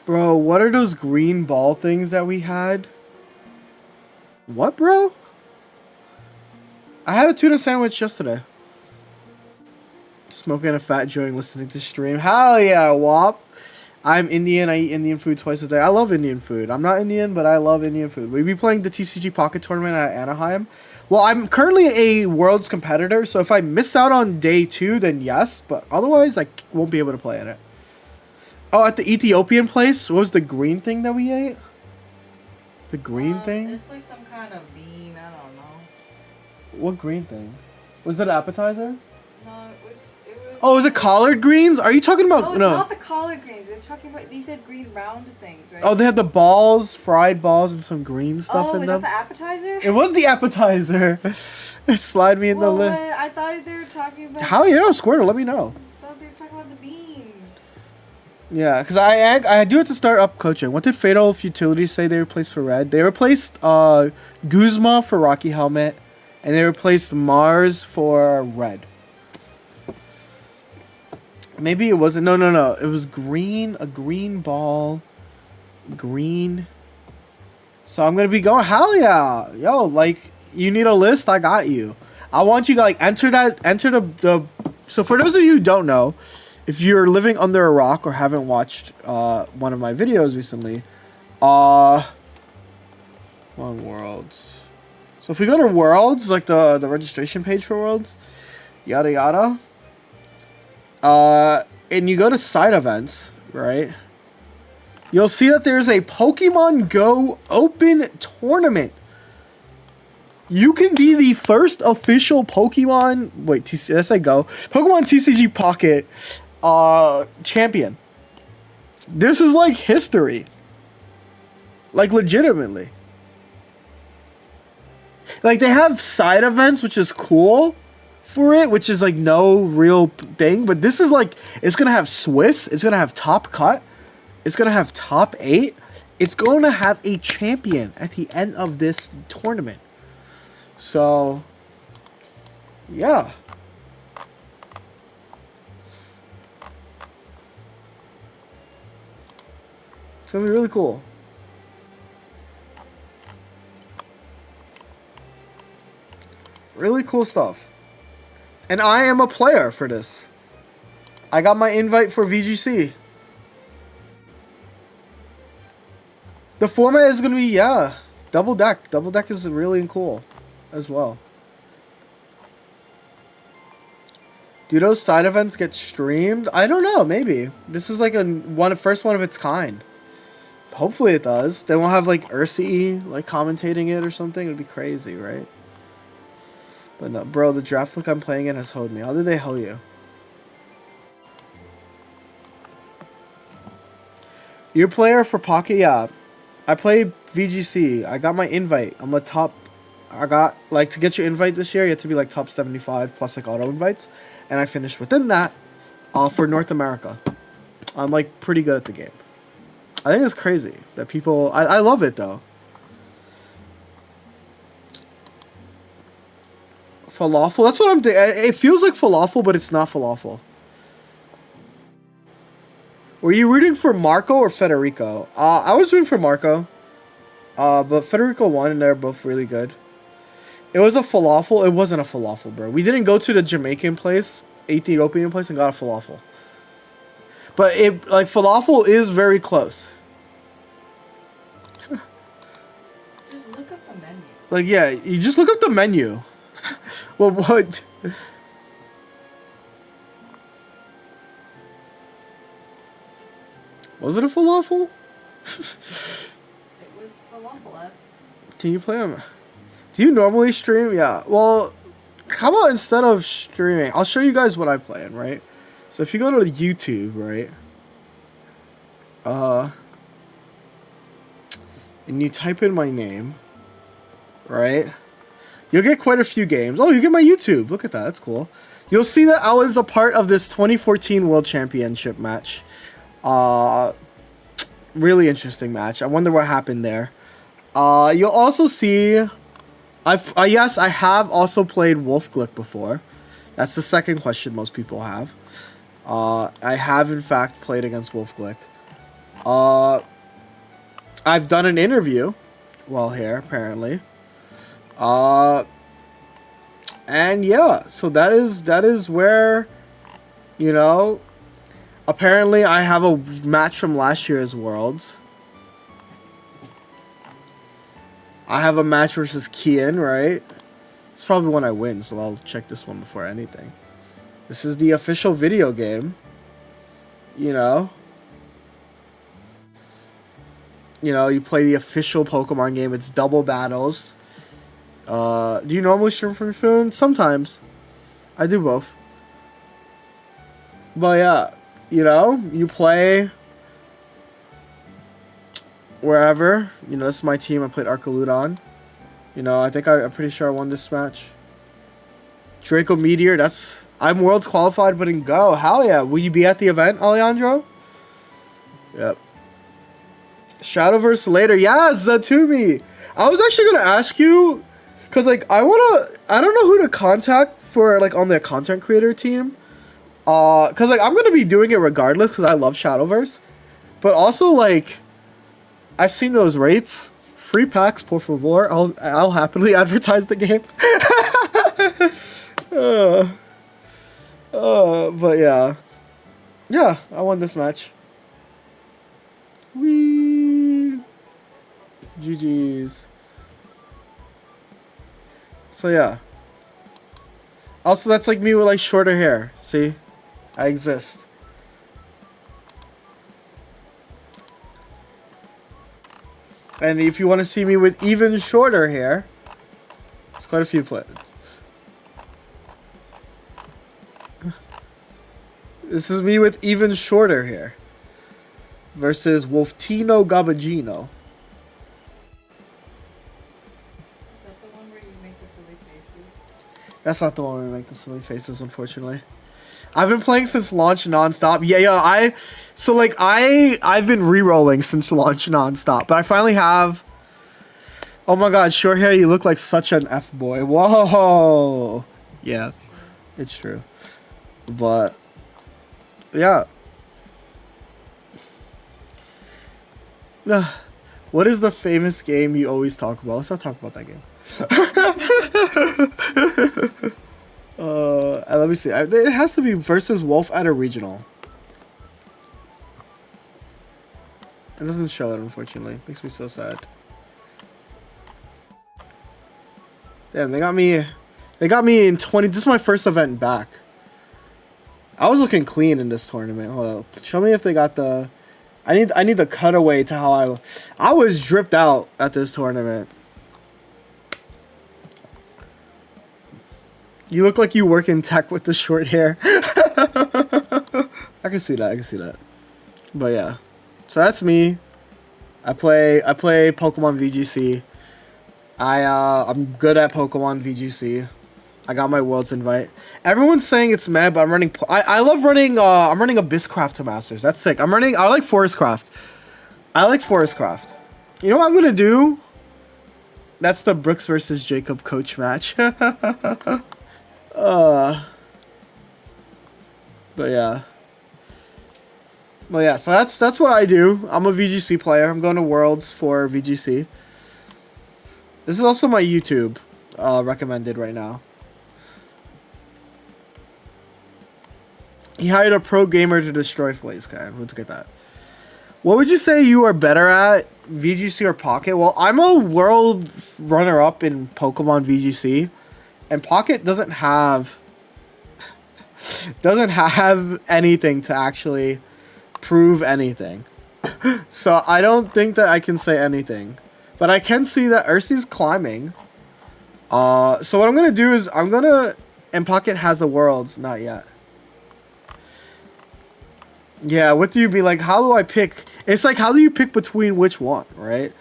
Bro, what are those green ball things that we had? What, bro? I had a tuna sandwich yesterday. Smoking a fat joint, listening to stream. Hell yeah, Wop. I'm Indian. I eat Indian food twice a day. I love Indian food. I'm not Indian, but I love Indian food. We'll be playing the TCG Pocket Tournament at Anaheim. Well, I'm currently a Worlds competitor, so if I miss out on day 2, then yes. But otherwise, I won't be able to play in it. Oh, at the Ethiopian place? What was the green thing that we ate? The green thing? It's like some kind of bean. I don't know. What green thing? Was it an appetizer? No, it was... Oh, is it collard greens? Are you talking about... No, it's not the collard greens. They're talking about... They said green round things, right? Oh, they had the balls, fried balls, and some green stuff in them. Oh, was that the appetizer? It was the appetizer. Slide me in the lid. I thought they were talking about... How you know, Squirtle? Let me know. I thought they were talking about the beans. Yeah, because I do have to start up coaching. What did Fatal Futility say they replaced for red? They replaced Guzma for Rocky Helmet, and they replaced Mars for red. Maybe it wasn't. No. It was green. A green ball. Green. So I'm gonna be going. Hell yeah, yo! Like you need a list, I got you. I want you to like enter the. So for those of you who don't know, if you're living under a rock or haven't watched one of my videos recently, One Worlds. So if we go to Worlds, like the registration page for Worlds, yada yada. And you go to side events, right? You'll see that there's a Pokemon Go Open Tournament. You can be the first official Pokemon... Wait, did I say Go? Pokemon TCG Pocket champion. This is like history. Like legitimately. Like they have side events, which is cool for it, which is like no real thing. But this is like, it's going to have Swiss. It's going to have Top Cut. It's going to have top 8. It's going to have a champion at the end of this tournament. So, yeah. It's going to be really cool. Really cool stuff. And I am a player for this. I got my invite for VGC. The format is going to be, yeah, double deck. Double deck is really cool as well. Do those side events get streamed? I don't know, maybe. This is like first one of its kind. Hopefully it does. They won't have like Ursi like commentating it or something. It'd be crazy, right? But no, bro, the draft book I'm playing in has hoed me. How did they hoe you? You're a player for Pocket? Yeah. I play VGC. I got my invite. I'm a top... I got, like, to get your invite this year, you have to be, like, top 75 plus, like, auto invites. And I finished within that for North America. I'm, like, pretty good at the game. I think it's crazy that people... I love it, though. Falafel? That's what I'm doing. It feels like falafel, but it's not falafel. Were you rooting for Marco or Federico? I was rooting for Marco. But Federico won, and they're both really good. It was a falafel. It wasn't a falafel, bro. We didn't go to the Jamaican place, Ethiopian place, and got a falafel. But it, like, falafel is very close. Just look up the menu. Like, yeah, you just look up the menu. Well, what? Was it a falafel? It was falafel. Can you play them? Do you normally stream? Yeah. Well, how about instead of streaming, I'll show you guys what I play in, right? So if you go to YouTube, right? And you type in my name, right? You'll get quite a few games. Oh, you get my YouTube. Look at that. That's cool. You'll see that I was a part of this 2014 World Championship match. Really interesting match. I wonder what happened there. You'll also see... yes, I have also played Wolfglick before. That's the second question most people have. I have, in fact, played against Wolfglick. I've done an interview while here, apparently. And yeah, so that is where, you know, apparently I have a match from last year's Worlds. I have a match versus Kian, right? It's probably one I win, so I'll check this one before anything. This is the official video game. You know, you play the official Pokemon game. It's double battles. Do you normally stream from your phone? Sometimes. I do both. But yeah, you play wherever. This is my team. I played Arcaludon. I think I'm pretty sure I won this match. Draco Meteor, I'm Worlds qualified, but in Go. Hell yeah. Will you be at the event, Alejandro? Yep. Shadowverse later. Yes, Zatumi. I was actually going to ask you, because, like, I don't know who to contact for, like, on their content creator team. Because, like, I'm going to be doing it regardless, because I love Shadowverse. But also, like, I've seen those rates free packs, por favor. I'll happily advertise the game. But yeah. Yeah, I won this match. Wee. GG's. So yeah. Also, that's like me with like shorter hair. See? I exist. And if you want to see me with even shorter hair, there's quite a few plays. This is me with even shorter hair. Versus Wolftino Gabagino. Is that the one where you make the silly faces? That's not the one where we make the silly faces, unfortunately. I've been playing since launch nonstop. Yeah, I've been re-rolling since launch nonstop. But I finally have... Oh my god, short hair, you look like such an F-boy. Whoa! Yeah, it's true. But... Yeah. What is the famous game you always talk about? Let's not talk about that game. Let me see. It has to be versus Wolf at a regional. It doesn't show it, unfortunately. Makes me so sad. Damn, they got me in 20. This is my first event back. I was looking clean in this tournament. Hold up. Show me if they got the... I need the cutaway to how I was dripped out at this tournament. You look like you work in tech with the short hair. I can see that. But yeah. So that's me. I play Pokemon VGC. I'm good at Pokemon VGC. I got my Worlds invite. Everyone's saying it's mad, but I'm running... I love running... I'm running Abysscraft to Masters. That's sick. I like Forestcraft. I like Forestcraft. You know what I'm gonna do? That's the Brooks versus Jacob coach match. But yeah. So that's what I do. I'm a VGC player. I'm going to Worlds for VGC. This is also my YouTube recommended right now. He hired a pro gamer to destroy FlazeCat. Let's get that. What would you say you are better at, VGC or Pocket? Well, I'm a world runner-up in Pokemon VGC, and Pocket doesn't have anything to actually prove anything. So I don't think that I can say anything, but I can see that Ursi's climbing. So what I'm gonna do is and Pocket has a Worlds, not yet. Yeah, what do you mean? Like, how do I pick? It's like, how do you pick between which one, right?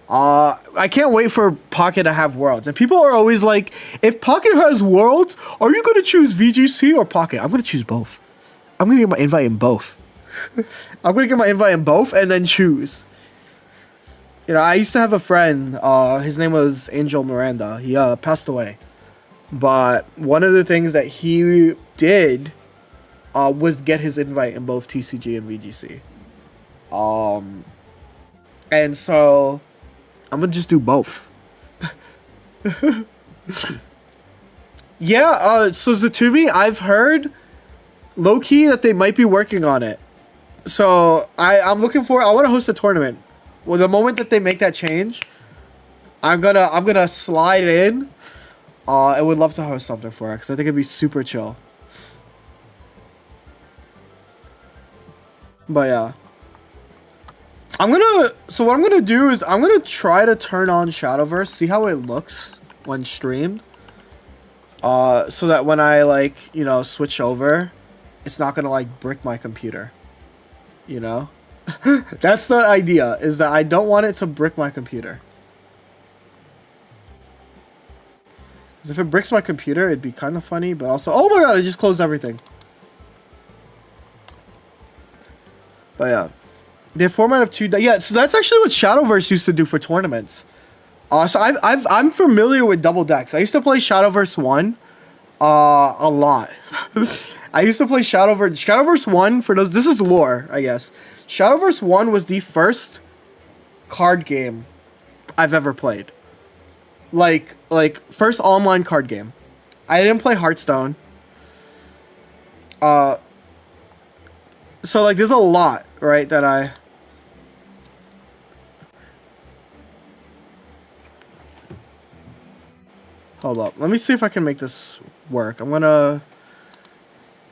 I can't wait for Pocket to have Worlds. And people are always like, if Pocket has Worlds, are you going to choose VGC or Pocket? I'm going to choose both. I'm going to get my invite in both. I'm going to get my invite in both and then choose. You know, I used to have a friend. His name was Angel Miranda. He passed away. But one of the things that he did... was get his invite in both TCG and VGC. And so I'm gonna just do both. Yeah, so Zatumi, I've heard low-key that they might be working on it. So I'm looking for... I want to host a tournament. Well, the moment that they make that change, I'm gonna slide in. I would love to host something for it because I think it'd be super chill. But yeah. So what I'm gonna do is I'm gonna try to turn on Shadowverse, see how it looks when streamed. So that when I switch over, it's not gonna brick my computer. You know? That's the idea, is that I don't want it to brick my computer. Because if it bricks my computer, it'd be kind of funny, but also... Oh my god, I just closed everything. But yeah, the format of 2. Yeah, so that's actually what Shadowverse used to do for tournaments. So I'm familiar with double decks. I used to play Shadowverse 1, a lot. I used to play Shadowverse 1 for those. This is lore, I guess. Shadowverse 1 was the first card game I've ever played. Like first online card game. I didn't play Hearthstone. So like there's a lot, right, that I hold up. Let me see if I can make this work. I'm gonna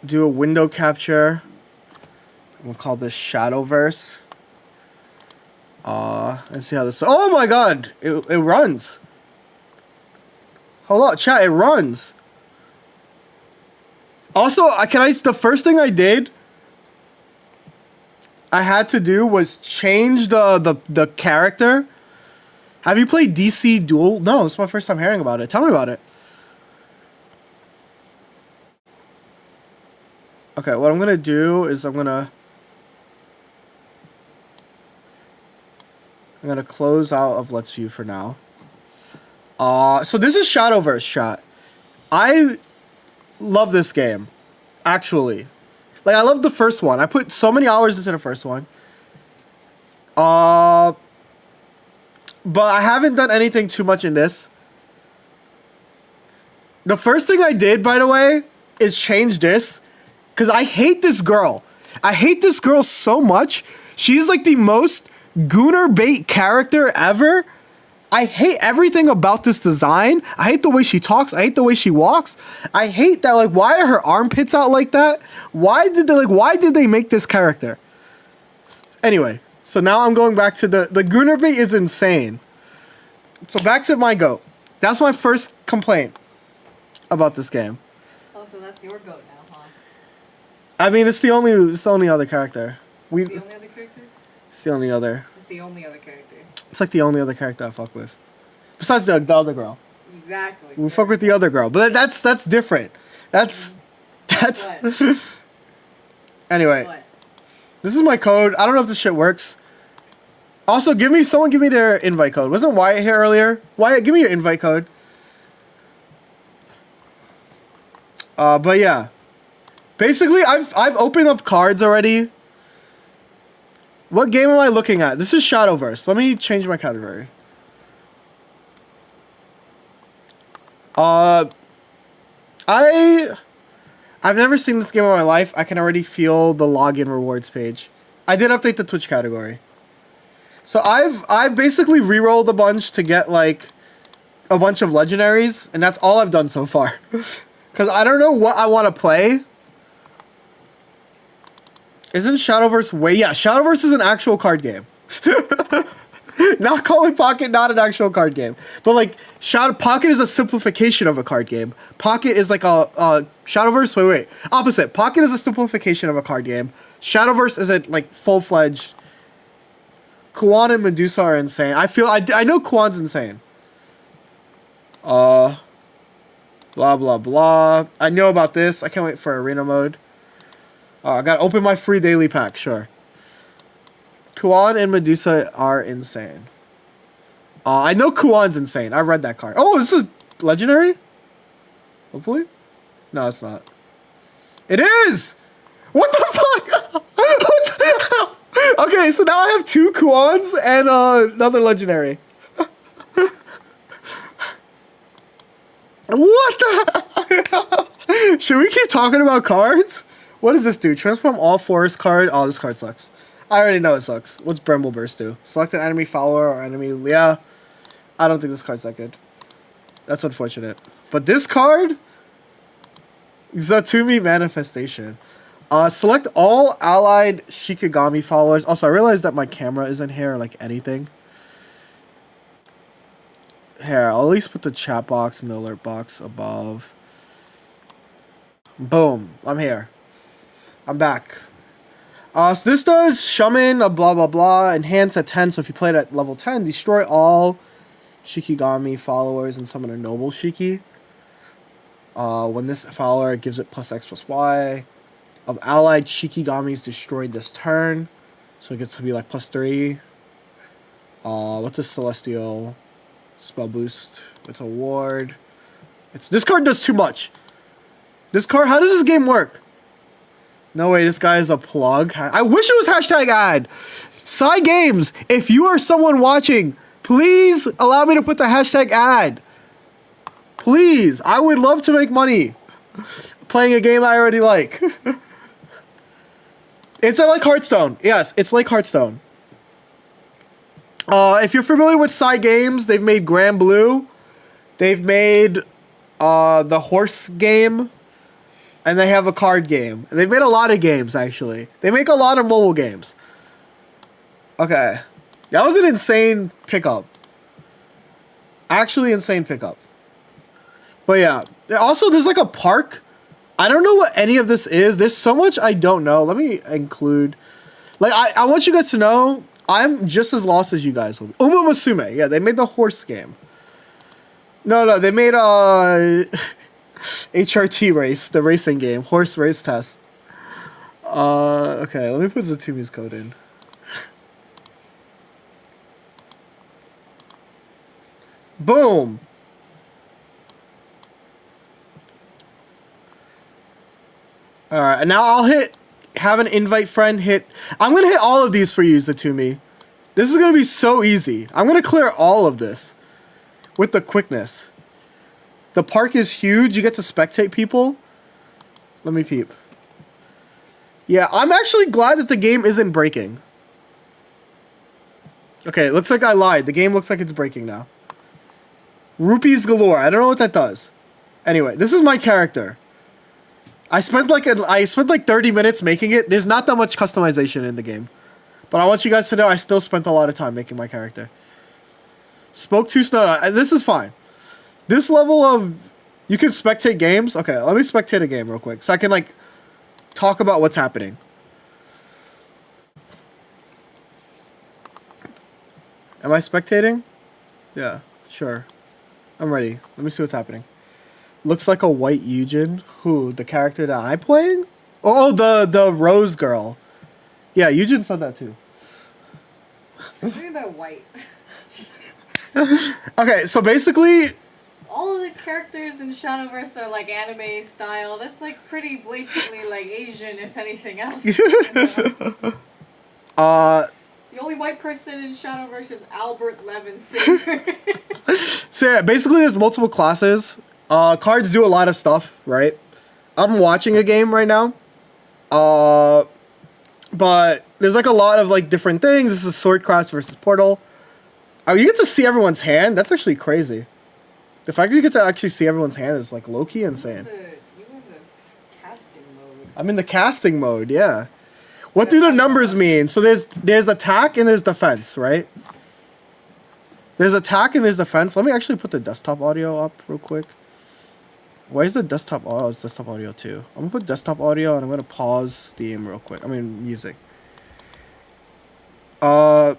do a window capture. I'm gonna call this Shadowverse. Let's see how this. Oh my god! It runs. Hold on, chat. It runs. Also, the first thing I did, I had to do was change the character. Have you played DC Duel? No, it's my first time hearing about it. Tell me about it. Okay, what I'm gonna do is I'm gonna close out of Let's View for now. So this is Shadowverse, chat. I love this game, actually. Like, I love the first one. I put so many hours into the first one. But I haven't done anything too much in this. The first thing I did, by the way, is change this. Because I hate this girl. I hate this girl so much. She's like the most gooner bait character ever. I hate everything about this design. I hate the way she talks. I hate the way she walks. I hate that, like, why are her armpits out like that? Why did they make this character? Anyway, so now I'm going back to the gooner bait is insane. So back to my goat. That's my first complaint about this game. Oh, so that's your goat now, huh? I mean, it's the only other character. It's the only other character? It's the only other. It's the only other character. It's like the only other character I fuck with. Besides the other girl. Exactly. We fuck with the other girl. But that's different. That's What? Anyway. What? This is my code. I don't know if this shit works. Also, someone give me their invite code. Wasn't Wyatt here earlier? Wyatt, give me your invite code. But yeah. Basically, I've opened up cards already. What game am I looking at? This is Shadowverse. Let me change my category. I've never seen this game in my life. I can already feel the login rewards page. I did update the Twitch category. So I've basically re-rolled a bunch to get like a bunch of legendaries, and that's all I've done so far. Cause I don't know what I want to play. Isn't Shadowverse yeah, Shadowverse is an actual card game. Not calling Pocket not an actual card game. But like Pocket is a simplification of a card game. Pocket is like a Shadowverse, wait. Opposite. Pocket is a simplification of a card game. Shadowverse is a like full-fledged. Kuan and Medusa are insane. I know Kuan's insane. Blah blah blah. I know about this. I can't wait for arena mode. I gotta open my free daily pack, sure. Kuan and Medusa are insane. I know Kuan's insane. I read that card. Oh, this is legendary? Hopefully? No, it's not. It is! What the fuck? What the hell? Okay, so now I have 2 Kuans and another legendary. What the hell? Should we keep talking about cards? What does this do? Transform all forest card. Oh, this card sucks. I already know it sucks. What's Bramble Burst do? Select an enemy follower or enemy. Yeah. I don't think this card's that good. That's unfortunate. But this card? Zatumi Manifestation. Select all allied Shikigami followers. Also, I realized that my camera isn't here like anything. Here, I'll at least put the chat box and the alert box above. Boom. I'm here. I'm back. So this does Shaman, blah blah blah, enhance at 10, so if you play it at level 10, destroy all Shikigami followers and summon a noble Shiki. When this follower gives it plus X plus Y of allied Shikigamis destroyed this turn. So it gets to be like plus 3. What's a Celestial spell boost? It's a ward. This card does too much. This card, how does this game work? No way, this guy is a plug. I wish it was hashtag ad. Psy Games, if you are someone watching, Please allow me to put the hashtag ad. Please. I would love to make money playing a game I already like. It's like Hearthstone. Yes, it's like Hearthstone. If you're familiar with Psy Games, they've made Grand Blue. They've made the horse game. And they have a card game. They've made a lot of games, actually. They make a lot of mobile games. Okay. That was an insane pickup. Actually insane pickup. But yeah. Also, there's like a park. I don't know what any of this is. There's so much I don't know. Let me include. Like, I want you guys to know, I'm just as lost as you guys will be. Uma Musume. Yeah, they made the horse game. No, they made HRT race, the racing game. Horse race test. Okay, let me put Zatumi's code in. Boom. Alright, and now I'll have an invite friend hit. I'm going to hit all of these for you, Zatumi. This is going to be so easy. I'm going to clear all of this with the quickness. The park is huge. You get to spectate people. Let me peep. Yeah, I'm actually glad that the game isn't breaking. Okay, it looks like I lied. The game looks like it's breaking now. Rupees galore. I don't know what that does. Anyway, this is my character. I spent like 30 minutes making it. There's not that much customization in the game. But I want you guys to know I still spent a lot of time making my character. Spoke too slow. This is fine. This level of... You can spectate games. Okay, let me spectate a game real quick. So I can, like, talk about what's happening. Am I spectating? Yeah, sure. I'm ready. Let me see what's happening. Looks like a white Yujin. Who? The character that I'm playing? Oh, the Rose girl. Yeah, Yujin said that too. What do you mean by white? Okay, so basically... All of the characters in Shadowverse are like anime style. That's like pretty blatantly like Asian, if anything else. The only white person in Shadowverse is Albert Levinson. So yeah, basically there's multiple classes. Cards do a lot of stuff, right? I'm watching a game right now. But there's like a lot of like different things. This is Swordcraft versus Portal. Oh, you get to see everyone's hand? That's actually crazy. The fact that you get to actually see everyone's hand is like low-key insane. You in the casting mode. I'm in the casting mode, yeah. What do the numbers mean? So there's attack and there's defense, right? There's attack and there's defense. Let me actually put the desktop audio up real quick. Why is the desktop audio? It's desktop audio too. I'm gonna put desktop audio and I'm gonna pause Steam real quick. I mean music. So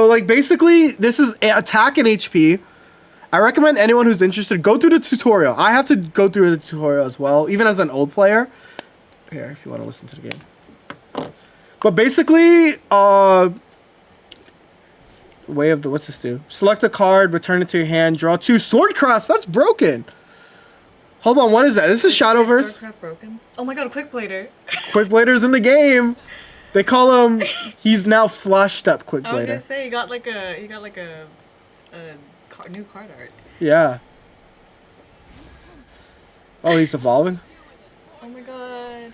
like basically this is attack and HP. I recommend anyone who's interested go through the tutorial. I have to go through the tutorial as well, even as an old player. Here, if you want to listen to the game. But basically, way of the what's this do? Select a card, return it to your hand, draw 2. Swordcraft, that's broken. Hold on, what is that? This is Shadowverse. Swordcraft broken? Oh my god, a Quickblader. Quickblader's in the game. They call him. He's now Flash Step Quickblader. I was gonna say he got like a new card art. Yeah. Oh, he's evolving? Oh my god.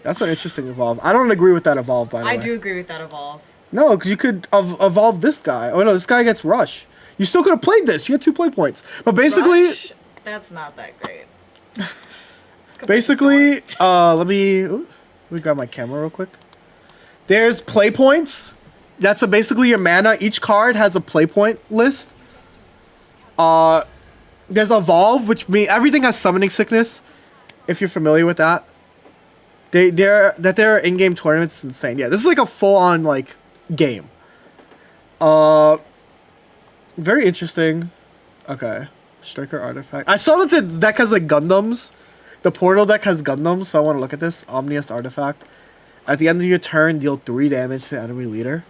That's an interesting evolve. I don't agree with that evolve, by the way. I do agree with that evolve. No, because you could evolve this guy. Oh no, this guy gets Rush. You still could have played this. You get 2 play points. But basically... Rush? That's not that great. Basically, let me grab my camera real quick. There's play points. That's basically your mana. Each card has a play point list. There's evolve, which means everything has summoning sickness. If you're familiar with that, they're in-game tournaments is insane. Yeah, this is like a full-on like game. Very interesting. Okay, striker artifact. I saw that the deck has like Gundams. The Portal deck has Gundams, so I want to look at this. Omnius artifact. At the end of your turn, deal 3 damage to the enemy leader.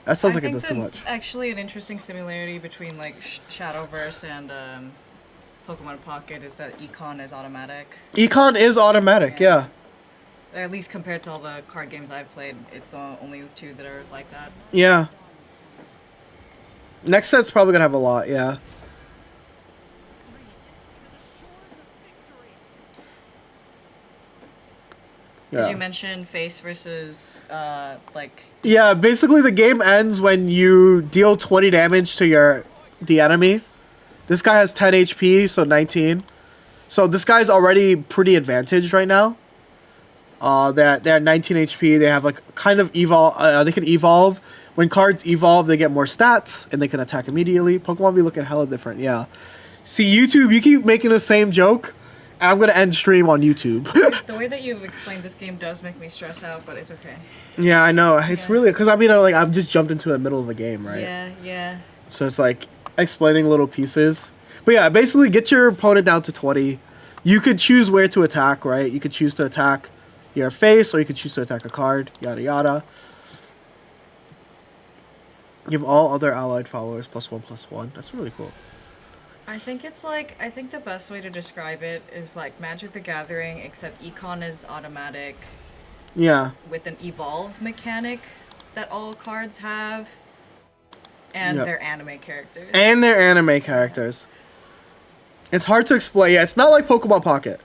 That sounds like it does too much. Actually, an interesting similarity between like Shadowverse and Pokemon Pocket is that Econ is automatic. Econ is automatic, yeah. At least compared to all the card games I've played, it's the only 2 that are like that. Yeah. Next set's probably gonna have a lot, yeah. Did you mention face versus, like... Yeah, basically the game ends when you deal 20 damage to the enemy. This guy has 10 HP, so 19. So this guy's already pretty advantaged right now. They're 19 HP. They have like kind of evolve. They can evolve. When cards evolve, they get more stats and they can attack immediately. Pokemon be looking hella different, yeah. See, YouTube, you keep making the same joke, and I'm gonna end stream on YouTube. The way that you've explained this game does make me stress out, but it's okay. Yeah, I know. It's really because I mean, like I've just jumped into the middle of the game, right? Yeah, yeah. So it's like explaining little pieces. But yeah, basically get your opponent down to 20. You could choose where to attack, right? You could choose to attack your face, or you could choose to attack a card, yada yada. Give all other allied followers +1/+1. That's really cool. I think it's like, I think the best way to describe it is like Magic the Gathering, except Econ is automatic. Yeah. With an evolve mechanic that all cards have. And they're anime characters. And they're anime characters. It's hard to explain. Yeah, it's not like Pokemon Pocket.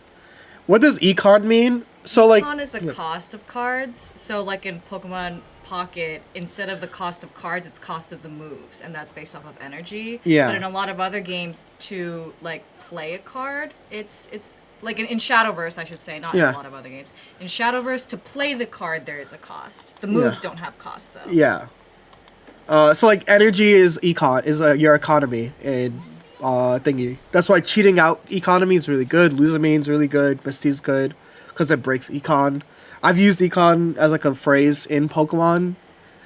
What does Econ mean? So like... Econ is the cost of cards. So like in Pokemon Pocket, instead of the cost of cards, it's cost of the moves, and that's based off of energy. Yeah. But in a lot of other games, to like play a card, it's like in Shadowverse, I should say, not in a lot of other games. In Shadowverse, to play the card, there is a cost. The moves don't have costs, though. Yeah. So like energy is your economy in thingy. That's why cheating out economy is really good. Lusamine is really good. Misty's good because it breaks econ. I've used econ as like a phrase in Pokemon.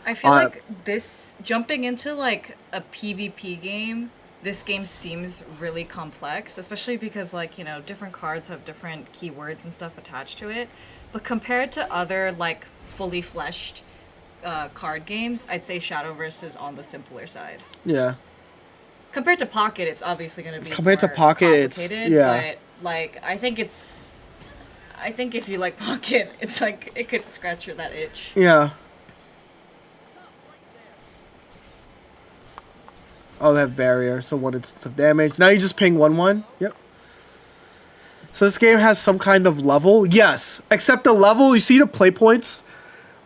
I feel like this jumping into like a PvP game. This game seems really complex, especially because like, you know, different cards have different keywords and stuff attached to it. But compared to other like fully fleshed card games, I'd say Shadowverse is on the simpler side. Yeah. Compared to Pocket, it's obviously going to be compared more to Pocket, complicated, but like I think if you like Pocket, it's like it could scratch that itch. Yeah. Oh, they have barrier, so 1 instance of damage. Now you just ping 1/1. Yep. So this game has some kind of level. Yes, except the level you see the play points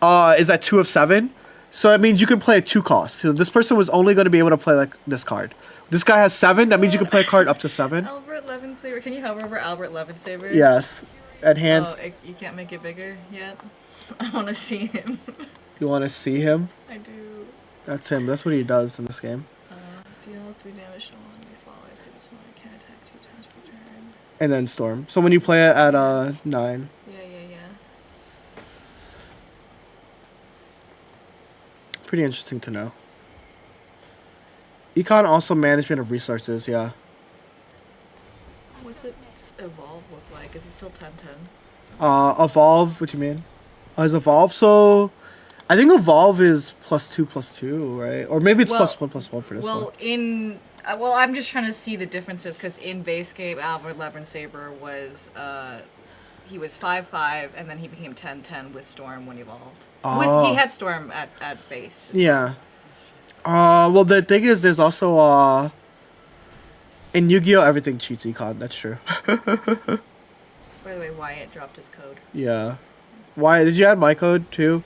is at 2 of 7. So that means you can play at 2 costs. So this person was only going to be able to play like this card. This guy has 7. That means you can play a card up to 7. Albert Levensaber. Can you hover over Albert Levensaber? Yes. Enhanced. Oh, you can't make it bigger yet? I want to see him. You want to see him? I do. That's him. That's what he does in this game. Deal 3 damage to one before always give a small can attack 2 times per turn. And then Storm. So when you play it at 9. Yeah. Pretty interesting to know. Econ also management of resources, yeah. What's its evolve look like? Is it still 10/10? Evolve, what do you mean? Is Evolve, so I think Evolve is +2/+2, right? Or maybe it's +1/+1 for this one. Well, I'm just trying to see the differences, because in base game, Albert Levensaber was, he was 5/5, and then he became 10/10 with Storm when he evolved. He had Storm at base. Yeah. Well, the thing is, there's also, in Yu-Gi-Oh! Everything cheats Econ, that's true. By the way, Wyatt dropped his code. Yeah. Why, did you add my code, too?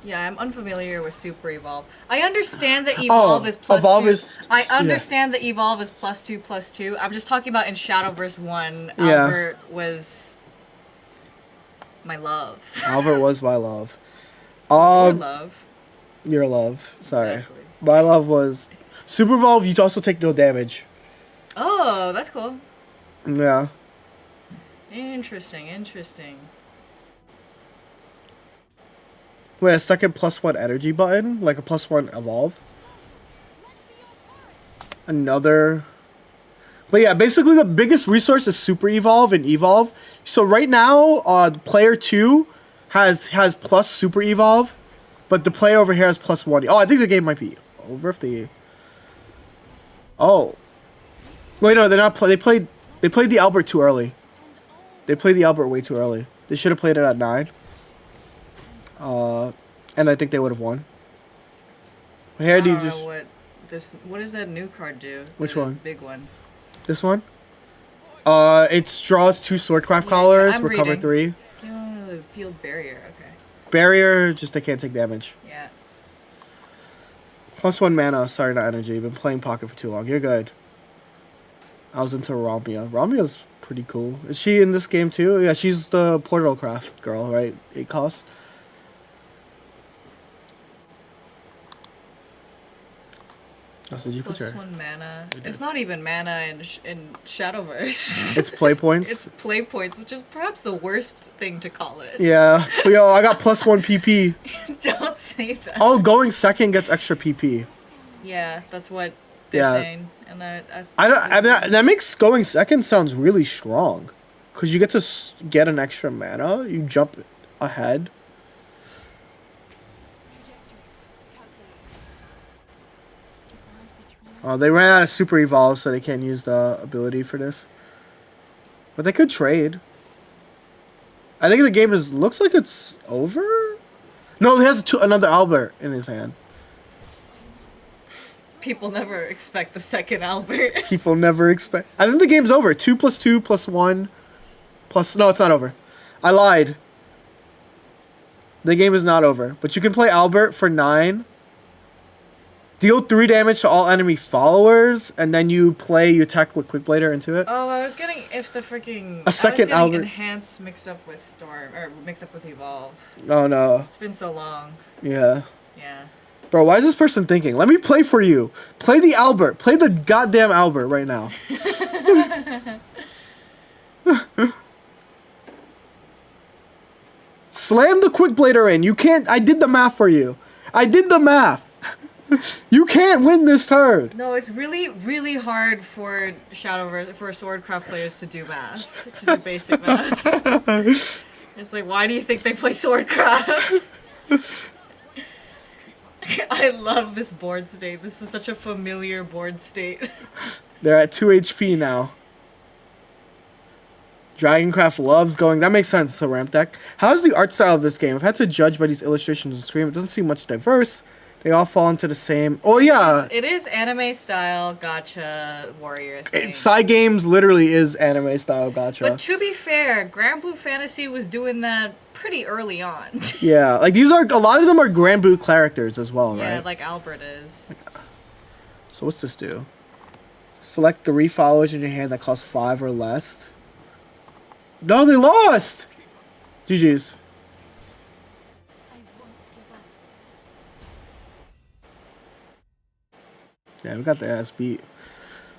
Yeah, I'm unfamiliar with Super Evolve. I understand that Evolve is +2. Evolve is... I understand that Evolve is +2/+2. I'm just talking about in Shadowverse 1, Yeah. Albert was my love. Albert was my love. Your love. Your love. Sorry. Exactly. My love was... Super Evolve, you also take no damage. Oh, that's cool. Yeah. Interesting. Wait, a second +1 energy button? Like a +1 evolve? Another... But yeah, basically the biggest resource is Super Evolve and Evolve. So right now, player 2 has plus Super Evolve, but the player over here has +1. Oh, I think the game might be over if they... Oh. Wait, no, they're not... They played the Albert too early. They played the Albert way too early. They should have played it at 9. And I think they would have won. Here I do you don't just... know what does that new card do? Which The one? Big one. This one? It draws 2 Swordcraft Yeah, collars, I'm recover reading. 3. The field barrier. Okay. Barrier, just they can't take damage. Yeah. +1 mana, sorry, not energy. Been playing Pocket for too long. You're good. I was into Ramia. Ramia's pretty cool. Is she in this game too? Yeah, she's the Portal Craft girl, right? 8 cost. Oh, so did you put Plus your... 1 mana. It's not even mana in Shadowverse. It's play points? It's play points, which is perhaps the worst thing to call it. Yeah. Yo, I got +1 PP. Don't say that. Oh, going second gets extra PP. Yeah, that's what they're Yeah. saying. And that makes going second sounds really strong. Because you get to get an extra mana. You jump ahead. They ran out of Super Evolve, so they can't use the ability for this. But they could trade. I think the game looks like it's over. No, he has another Albert in his hand. People never expect the second Albert. People never expect. I think the game's over. 2 + 2 + 1 plus. No, it's not over. I lied. The game is not over. But you can play Albert for 9. Deal 3 damage to all enemy followers, and then you attack with Quick Blader into it. Oh, I was getting A second Albert. Enhance mixed up with Storm, or mixed up with Evolve. Oh no. It's been so long. Yeah. Yeah. Bro, why is this person thinking? Let me play for you. Play the Albert. Play the goddamn Albert right now. Slam the Quick Blader in. You can't. I did the math for you. I did the math. You can't win this turn. No, it's really, really hard for for Swordcraft players to do math, to do basic math. It's like, why do you think they play Swordcraft? I love this board state. This is such a familiar board state. They're at 2 HP now. Dragoncraft loves going. That makes sense. It's a ramp deck. How's the art style of this game? I've had to judge by these illustrations on screen. It doesn't seem much diverse. They all fall into the same... Oh, yeah. It is anime style gacha warrior thing. Side Games literally is anime style gacha. But to be fair, Grand Blue Fantasy was doing that pretty early on. Yeah, like these are... A lot of them are Grand Blue characters as well, right? Yeah, like Albert is. So what's this do? Select 3 followers in your hand that cost 5 or less. No, they lost! GG's. Yeah, we got the ass beat.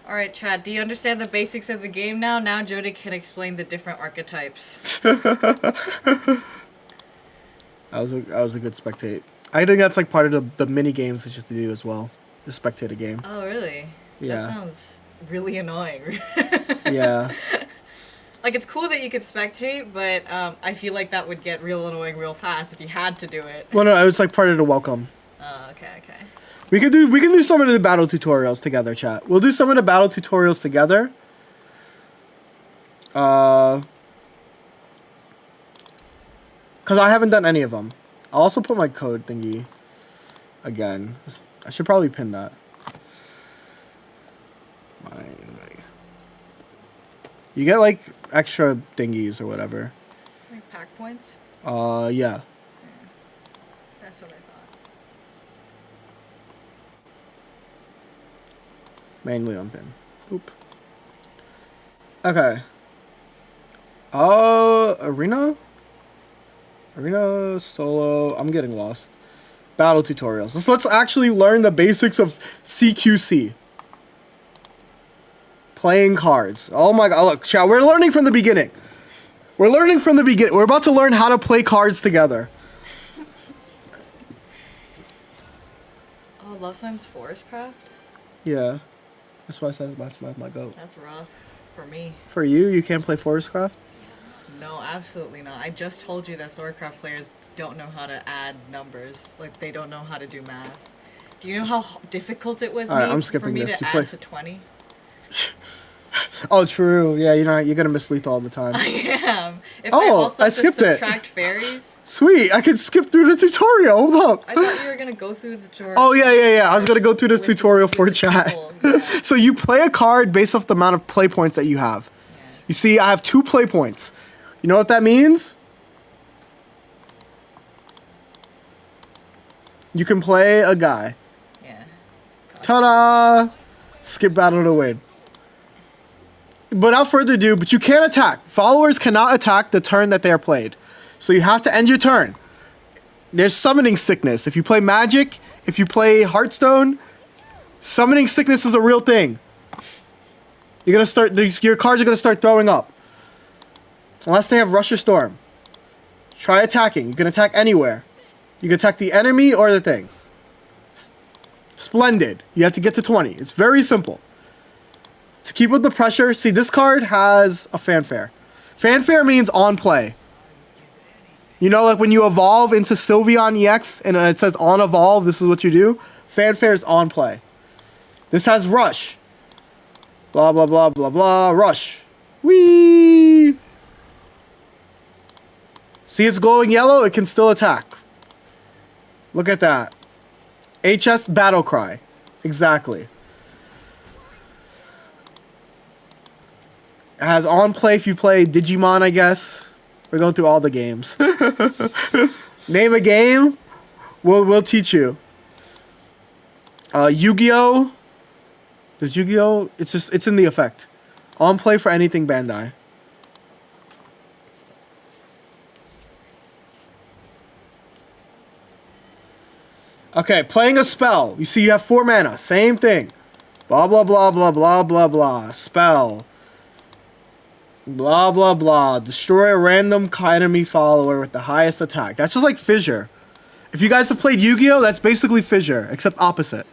Alright, Chad, do you understand the basics of the game now? Now Jody can explain the different archetypes. That was a good spectate. I think that's like part of the mini games that you have to do as well. The spectator game. Oh, really? Yeah. That sounds really annoying. Yeah. Like, it's cool that you could spectate, but I feel like that would get real annoying real fast if you had to do it. Well, no, it was like part of the welcome. Oh, okay. We can do some of the battle tutorials together, chat. We'll do some of the battle tutorials together. Because I haven't done any of them. I'll also put my code thingy again. I should probably pin that. You get like extra thingies or whatever. Like pack points? Yeah. That's what I thought. Manually unpin. Boop. Okay. Arena? Arena, solo. I'm getting lost. Battle tutorials. Let's actually learn the basics of CQC. Playing cards. Oh my god. Look, chat, we're learning from the beginning. We're learning from the beginning. We're about to learn how to play cards together. Oh, Love Sign's Forest Craft? Yeah. That's why I said that's my goat. That's rough. For me. For you can't play Forestcraft? No, absolutely not. I just told you that Swordcraft players don't know how to add numbers. Like, they don't know how to do math. Do you know how difficult it was I'm for skipping me this. to You add play... to 20? Oh, true. Yeah, you're gonna miss lethal all the time. I am. If Oh, I also I have to skipped it. subtract fairies. Sweet, I can skip through the tutorial. Hold up. I thought you were gonna go through the tutorial. Oh yeah. I was gonna go through this With the- tutorial with for the chat. people, yeah. So you play a card based off the amount of play points that you have. You see, I have 2 play points. You know what that means? You can play a guy. Yeah. Ta-da! Skip battle to win. Without further ado, but you can't attack. Followers cannot attack the turn that they are played. So you have to end your turn. There's summoning sickness. If you play Magic, if you play Hearthstone, summoning sickness is a real thing. You're gonna start. Your cards are gonna start throwing up. Unless they have Rush or Storm. Try attacking. You can attack anywhere. You can attack the enemy or the thing. Splendid. You have to get to 20. It's very simple. To keep up the pressure, see this card has a fanfare. Fanfare means on play. You know, like when you evolve into Sylveon EX and it says on evolve, this is what you do. Fanfare is on play. This has Rush. Blah, blah, blah, blah, blah. Rush. Whee! See, it's glowing yellow. It can still attack. Look at that. HS Battle Cry. Exactly. It has on play if you play Digimon, I guess. We're going through all the games. Name a game. We'll teach you. Yu-Gi-Oh! Does Yu-Gi-Oh! It's in the effect. On play for anything Bandai. Okay, playing a spell. You see you have 4 mana. Same thing. Blah, blah, blah, blah, blah, blah, blah. Spell. Blah, blah, blah. Destroy a random enemy follower with the highest attack. That's just like Fissure. If you guys have played Yu-Gi-Oh!, that's basically Fissure, except opposite.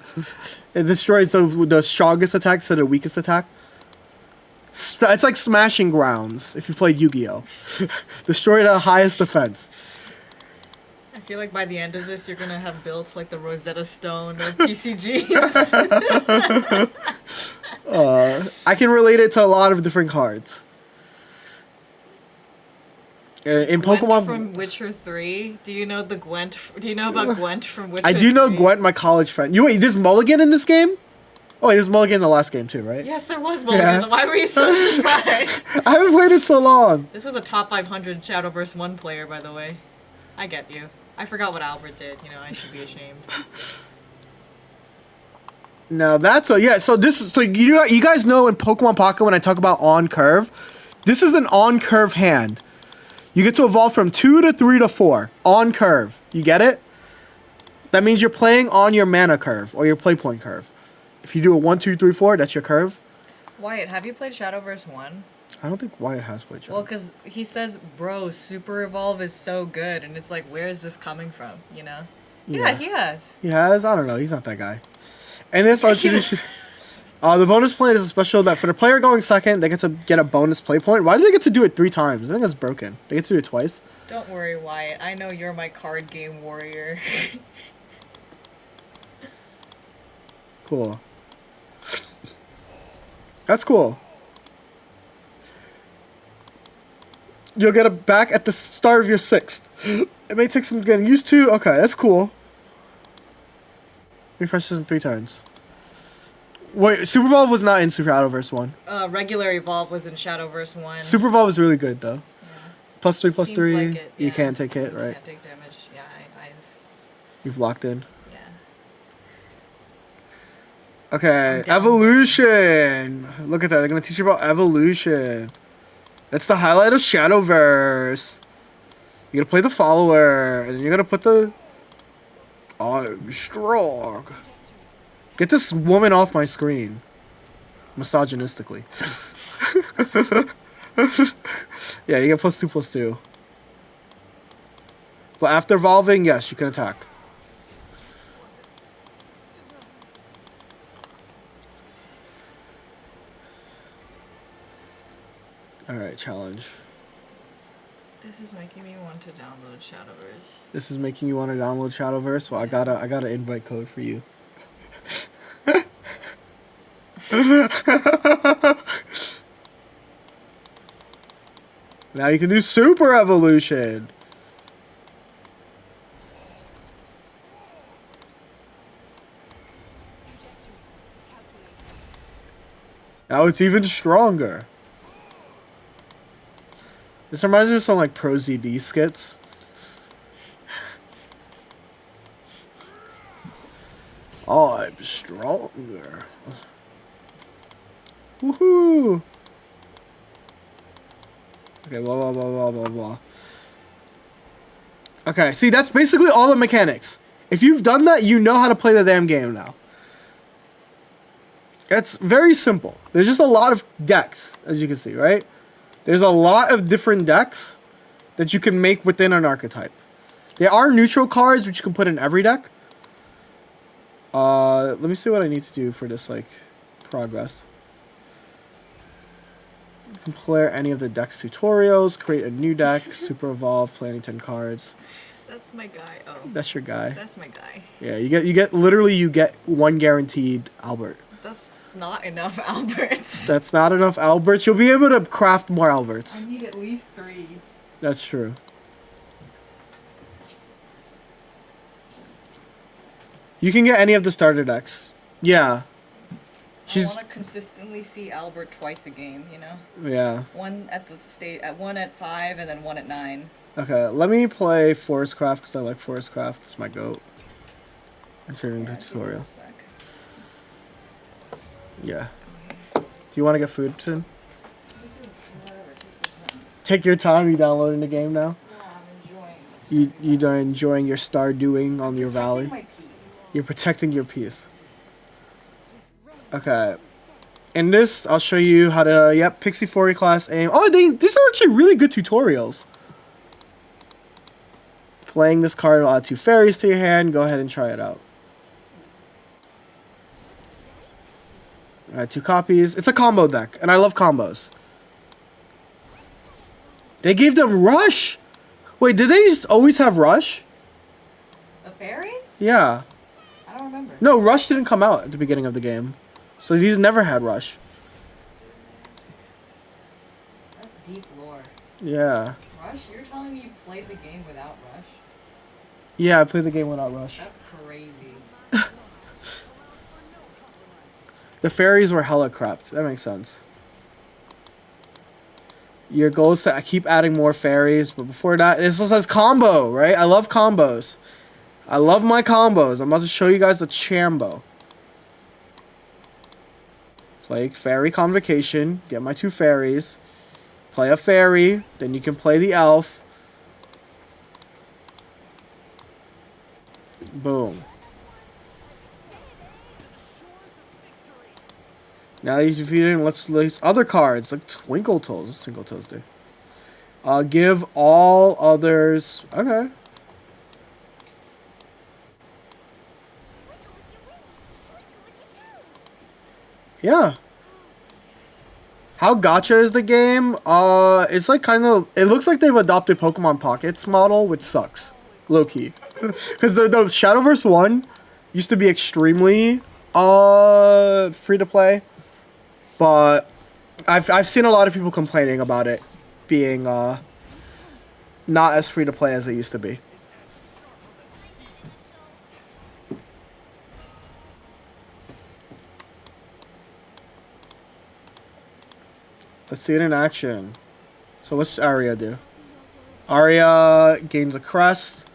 It destroys the strongest attack instead of the weakest attack. It's like Smashing Grounds, if you played Yu-Gi-Oh! Destroy the highest defense. I feel like by the end of this, you're gonna have built like the Rosetta Stone of TCGs. I can relate it to a lot of different cards. In Gwent Pokemon from Witcher 3. Do you know the Gwent? Do you know about Gwent from Witcher? I do know 3? Gwent, my college friend. Wait, there's Mulligan in this game? Oh, wait, there's Mulligan in the last game too, right? Yes, there was Mulligan. Yeah. Why were you so surprised? I haven't played it so long. This was a top 500 Shadowverse 1 player, by the way. I get you. I forgot what Albert did. You know, I should be ashamed. No, that's a yeah. So this is so you guys know in Pokemon Pocket when I talk about on curve, this is an on curve hand. You get to evolve from 2 to 3 to 4 on curve. You get it? That means you're playing on your mana curve or your play point curve. If you do a 1, 2, 3, 4, that's your curve. Wyatt, have you played Shadowverse 1? I don't think Wyatt has played Shadow. Well, because he says, bro, Super Evolve is so good. And it's like, where is this coming from? You know? Yeah, he has. He has? I don't know. He's not that guy. And this the bonus point is a special that for the player going second, they get to get a bonus play point. Why do they get to do it 3 times? I think that's broken. They get to do it twice. Don't worry, Wyatt. I know you're my card game warrior. Cool. That's cool. You'll get it back at the start of your 6th. It may take some getting used to. Okay, that's cool. Refreshes in 3 turns. Wait, Super Evolve was not in Super Shadowverse 1. Regular Evolve was in Shadowverse 1. Super Evolve was really good, though. Yeah. +3, +3. Like it, You yeah. can't take hit, You right? can't take damage. Yeah, You've locked in. yeah. Okay, I'm down. evolution. Look at that. They're going to teach you about evolution. That's the highlight of Shadowverse. You're going to play the follower. And then you're going to put the... I'm strong. Get this woman off my screen. Misogynistically. Yeah, you get +2, +2. But after evolving, yes, you can attack. Alright, challenge. This is making me want to download Shadowverse. This is making you want to download Shadowverse? Well, I got an invite code for you. Now you can do Super Evolution. Now it's even stronger. This reminds me of some like Pro ZD skits. I'm stronger. Woohoo! Okay, blah, blah, blah, blah, blah, blah. Okay, see, that's basically all the mechanics. If you've done that, you know how to play the damn game now. It's very simple. There's just a lot of decks, as you can see, right? There's a lot of different decks that you can make within an archetype. There are neutral cards, which you can put in every deck. Let me see what I need to do for this, like, progress. Clear any of the deck's tutorials, create a new deck, super evolve, play any 10 cards. That's my guy. Oh. That's your guy. That's my guy. Yeah, you get literally one guaranteed Albert. That's not enough Alberts. That's not enough Alberts. You'll be able to craft more Alberts. I need at least 3. That's true. You can get any of the starter decks. Yeah. I want to consistently see Albert twice a game, you know? Yeah. One at the one at 5 and then one at 9. Okay, let me play Forest Craft because I like Forest Craft. It's my goat. Insert into tutorial. Yeah. Do you want to get food soon? Take your time. You downloading the game now? No, I'm enjoying it. You are enjoying your Stardewing on your valley? My peace. You're protecting your peace. Okay. In this, I'll show you how to, yep, Pixie 40 class aim. Oh, these are actually really good tutorials. Playing this card will add 2 fairies to your hand. Go ahead and try it out. Alright, 2 copies. It's a combo deck, and I love combos. They gave them Rush? Wait, did they just always have Rush? The fairies? Yeah. I don't remember. No, Rush didn't come out at the beginning of the game. So these never had Rush. That's deep lore. Yeah. Rush? You're telling me you played the game without Rush? Yeah, I played the game without Rush. That's crazy. The fairies were hella crap. That makes sense. Your goal is to keep adding more fairies, but before that, this also says combo, right? I love combos. I love my combos. I'm about to show you guys the Chambo. Play Fairy Convocation. Get my 2 fairies. Play a fairy. Then you can play the elf. Boom. Now you've defeated, let's list other cards like Twinkle Toes. What's Twinkle Toes do? Give all others. Okay. Yeah. How gacha is the game? It's like kind of. It looks like they've adopted Pokemon Pockets model, which sucks, low key, because the Shadowverse 1 used to be extremely free to play. But I've seen a lot of people complaining about it being not as free to play as it used to be. Let's see it in action. So what's Arya do? Arya gains a crest.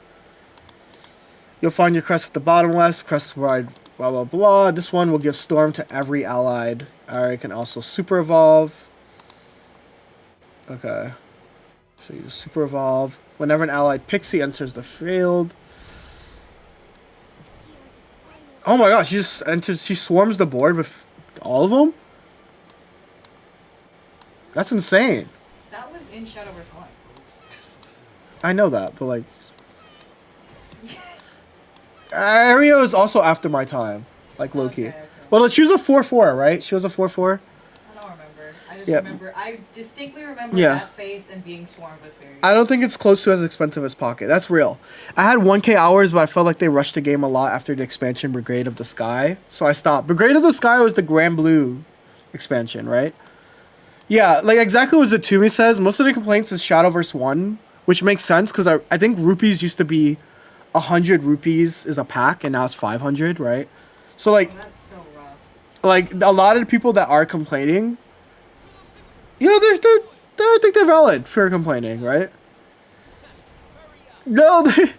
You'll find your crest at the bottom left. Crest wide, blah blah blah. This one will give Storm to every allied. Arya can also super evolve. Okay. So you super evolve. Whenever an allied pixie enters the field. Oh my gosh, she just enters. She swarms the board with all of them. That's insane. That was in Shadowverse 1. I know that, but like... Arya is also after my time. Like, low-key. Okay. Well, she was a 4-4, right? She was a 4-4? I don't remember. I just remember... I distinctly remember that face and being swarmed with fairies. I don't think it's close to as expensive as Pocket. That's real. I had 1K hours, but I felt like they rushed the game a lot after the expansion Brigade of the Sky. So I stopped. Brigade of the Sky was the Grand Blue expansion, right? Yeah, like exactly what Zatumi says. Most of the complaints is Shadow vs. 1, which makes sense because I think rupees used to be 100 rupees is a pack and now it's 500, right? So like, Oh, that's so rough. like a lot of the people that are complaining, you know, I think they're valid for complaining, right? No, they.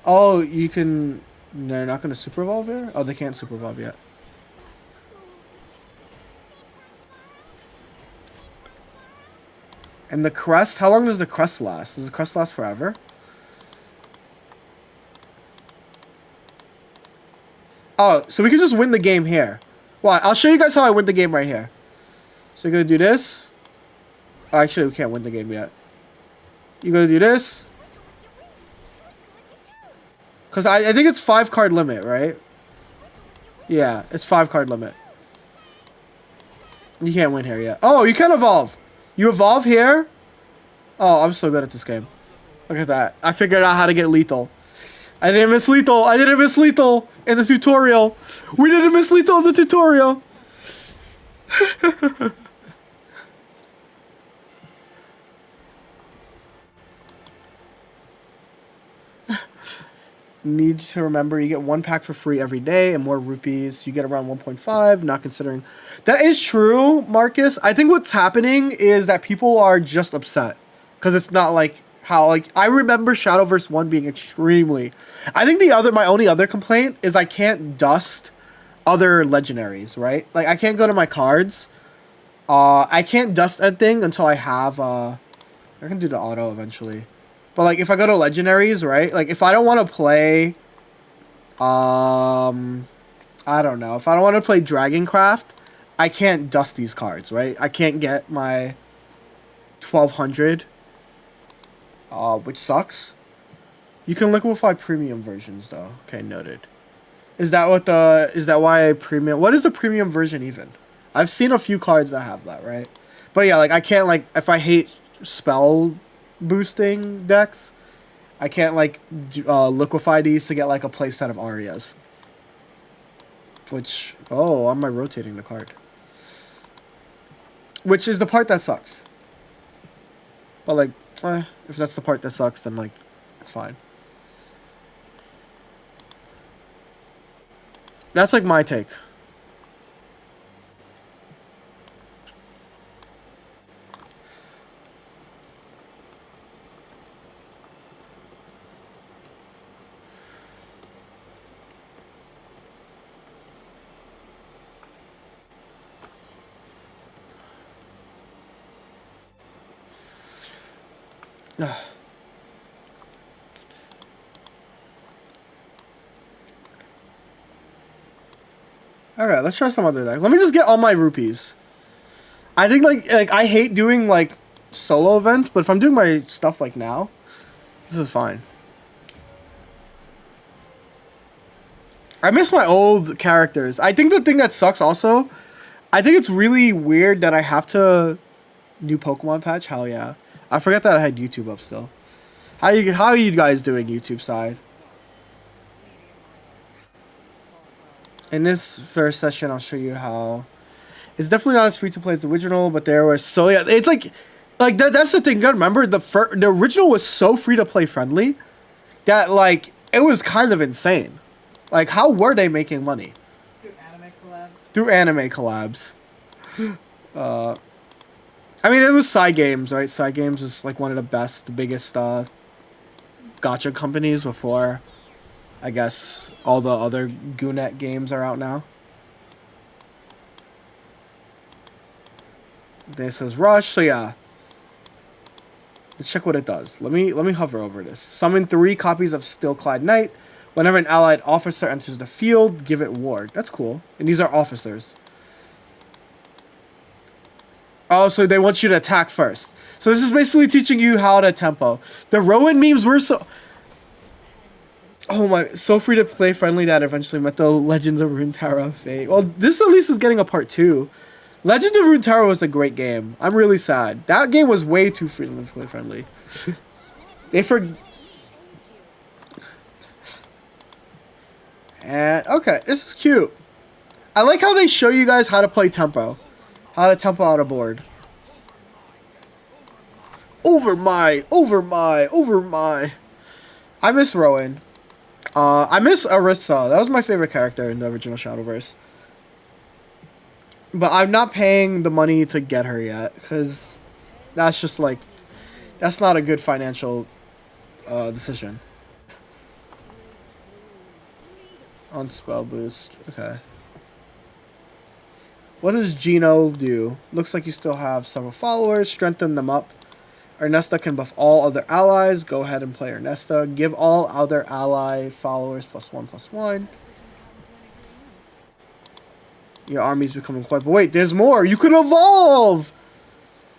Oh, you can. They're not gonna super evolve here. Oh, they can't super evolve yet. And the crest. How long does the crest last? Does the crest last forever? Oh, so we can just win the game here. Well, I'll show you guys how I win the game right here. So you're gonna do this. Oh, actually, we can't win the game yet. You're gonna do this. Because I think it's 5 card limit, right? Yeah, it's 5 card limit. You can't win here yet. Oh, you can evolve. You evolve here. Oh, I'm so good at this game. Look at that. I figured out how to get lethal. I didn't miss lethal. I didn't miss lethal in the tutorial. We didn't miss lethal in the tutorial. Need to remember you get 1 pack for free every day and more rupees. You get around 1.5, not considering. That is true, Marcus. I think what's happening is that people are just upset. Because it's not like how, like, I remember Shadow vs. 1 being extremely. I think my only other complaint is I can't dust other legendaries, right? Like, I can't go to my cards. I can't dust anything until I have, I can do the auto eventually. But, like, if I go to legendaries, right? Like, if I don't want to play, I don't know. If I don't want to play Dragoncraft, I can't dust these cards, right? I can't get my 1200, which sucks. You can liquefy premium versions, though. Okay, noted. Is that why I premium? What is the premium version even? I've seen a few cards that have that, right? But yeah, like, I can't, like, if I hate spell boosting decks, I can't like liquefy these to get like a playset of Arias. Which, oh, am I rotating the card? Which is the part that sucks. But like, if that's the part that sucks, then like, it's fine. That's like my take. Alright, let's try some other deck. Let me just get all my rupees. I think like I hate doing like solo events, but if I'm doing my stuff like now, this is fine. I miss my old characters. I think the thing that sucks also, I think it's really weird that I have to new Pokemon patch. Hell yeah. I forgot that I had YouTube up still. How are you guys doing YouTube side? In this first session, I'll show you how. It's definitely not as free to play as the original, but there was so yeah. It's like that's the thing. You gotta remember the original was so free to play friendly that like it was kind of insane. Like how were they making money? Through anime collabs. Through anime collabs. I mean, it was Side Games, right? Side Games was like one of the best, the biggest gacha companies before, I guess, all the other Goonet games are out now. This says Rush, so yeah. Let's check what it does. Let me hover over this. Summon 3 copies of Steelclad Knight. Whenever an allied officer enters the field, give it ward. That's cool. And these are officers. Oh, so they want you to attack first. So this is basically teaching you how to tempo. The Rowan memes were so... Oh my... So free to play friendly that eventually met the Legends of Runeterra fate. Well, this at least is getting a part 2. Legends of Runeterra was a great game. I'm really sad. That game was way too free to play friendly. And, okay, this is cute. I like how they show you guys how to play tempo. How to tempo out a board. Over my. I miss Rowan. I miss Arissa. That was my favorite character in the original Shadowverse. But I'm not paying the money to get her yet, because that's just like, that's not a good financial decision. On spell boost. Okay. What does Gino do? Looks like you still have several followers. Strengthen them up. Ernesta can buff all other allies. Go ahead and play Ernesta. Give all other ally followers +1/+1. Your army's becoming quite... But wait, there's more. You can evolve.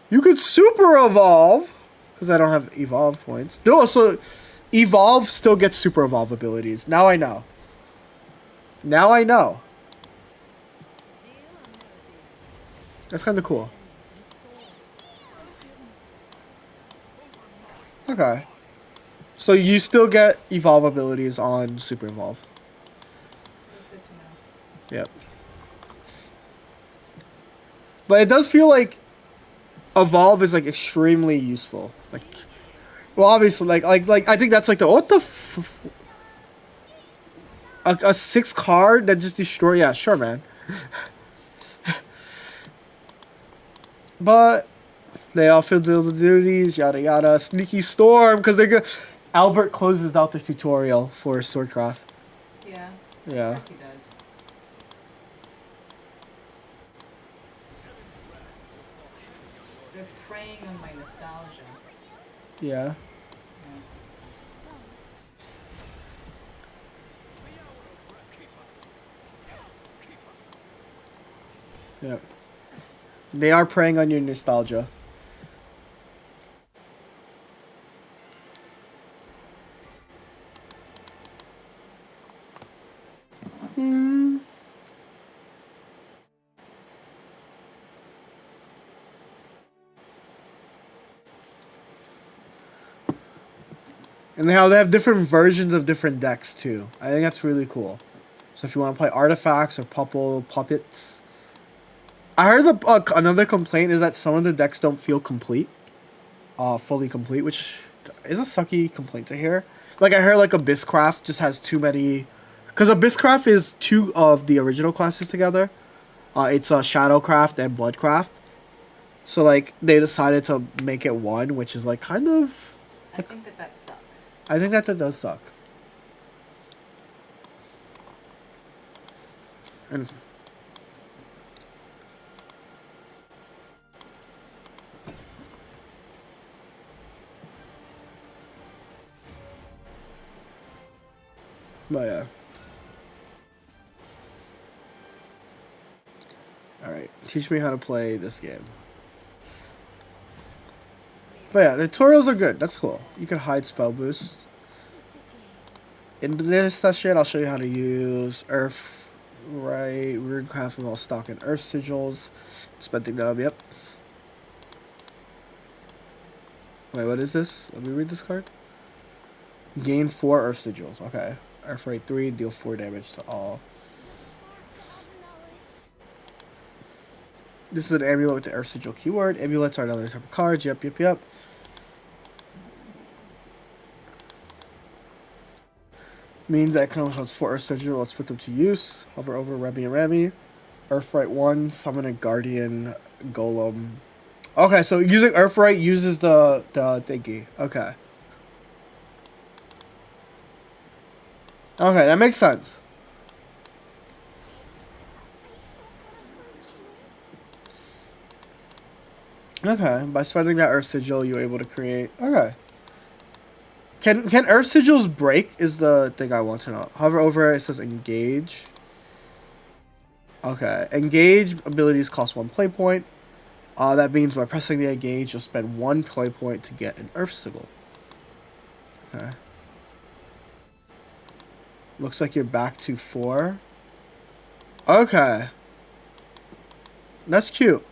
You could super evolve. Because I don't have evolve points. No, so evolve still gets super evolve abilities. Now I know. Now I know. That's kind of cool. Okay. So you still get evolve abilities on super evolve. Yep. But it does feel like evolve is like extremely useful. Like, well, obviously, like I think that's like the what the a 6 card that just destroy. Yeah, sure, man. But they all fulfill the duties, yada yada. Sneaky storm, because they're good. Albert closes out the tutorial for Swordcraft. Yeah. Yeah. Of course he does. They're preying on my nostalgia. Yeah. Yeah. They are preying on your nostalgia. Hmm. And how they have different versions of different decks too. I think that's really cool. So if you want to play artifacts or puppets. I heard another complaint is that some of the decks don't feel complete. Fully complete, which is a sucky complaint to hear. Like I heard like Abysscraft just has too many... Because Abysscraft is 2 of the original classes together. It's Shadowcraft and Bloodcraft. So like they decided to make it 1, which is like kind of... I think that sucks. I think that does suck. And... But yeah. Alright, teach me how to play this game. But yeah, the tutorials are good. That's cool. You can hide spell boost. In this session, I'll show you how to use Earth, right? Runecraft with all stock and Earth sigils. Spending them, yep. Wait, what is this? Let me read this card. Gain 4 Earth sigils. Okay. Earth rate 3, deal 4 damage to all. This is an amulet with the Earth sigil keyword. Amulets are another type of cards. Yep. Means that currently holds 4 Earth sigil. Let's put them to use. Hover over Remy and Remy. Earthright 1, summon a Guardian Golem. Okay, so using Earthright uses the thingy. Okay. Okay, that makes sense. Okay, by spending that Earth Sigil, you're able to create... Okay. Can Earth Sigils break is the thing I want to know. Hover over it, it says Engage. Okay, Engage abilities cost 1 play point. That means by pressing the Engage, you'll spend 1 play point to get an Earth Sigil. Okay. Looks like you're back to 4. Okay. That's cute.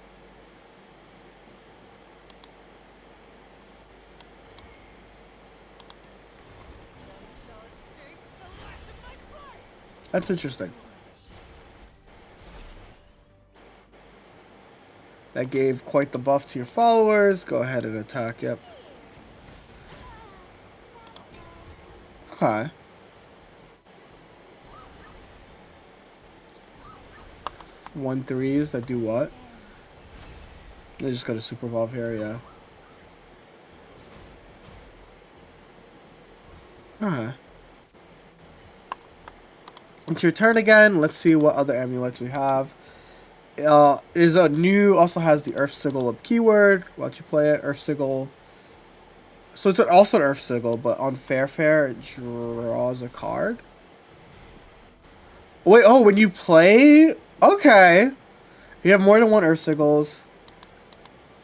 That's interesting. That gave quite the buff to your followers. Go ahead and attack, yep. Okay. One threes that do what? They just got a super evolve here, yeah. Alright. It's your turn again. Let's see what other amulets we have. Is a new, also has the Earth Sigil up keyword. Watch you play it. Earth Sigil. So it's also an Earth Sigil, but on Fair it draws a card. Wait, oh, when you play? Okay. You have more than one Earth Sigils.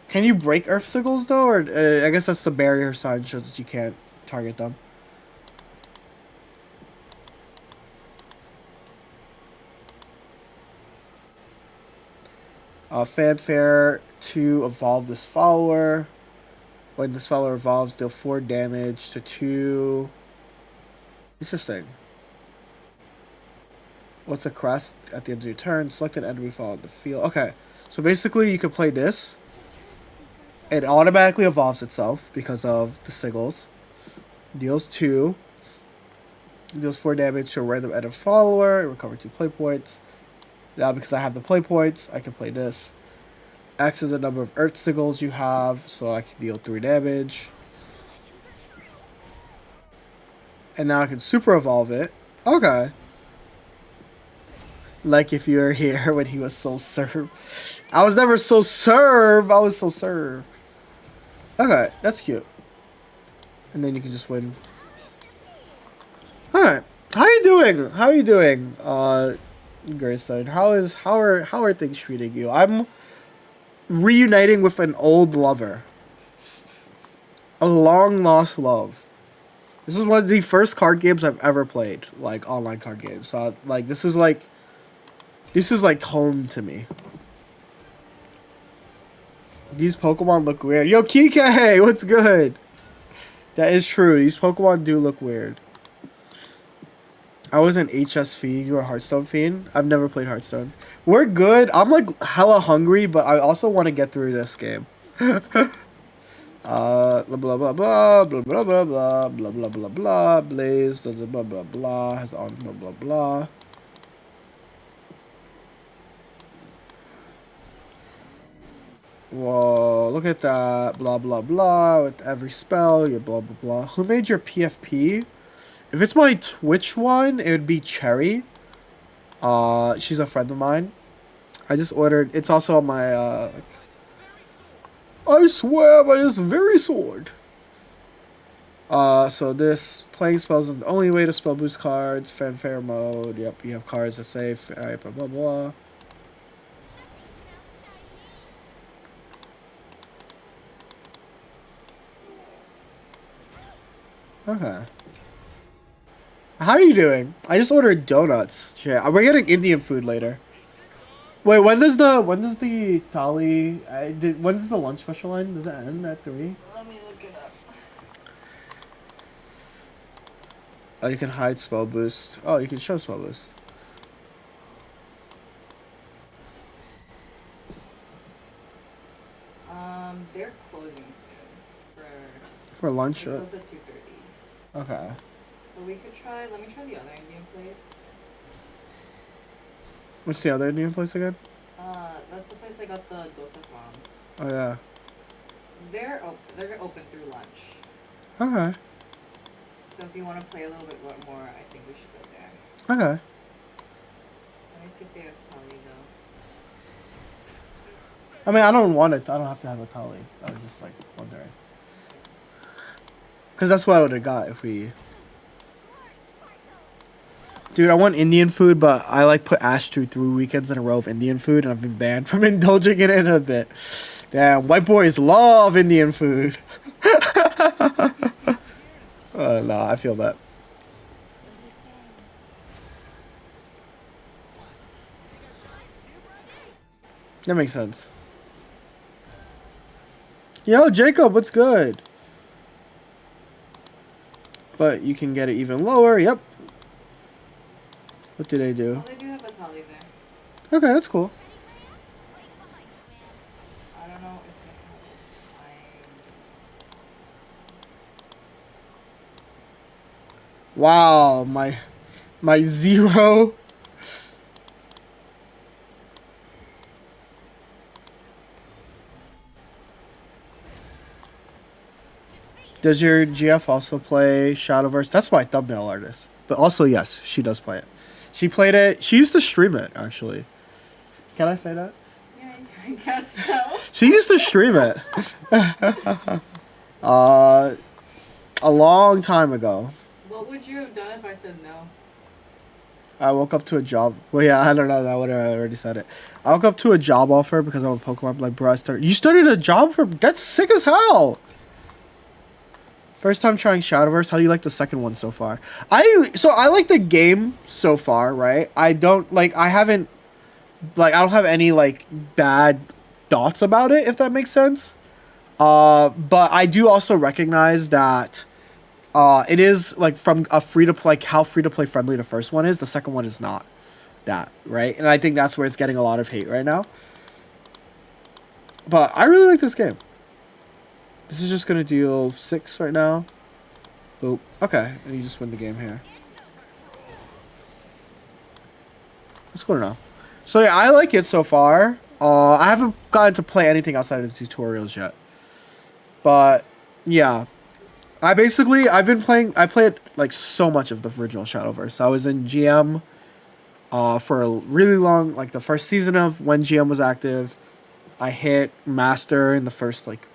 Can you break Earth Sigils though? Or I guess that's the barrier sign, shows that you can't target them. Fanfare to evolve this follower. When this follower evolves, deal 4 damage to 2. Interesting. What's a crest at the end of your turn? Select an enemy follower in the field. Okay, so basically you can play this. It automatically evolves itself because of the sigils. Deals 2. Deals 4 damage to a random enemy follower. Recover 2 play points. Now because I have the play points, I can play this. X is the number of Earth Sigils you have, so I can deal 3 damage. And now I can super evolve it. Okay. Like if you were here when he was so serve. I was never so serve. I was so serve. Okay, that's cute. And then you can just win. Alright. How are you doing? How are you doing? Greystone. How are things treating you? I'm reuniting with an old lover. A long lost love. This is one of the first card games I've ever played, like online card games. So like this is like home to me. These Pokemon look weird. Yo, Kike, what's good? That is true. These Pokemon do look weird. I was an HS fiend. You were a Hearthstone fiend? I've never played Hearthstone. We're good. I'm like hella hungry, but I also want to get through this game. Blah blah blah blah blah blah blah blah blah blah blah blah blah. Blaze blah blah blah blah has on blah blah blah. Whoa, look at that. Blah blah blah. With every spell, you blah blah blah. Who made your PFP? If it's my Twitch one, it would be Cherry. She's a friend of mine. I just ordered. It's also on my. I swear by this very sword. So this playing spells is the only way to spell boost cards. Fanfare mode. Yep, you have cards that say blah blah blah. Okay. How are you doing? I just ordered donuts. Shit, we're getting Indian food later. Wait, when does the thali? When does the lunch special end? Does it end at 3? Let me look it up. Oh, you can hide spell boost. Oh, you can show spell boost. They're closing soon For lunch. They close at 2:30. Okay. But we could try. Let me try the other Indian place. What's the other Indian place again? That's the place I got the dosa from. Oh yeah. They're open through lunch. Okay. So if you want to play a little bit more, I think we should go there. Okay. Let me see if they have thali though. I mean, I don't want it. I don't have to have a thali. I was just like wondering. Cause that's what I would have got if we. Dude, I want Indian food, but I like put Ash through 3 weekends in a row of Indian food, and I've been banned from indulging in it in a bit. Damn, white boys love Indian food. No, I feel that. That makes sense. Yo, Jacob, what's good? But you can get it even lower. Yep. What do they do? Oh, they do have a thali there. Okay, that's cool. I don't know if they have Wow, my 0. Does your GF also play Shadowverse? That's my thumbnail artist. But also, yes, she does play it. She played it. She used to stream it, actually. Can I say that? Yeah, I guess so. She used to stream it. A long time ago. What would you have done if I said no? I woke up to a job. Well, yeah, I don't know. That would have already said it. I woke up to a job offer because I'm a Pokemon. Like, bro, you started a job for. That's sick as hell. First time trying Shadowverse. How do you like the second one so far? I like the game so far, right? I don't have any like bad thoughts about it, if that makes sense. But I do also recognize that it is like from a free to play, like how free to play friendly the first one is. The second one is not that, right? And I think that's where it's getting a lot of hate right now. But I really like this game. This is just gonna deal 6 right now. Boop. Okay, and you just win the game here. That's good enough. So yeah, I like it so far. I haven't gotten to play anything outside of the tutorials yet. But yeah, I played like so much of the original Shadowverse. I was in GM for a really long, like the first season of when GM was active. I hit Master in the first like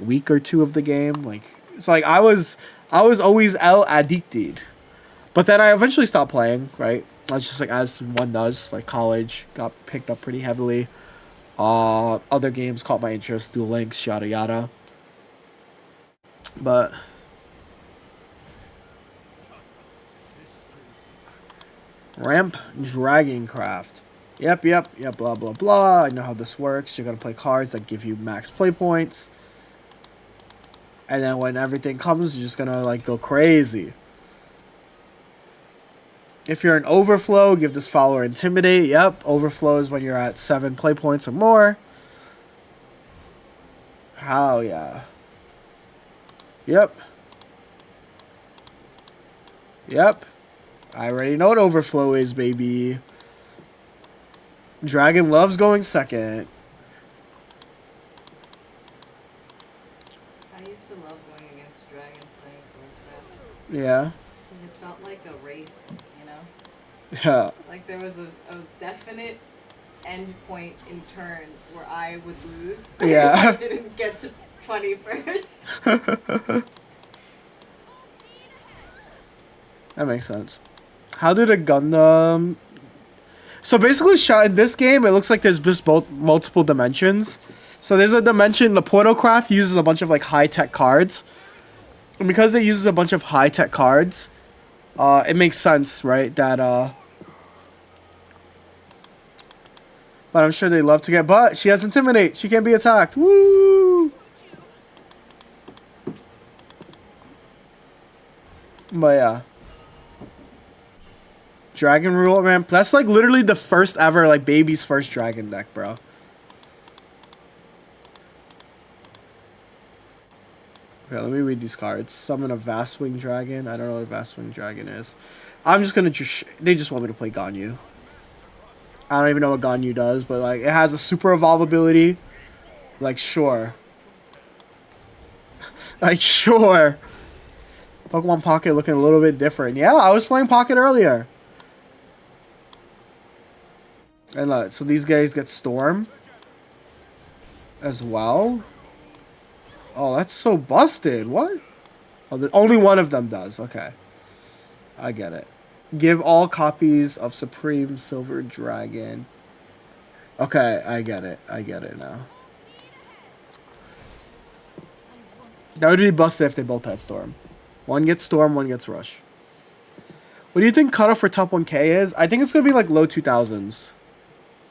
week or 2 of the game. Like it's like I was always addicted. But then I eventually stopped playing, right? I was just like, as one does, like college got picked up pretty heavily. Other games caught my interest, Duel Links, yada yada. But Ramp Dragoncraft. Yep, blah blah blah. I know how this works. You're gonna play cards that give you max play points. And then when everything comes, you're just gonna like go crazy. If you're an overflow, give this follower Intimidate. Yep, overflow is when you're at 7 play points or more. Hell yeah. Yep. I already know what overflow is, baby. Dragon loves going second. I used to love going against Dragon playing Swordcraft. Yeah. Because it felt like a race, you know? Yeah. Like there was a definite end point in turns where I would lose. Yeah. If I didn't get to 21st. That makes sense. How did a Gundam... So basically, in this game, it looks like there's just multiple dimensions. So there's a dimension, the Portalcraft uses a bunch of like high-tech cards. And because it uses a bunch of high-tech cards, it makes sense, right? That, but I'm sure they love to get... But she has Intimidate. She can't be attacked. Woo! But yeah. Dragon Rule Ramp. That's like literally the first ever, like baby's first dragon deck, bro. Okay, let me read these cards. Summon a Vast Wing Dragon. I don't know what a Vast Wing Dragon is. I'm just gonna they just want me to play Ganyu. I don't even know what Ganyu does, but like it has a super evolve ability. Like sure. Like sure. Pokemon Pocket looking a little bit different. Yeah, I was playing Pocket earlier. And so these guys get Storm as well. Oh, that's so busted. What? Oh, only one of them does. Okay. I get it. Give all copies of Supreme Silver Dragon. Okay, I get it. I get it now. That would be busted if they both had Storm. One gets Storm, one gets Rush. What do you think cutoff for top 1K is? I think it's going to be like low 2000s.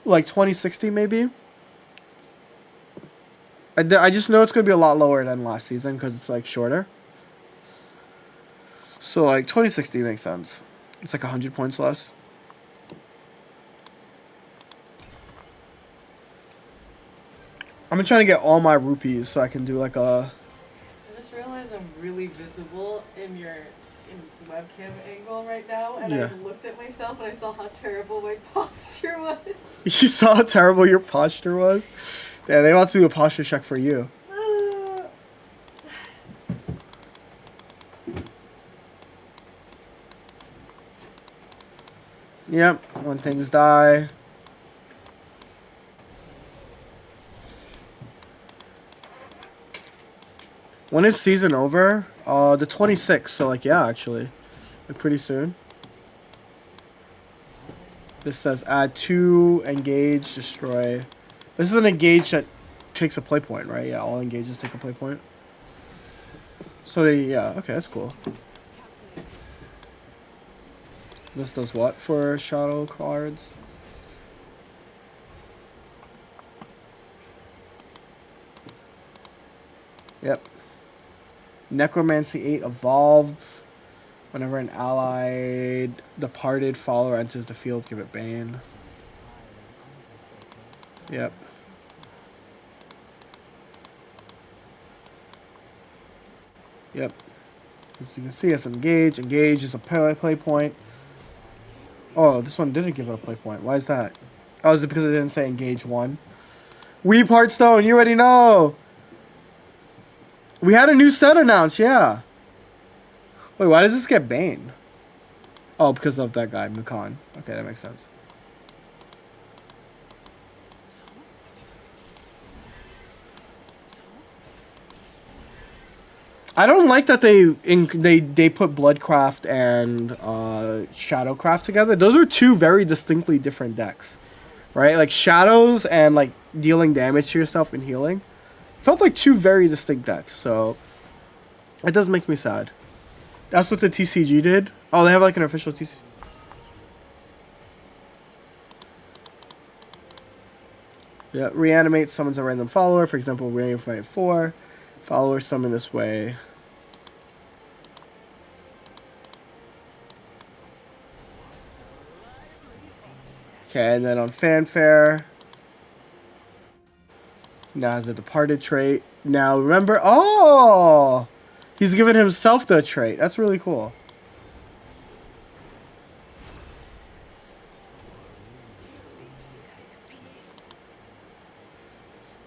Like 2060 maybe? I just know it's going to be a lot lower than last season because it's like shorter. So like 2060 makes sense. It's like 100 points less. I'm trying to get all my rupees so I can do like a... I just realized I'm really visible in your in webcam angle right now, and Yeah. I looked at myself and I saw how terrible my posture was. You saw how terrible your posture was? Yeah, they want to do a posture check for you. Yep, when things die. When is season over? The 26th, so like, yeah, actually. Like, pretty soon. This says add 2, engage, destroy. This is an engage that takes a play point, right? Yeah, all engages take a play point. So, yeah, okay, that's cool. This does what for shadow cards? Yep. Necromancy 8 evolve. Whenever an allied departed follower enters the field, give it Bane. Yep. Yep. As you can see, it's engage. Engage is a play point. Oh, this one didn't give it a play point. Why is that? Oh, is it because it didn't say engage 1? Weep Hearthstone, you already know! We had a new set announced, yeah. Wait, why does this get Bane? Oh, because of that guy, Mukan. Okay, that makes sense. I don't like that they put Bloodcraft and Shadowcraft together. Those are two very distinctly different decks, right? Like Shadows and like dealing damage to yourself and healing felt like two very distinct decks. So it does make me sad. That's what the TCG did. Oh, they have like an official TCG. Yeah, reanimate summons a random follower. For example, reanimate 4. Follower summon this way. Okay, and then on Fanfare, now has a departed trait. Now remember, oh, he's given himself the trait. That's really cool.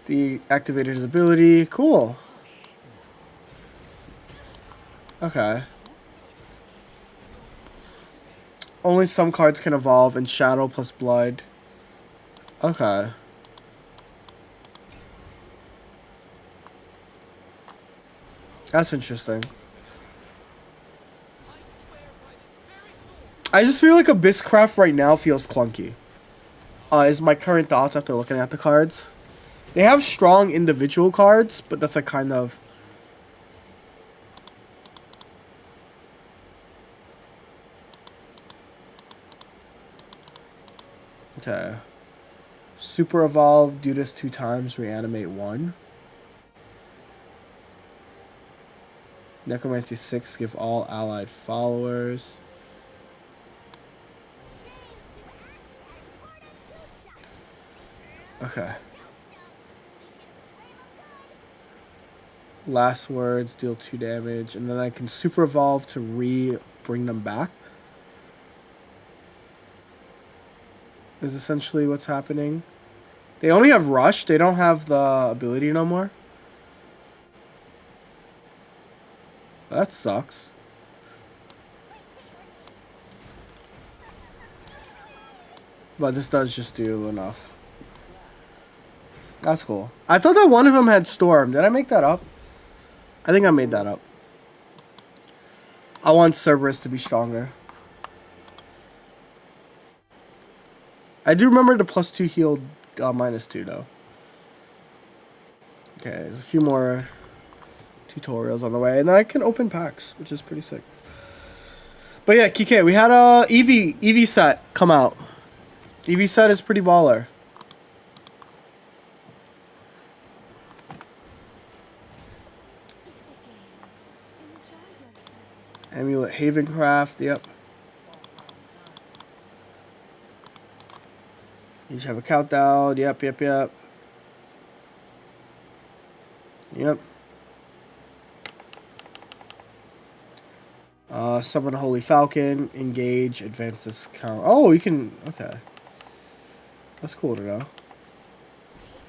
The activated his ability. Cool. Okay. Only some cards can evolve in Shadow plus Blood. Okay. That's interesting. I just feel like Abysscraft right now feels clunky. Is my current thoughts after looking at the cards. They have strong individual cards, but that's like kind of... Okay. Super Evolve, do this 2 times, reanimate 1. Necromancy 6, give all allied followers. Okay. Last words, deal 2 damage, and then I can super evolve to bring them back. Is essentially what's happening. They only have rush, they don't have the ability no more. That sucks. But this does just do enough. That's cool. I thought that one of them had Storm. Did I make that up? I think I made that up. I want Cerberus to be stronger. I do remember the +2 healed -2 though. Okay, there's a few more tutorials on the way, and then I can open packs, which is pretty sick. But yeah, Kike, we had a Eevee set come out. Eevee set is pretty baller. Amulet Havencraft, yep. You just have a countdown, yep. Yep. Summon a Holy Falcon, engage, advance this count. Oh, you can, okay. That's cool to know.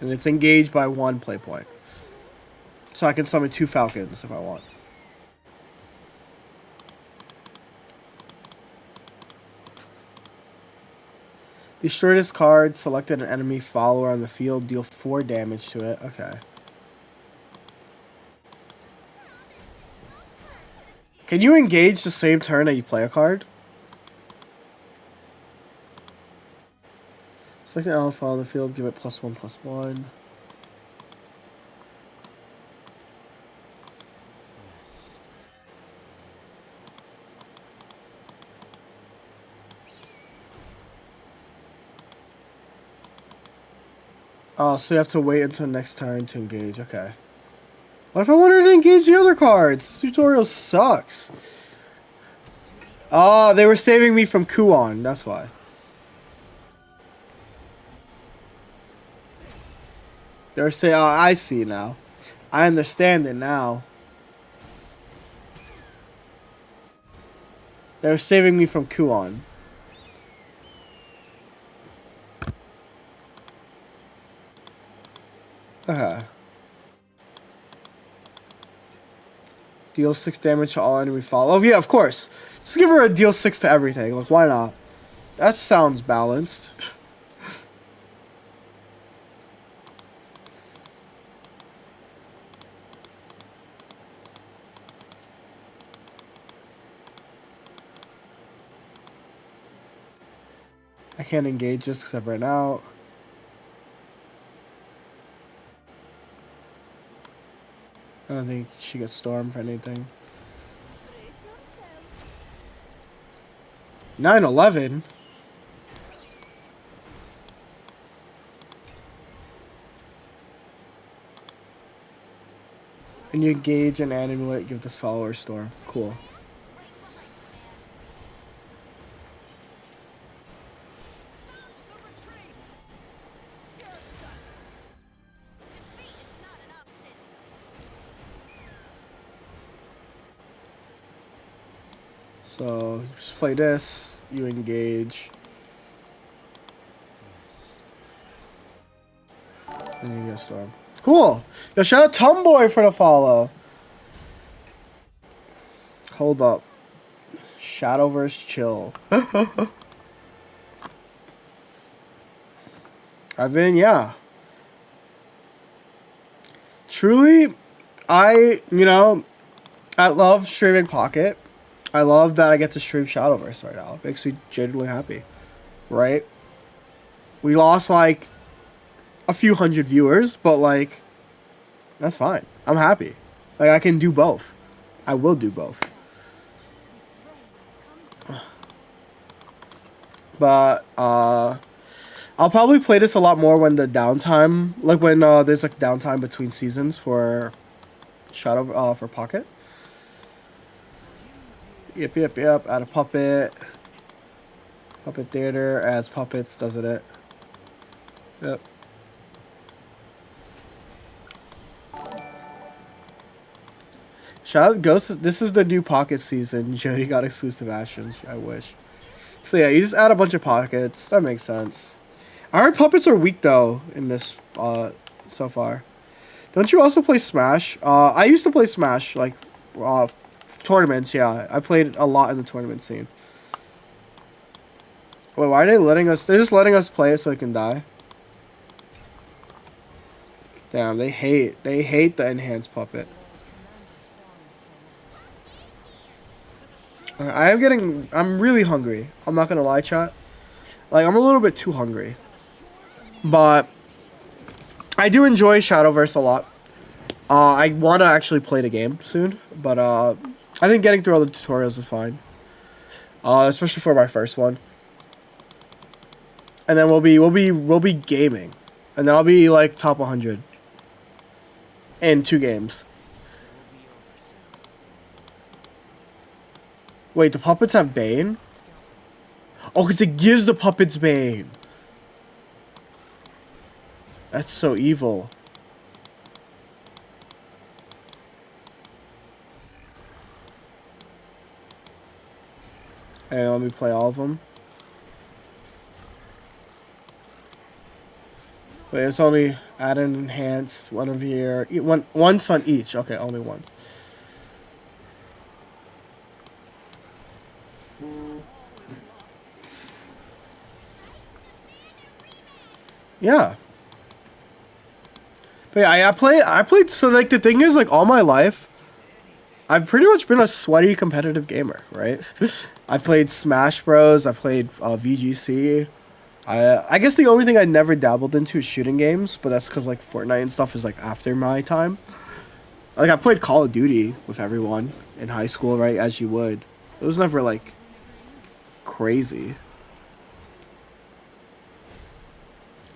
And it's engaged by 1 play point. So I can summon 2 Falcons if I want. Destroy this card, selected an enemy follower on the field, deal 4 damage to it. Okay. Can you engage the same turn that you play a card? Select an alpha on the field, give it +1/+1. Oh, so you have to wait until next turn to engage. Okay. What if I wanted to engage the other cards? This tutorial sucks. Oh, they were saving me from Kuon. That's why. They were saying, oh, I see now. I understand it now. They were saving me from Kuon. Deal 6 damage to all enemy follow. Oh, yeah, of course. Just give her a deal 6 to everything. Like, why not? That sounds balanced. I can't engage just because I've ran out. I don't think she gets stormed for anything. 9/11. And you engage an amulet, give this follower storm. Cool. So, just play this, you engage. And you get storm. Cool! Yo, shout out Tomboy for the follow. Hold up. Shadowverse chill. Evan, yeah. Truly, I love streaming Pocket. I love that I get to stream Shadowverse right now. It makes me genuinely happy. Right? We lost, like, a few hundred viewers, but, like, that's fine. I'm happy. Like, I can do both. I will do both. But, I'll probably play this a lot more when the downtime, like, when, there's, like, downtime between seasons for for Pocket. Yep. Add a puppet. Puppet theater adds puppets, doesn't it? Yep. Shout out Ghost. This is the new Pocket season. Jody got exclusive actions. I wish. So yeah, you just add a bunch of pockets. That makes sense. I heard puppets are weak though in this so far. Don't you also play Smash? I used to play Smash like tournaments. Yeah, I played a lot in the tournament scene. Wait, why are they letting us? They're just letting us play it so it can die. Damn, they hate the enhanced puppet. I'm really hungry. I'm not gonna lie, chat. Like, I'm a little bit too hungry. But I do enjoy Shadowverse a lot. I want to actually play the game soon, but I think getting through all the tutorials is fine. Especially for my first one. And then we'll be gaming. And then I'll be like top 100 in 2 games. Wait, the puppets have Bane? Oh, because it gives the puppets Bane. That's so evil. Hey, let me play all of them. Wait, it's only add and enhance one of your once on each. Okay, only once. Yeah. But yeah, I played so like the thing is like all my life I've pretty much been a sweaty competitive gamer, right? I played Smash Bros, I played VGC. I guess the only thing I never dabbled into is shooting games, but that's cuz like Fortnite and stuff is like after my time. Like I played Call of Duty with everyone in high school, right? As you would. It was never like crazy.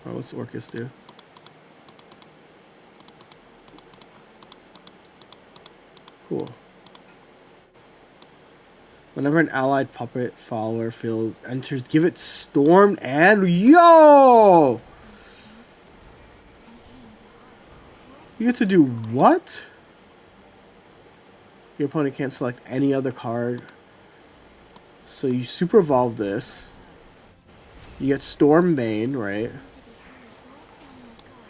Oh, what's Orcus do? Cool. Whenever an allied puppet follower field enters, give it storm and yo! You get to do what? Your opponent can't select any other card. So you super evolve this. You get Storm Bane, right?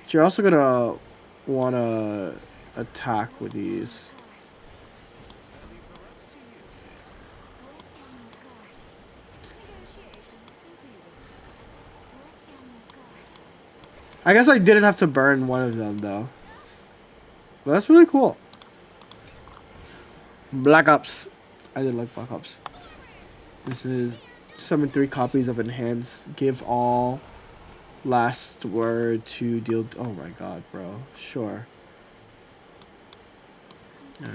But you're also gonna wanna attack with these. I guess I didn't have to burn one of them though. But that's really cool. Black Ops. I did like Black Ops. This is summon 3 copies of Enhance. Give all last word to deal. Oh my god, bro. Sure. Yeah.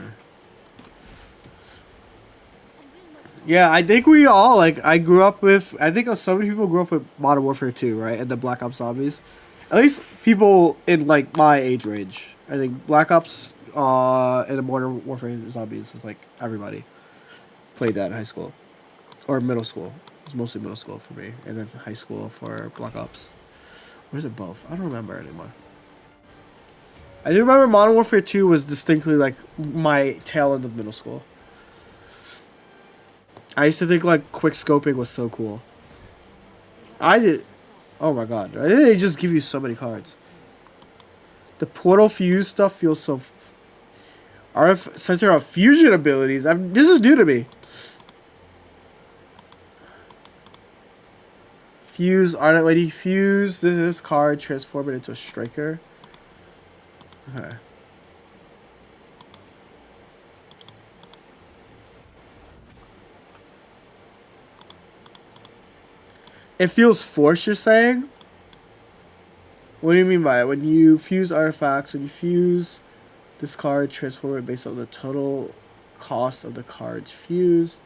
Yeah, I think we all like. I grew up with. I think so many people grew up with Modern Warfare 2, right? And the Black Ops Zombies. At least people in like my age range. I think Black Ops and the Modern Warfare Zombies is like everybody played that in high school or middle school. It was mostly middle school for me, and then high school for Black Ops. Or is it both? I don't remember anymore. I do remember Modern Warfare 2 was distinctly like my tail end of middle school. I used to think like quick scoping was so cool. I did. Oh my god! They just give you so many cards. The Portal Fuse stuff feels so. Center of fusion abilities. This is new to me. Fuse, Ardent Lady, Fuse. This card transform it into a striker. Okay. It feels forced, you're saying? What do you mean by it? When you fuse artifacts, when you fuse this card, transform it based on the total cost of the cards fused.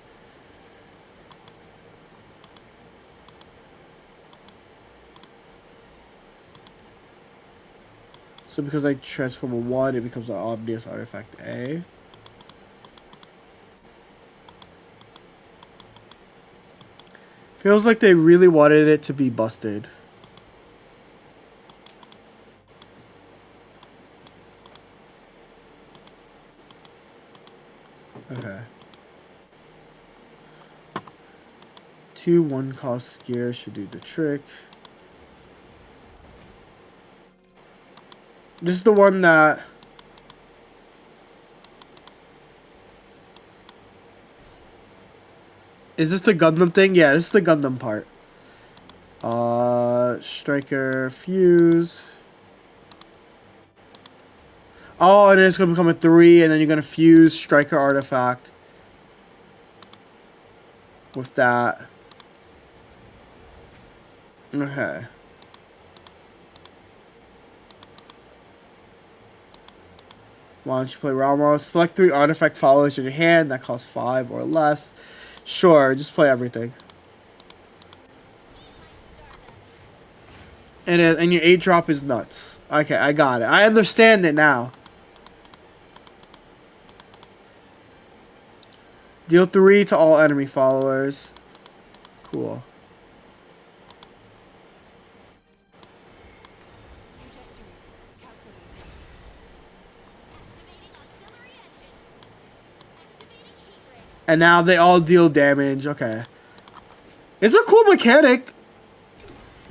So because I transform a 1, it becomes an Omnius Artifact A. Feels like they really wanted it to be busted. Okay. 2 1-cost gear should do the trick. This is the one that... Is this the Gundam thing? Yeah, this is the Gundam part. Striker, fuse. Oh, and it's going to become a 3, and then you're going to fuse Striker Artifact with that. Okay. Why don't you play Ramos? Select 3 artifact followers in your hand that cost 5 or less. Sure, just play everything. And your 8 drop is nuts. Okay, I got it. I understand it now. Deal 3 to all enemy followers. Cool. And now they all deal damage. Okay. It's a cool mechanic.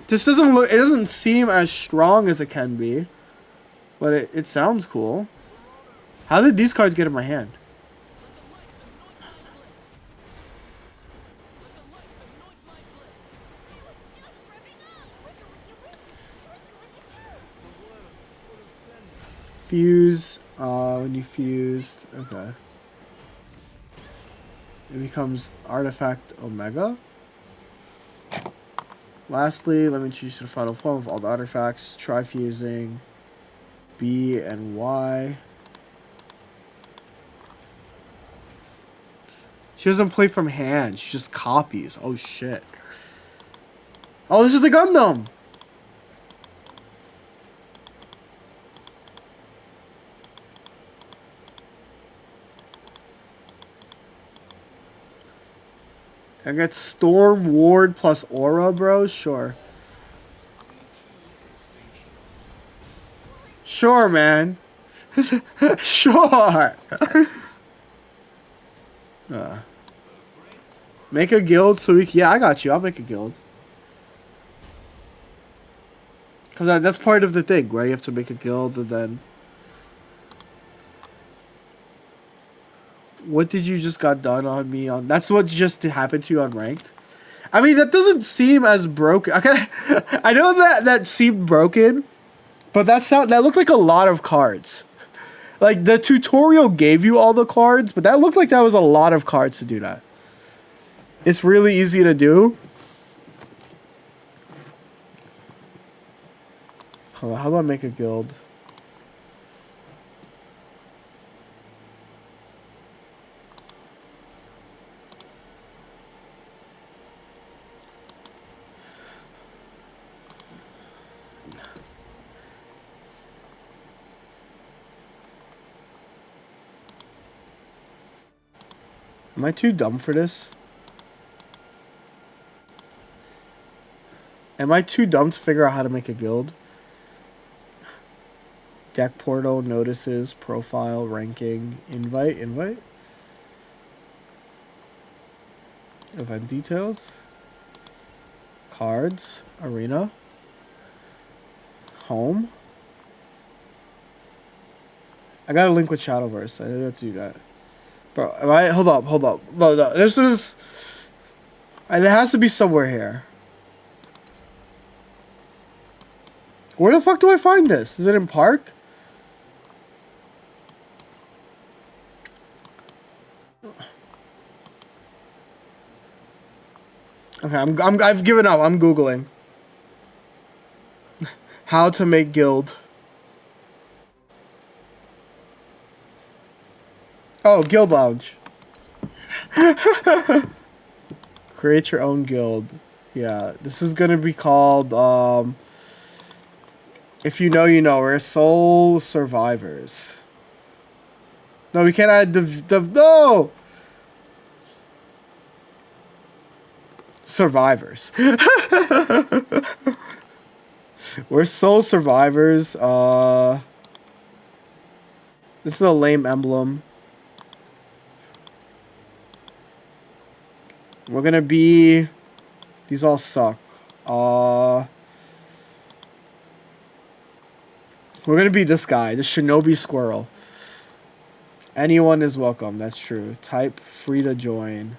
This doesn't look. It doesn't seem as strong as it can be, but it sounds cool. How did these cards get in my hand? Fuse. When you fused, okay. It becomes Artifact Omega. Lastly, let me choose the final form of all the artifacts. Try fusing B and Y. She doesn't play from hand. She just copies. Oh, shit. Oh, this is the Gundam. I get Storm, Ward, plus Aura, bro? Sure. Sure, man. Sure. Make a guild so we can... Yeah, I got you. I'll make a guild. Because that's part of the thing, right? You have to make a guild and then... What did you just got done on me on? That's what just happened to you on ranked. I mean, that doesn't seem as broken. Okay, I know that seemed broken, but that looked like a lot of cards. Like the tutorial gave you all the cards, but that looked like that was a lot of cards to do that. It's really easy to do. Hold on, how do I make a guild? Am I too dumb for this? Am I too dumb to figure out how to make a guild? Deck portal, notices, profile, ranking, invite. Event details. Cards, arena. Home. I got a link with Shadowverse. I didn't have to do that. Bro, hold up. No, this is... It has to be somewhere here. Where the fuck do I find this? Is it in Park? Okay, I've given up. I'm Googling. How to make guild. Oh, Guild Lounge. Create your own guild. Yeah, this is gonna be called, if you know, you know. We're Soul Survivors. No, we can't add no! Survivors. We're Soul Survivors. This is a lame emblem. We're gonna be... These all suck. We're gonna be this guy, the Shinobi Squirrel. Anyone is welcome, that's true. Type free to join.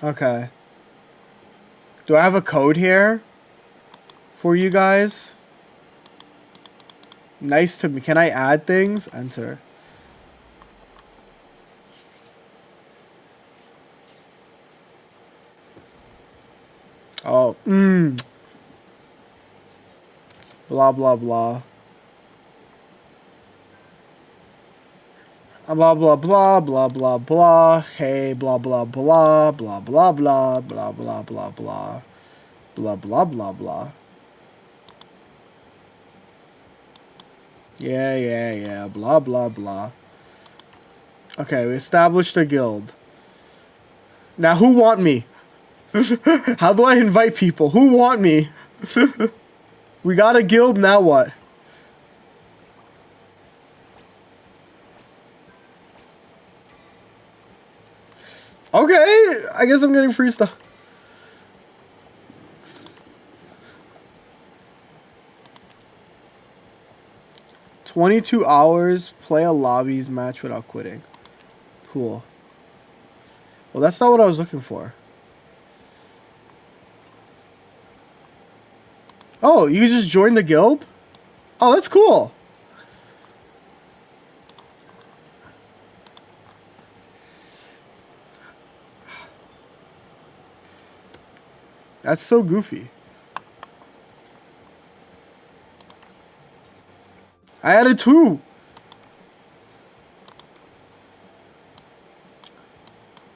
Okay. Do I have a code here for you guys? Nice to me. Can I add things? Enter. Oh, blah, blah, blah. Blah, blah, blah, blah, blah, blah. Hey, blah, blah, blah, blah, blah, blah, blah, blah, blah, blah. Blah, blah, blah, blah. Yeah, blah, blah, blah. Okay, we established a guild. Now, who want me? How do I invite people? Who want me? We got a guild, now what? Okay, I guess I'm getting free stuff. "22 hours, play a lobbies match without quitting." Cool. Well, that's not what I was looking for. Oh, you can just join the guild? Oh, that's cool. That's so goofy. I added 2.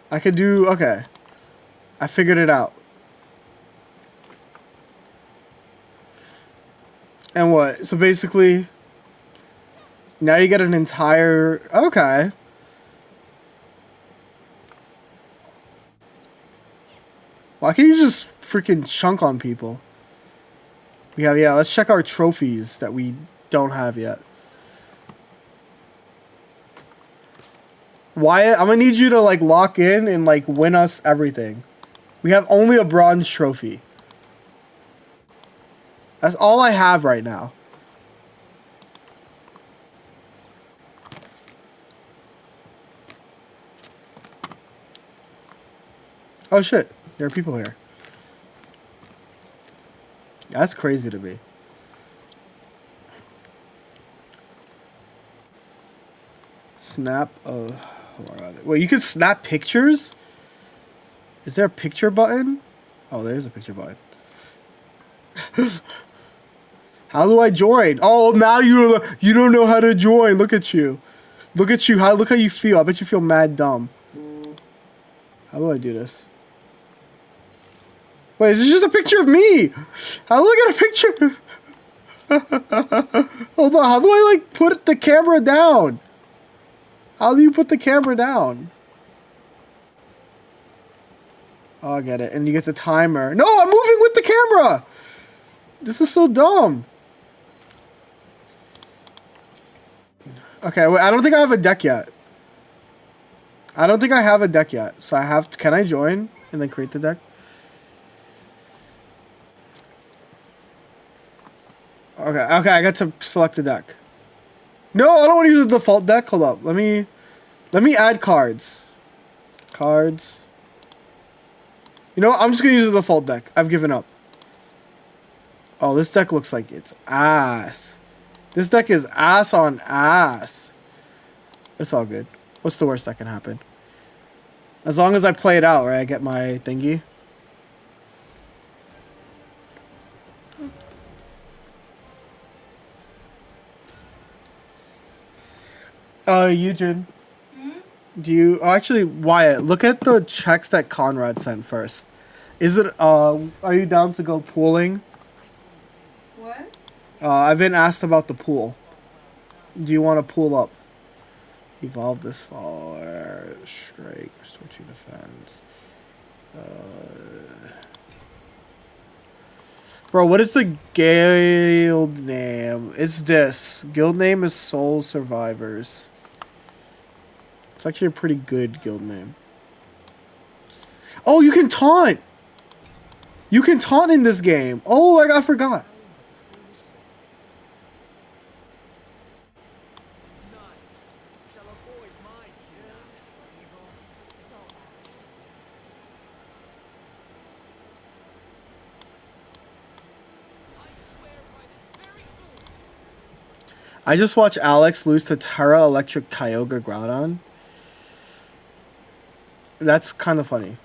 I could do... Okay. I figured it out. And what? So basically... Now you get an entire... Okay. Why can't you just freaking chunk on people? We have... Yeah, let's check our trophies that we don't have yet. Wyatt, I'm gonna need you to, like, lock in and, like, win us everything. We have only a bronze trophy. That's all I have right now. Oh, shit. There are people here. That's crazy to me. Snap... Wait, you can snap pictures? Is there a picture button? Oh, there's a picture button. How do I join? Oh, now you don't know how to join. Look at you. Look at you. Look how you feel. I bet you feel mad dumb. How do I do this? Wait, is this just a picture of me? How do I get a picture? Hold on. How do I, like, put the camera down? How do you put the camera down? Oh, I get it. And you get the timer. No, I'm moving with the camera. This is so dumb. Okay, wait, I don't think I have a deck yet. I don't think I have a deck yet. So I have to... Can I join and then create the deck? Okay, I got to select the deck. No, I don't want to use the default deck. Hold up. Let me add cards. Cards. You know what? I'm just going to use the default deck. I've given up. Oh, this deck looks like it's ass. This deck is ass on ass. It's all good. What's the worst that can happen? As long as I play it out, right? I get my thingy. Eugen. Do you... Oh, actually, Wyatt, look at the checks that Conrad sent first. Is it... Are you down to go pooling? What? I've been asked about the pool. Do you want to pool up? Evolve this follower. Strike. Restore 2 defense. Bro, what is the guild name? It's this. Guild name is Soul Survivors. It's actually a pretty good guild name. Oh, you can taunt! You can taunt in this game. Oh, I forgot. I just watched Alex lose to Terra Electric Kyogre Groudon. That's kind of funny.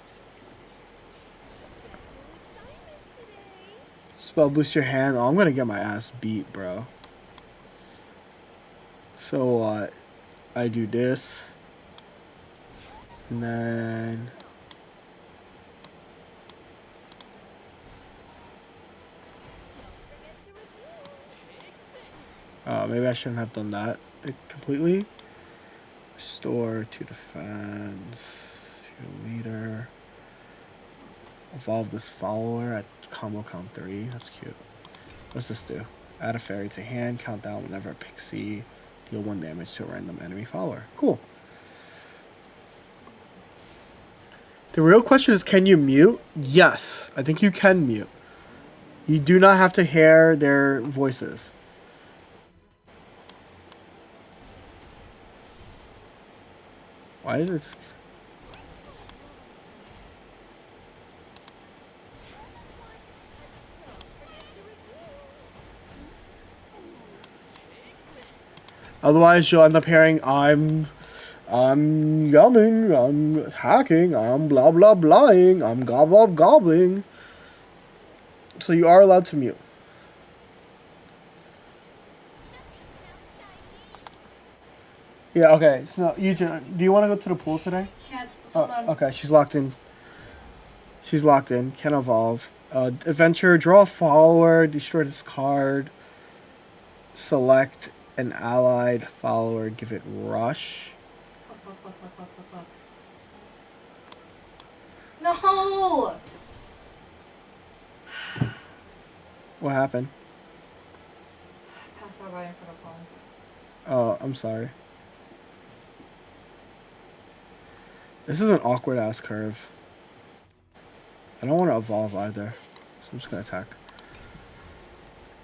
Spell boost your hand. Oh, I'm gonna get my ass beat, bro. So I do this. And then... maybe I shouldn't have done that completely. Restore 2 defense, 2 leader. Evolve this follower at combo count 3. That's cute. What's this do? Add a fairy to hand. Count down whenever a pixie. Deal 1 damage to a random enemy follower. Cool. The real question is, can you mute? Yes, I think you can mute. You do not have to hear their voices. Why did this... Otherwise, you'll end up hearing, I'm yumming, I'm hacking, I'm blah blah blahing, I'm gobble gobbling. So you are allowed to mute. Yeah, okay. So, Eugene, do you want to go to the pool today? Can't. Hold on. Okay, she's locked in. She's locked in. Can evolve. Adventure, draw a follower, destroy this card. Select an allied follower, give it rush. No! What happened? Pass out right in front of Paul. Oh, I'm sorry. This is an awkward ass curve. I don't want to evolve either. So I'm just going to attack.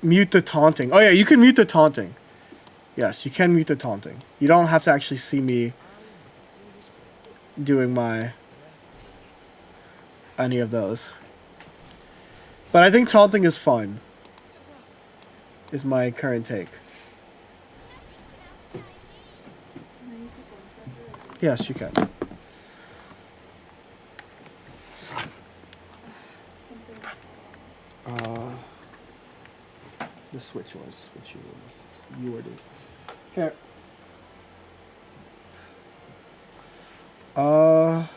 Mute the taunting. Oh yeah, you can mute the taunting. Yes, you can mute the taunting. You don't have to actually see me doing any of those. But I think taunting is fun. Is my current take. Yes, you can. The switch was what you were doing. Here. Are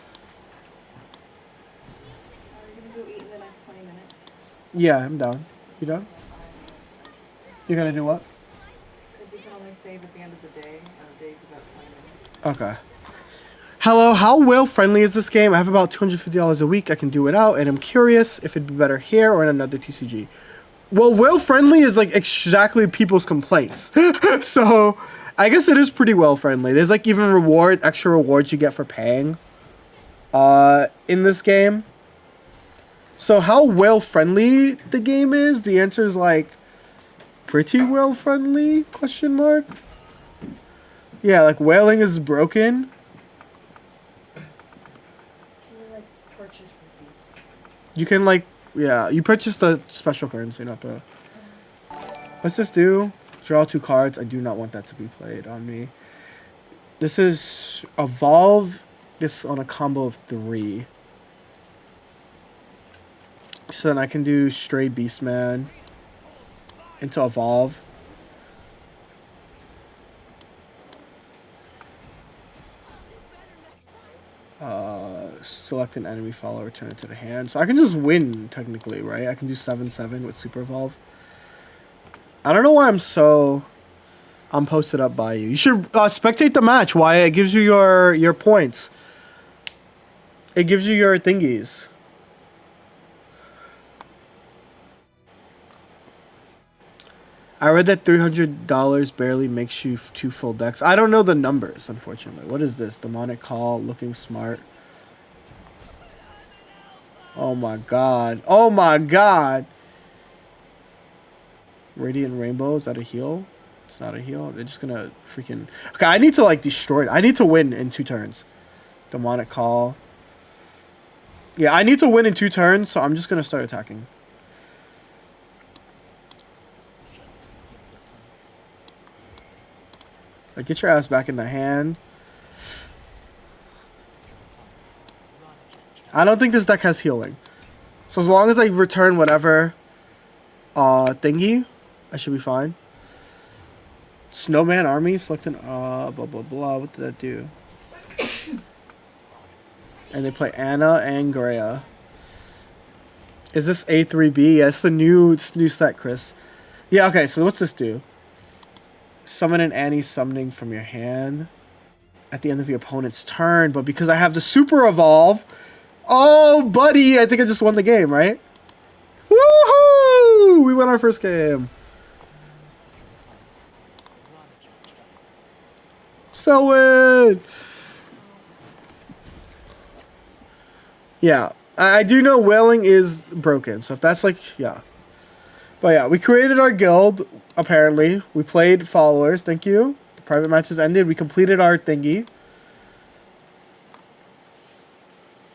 you gonna go eat in the next 20 minutes? Yeah, I'm down. You done? You're gonna do what? Because you can only save at the end of the day, and the day's about 20 minutes. Okay. Hello, how whale friendly is this game? I have about $250 a week. I can do it out, and I'm curious if it'd be better here or in another TCG. Well, whale friendly is like exactly people's complaints. So I guess it is pretty whale friendly. There's like even extra rewards you get for paying in this game. So how whale friendly the game is, the answer is like pretty whale friendly, question mark. Yeah, like whaling is broken. Can you like purchase rupees? You can like, yeah, you purchase the special currency, not the... What's this do? Draw 2 cards. I do not want that to be played on me. This is evolve this on a combo of 3. So then I can do Stray Beastman into evolve. Select an enemy follower, return it to the hand. So I can just win, technically, right? I can do 7/7 with Super Evolve. I don't know why I'm posted up by you. You should spectate the match. Why? It gives you your points. It gives you your thingies. I read that $300 barely makes you 2 full decks. I don't know the numbers, unfortunately. What is this? Demonic Call, looking smart. Oh my god. Oh my god. Radiant Rainbow, is that a heal? It's not a heal. They're just gonna freaking... Okay, I need to like destroy it. I need to win in 2 turns. Demonic Call. Yeah, I need to win in 2 turns, so I'm just gonna start attacking. Like, get your ass back in the hand. I don't think this deck has healing. So as long as I return whatever thingy, I should be fine. Snowman Army, select an blah blah blah. What did that do? And they play Anna and Greya. Is this A3B? Yeah, it's the new set, Chris. Yeah, okay, so what's this do? Summon an Annie summoning from your hand at the end of your opponent's turn, but because I have the Super Evolve, oh, buddy, I think I just won the game, right? Woohoo! We won our first game. So win! Yeah. I do know whaling is broken, so if that's like, yeah. But yeah, we created our guild, apparently. We played followers, thank you. The private matches ended, we completed our thingy.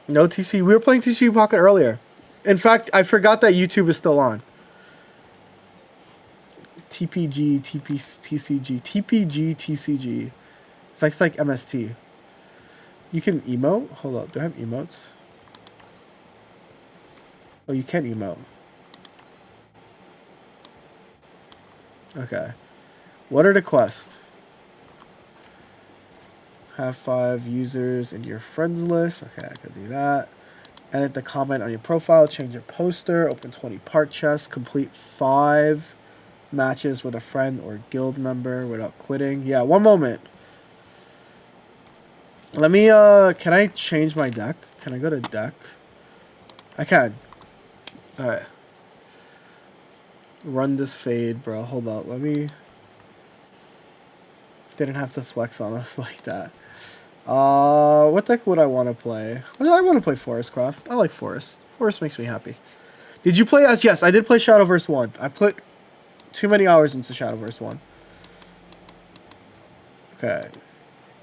No TC, we were playing TC Pocket earlier. In fact, I forgot that YouTube is still on. TPG, TCG, TPG, TCG. It's like MST. You can emote? Hold up, do I have emotes? Oh, you can emote. Okay. What are the quests? Have 5 users in your friends list. Okay, I can do that. Edit the comment on your profile. Change your poster. Open 20 part chests. Complete 5 matches with a friend or guild member without quitting. Yeah, one moment. Let me, can I change my deck? Can I go to deck? I can. Alright. Run this fade, bro. Hold up. Let me... Didn't have to flex on us like that. What deck would I want to play? I want to play Forestcraft. I like Forest. Forest makes me happy. Did you play as? Yes, I did play Shadowverse 1. I put too many hours into Shadowverse 1. Okay.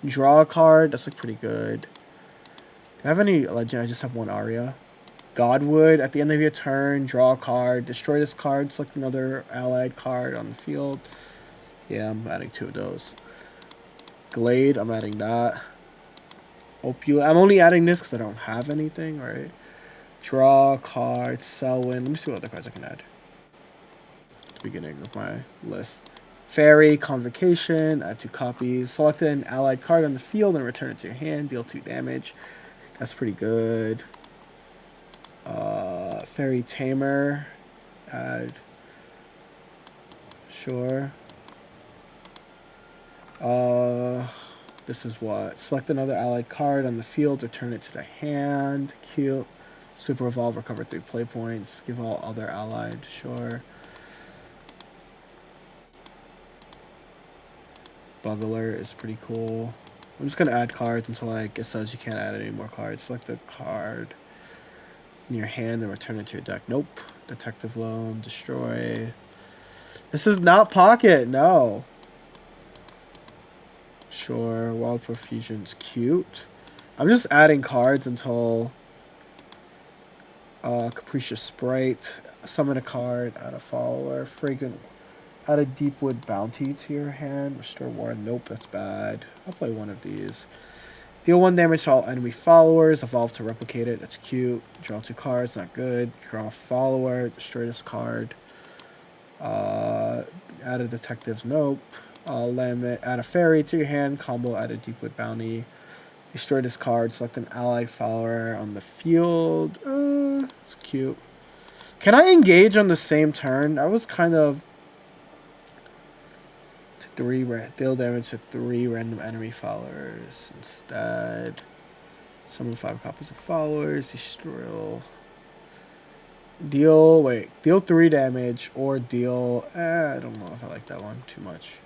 Draw a card. That's like pretty good. Do I have any legend? I just have one Aria. Godwood. At the end of your turn, draw a card. Destroy this card. Select another allied card on the field. Yeah, I'm adding 2 of those. Glade. I'm adding that. Opulent. I'm only adding this because I don't have anything, right? Draw card, Selwyn. Let me see what other cards I can add. At the beginning of my list. Fairy, Convocation, add 2 copies. Select an allied card on the field and return it to your hand. Deal 2 damage. That's pretty good. Fairy Tamer. Add. Sure. This is what? Select another allied card on the field, return it to the hand. Cute. Super Evolve, recover 3 play points. Give all other allied. Sure. Bugler is pretty cool. I'm just going to add cards until like it says you can't add any more cards. Select a card in your hand and return it to your deck. Nope. Detective Loan, destroy. This is not Pocket, no. Sure, Wild Profusion's cute. I'm just adding cards until Capricious Sprite, summon a card, add a follower, Fragrant, add a Deepwood Bounty to your hand, restore 1, nope, that's bad. I'll play one of these. Deal 1 damage to all enemy followers, evolve to replicate it, that's cute. Draw 2 cards, not good. Draw a follower, destroy this card. Add a detective's, nope. Limit, add a fairy to your hand, combo, add a Deepwood Bounty. Destroy this card, select an allied follower on the field. It's cute. Can I engage on the same turn? I was kind of... deal damage to 3 random enemy followers. Instead, summon 5 copies of followers, destroy... Deal 3 damage or deal... I don't know if I like that one too much.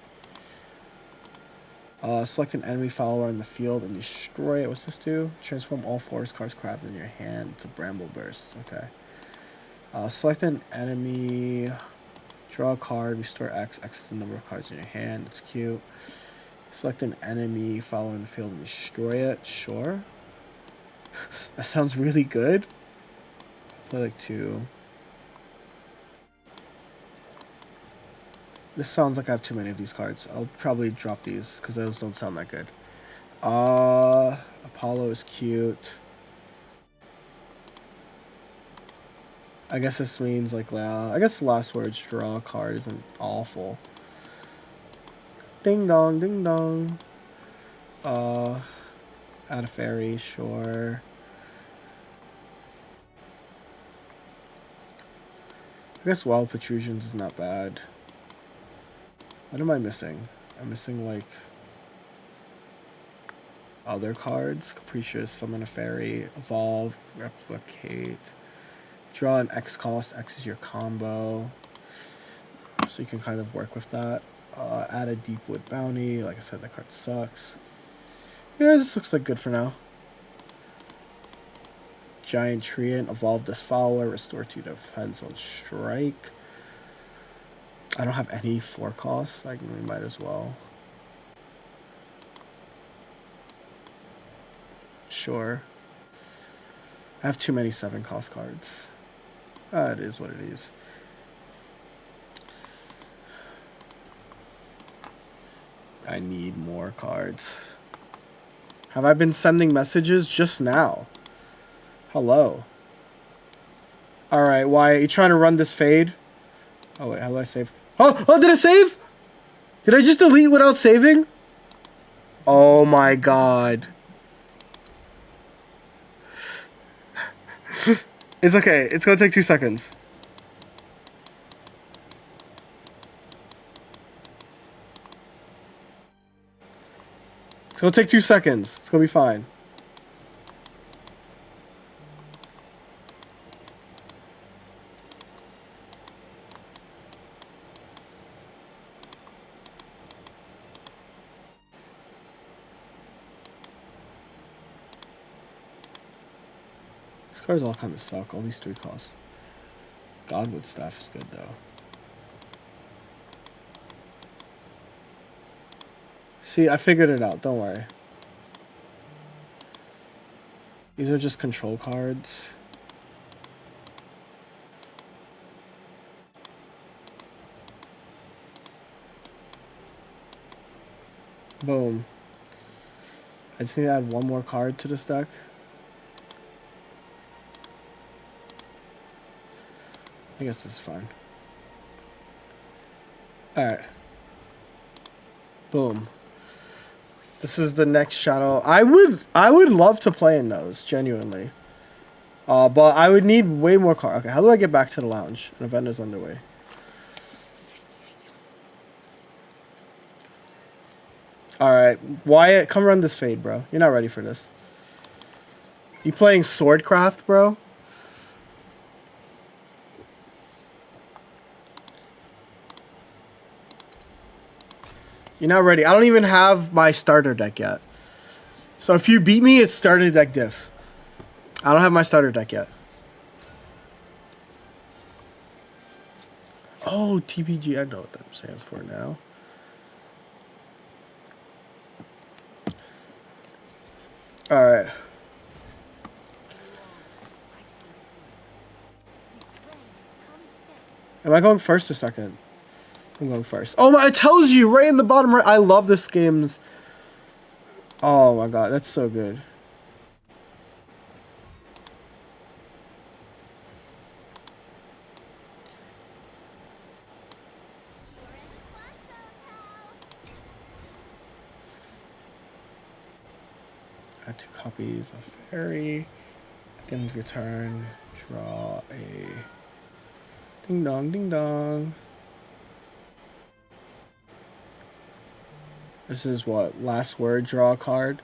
Select an enemy follower on the field and destroy it. What's this do? Transform all forest cards crafted in your hand to Bramble Burst. Okay. Select an enemy. Draw a card. Restore X. X is the number of cards in your hand. It's cute. Select an enemy follower in the field and destroy it. Sure. That sounds really good. I'll play like 2. This sounds like I have too many of these cards. I'll probably drop these because those don't sound that good. Apollo is cute. I guess this means like, I guess the last words draw a card isn't awful. Ding dong, ding dong. Add a fairy, sure. I guess Wild Protrusions is not bad. What am I missing? I'm missing like other cards. Capricious, summon a fairy, evolve, replicate. Draw an X cost. X is your combo. So you can kind of work with that. Add a Deepwood Bounty. Like I said, that card sucks. Yeah, this looks like good for now. giant treant. Evolve this follower. Restore 2 defense on strike. I don't have any 4 costs. We might as well. Sure. I have too many 7 cost cards. It is what it is. I need more cards. Have I been sending messages just now? Hello. Alright, why are you trying to run this fade? Oh wait, how do I save? Oh, did I save? Did I just delete without saving? Oh my god. It's okay. It's gonna take 2 seconds. It's gonna take 2 seconds. It's gonna be fine. These cards all kind of suck. All these 3 costs. Godwood Staff is good though. See, I figured it out. Don't worry. These are just control cards. Boom. I just need to add 1 more card to this deck. I guess this is fine. Alright. Boom. This is the next shadow. I would love to play in those, genuinely. But I would need way more cards. Okay, how do I get back to the lounge? An event is underway. Alright, Wyatt, come run this fade, bro. You're not ready for this. You playing Swordcraft, bro? You're not ready. I don't even have my starter deck yet. So if you beat me, it's starter deck diff. I don't have my starter deck yet. Oh, TPG. I know what that stands for now. Alright. Am I going first or second? I'm going first. Oh my, it tells you right in the bottom right. I love this game's. Oh my god, that's so good. Add 2 copies of Fairy. At the end of your turn, draw a ding dong, ding dong. This is what? Last word, draw a card.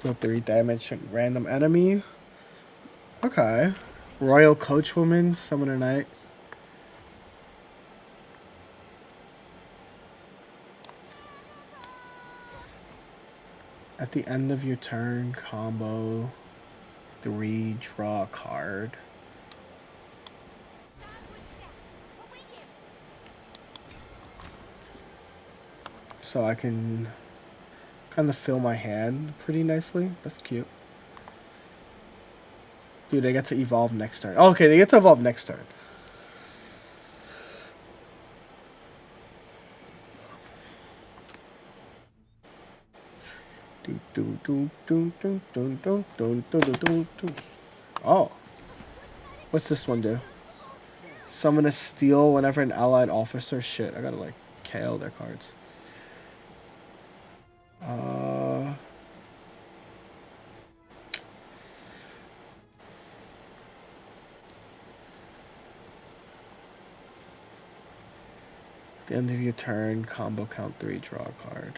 Deal 3 damage to random enemy. Okay. Royal Coachwoman, Summoner Knight. At the end of your turn, combo 3, draw a card. So I can kind of fill my hand pretty nicely. That's cute. Dude, they get to evolve next turn. Oh, okay, they get to evolve next turn. Oh. What's this one do? Summon a steal whenever an allied officer. Shit, I gotta like KO their cards. At the end of your turn, combo count 3, draw a card.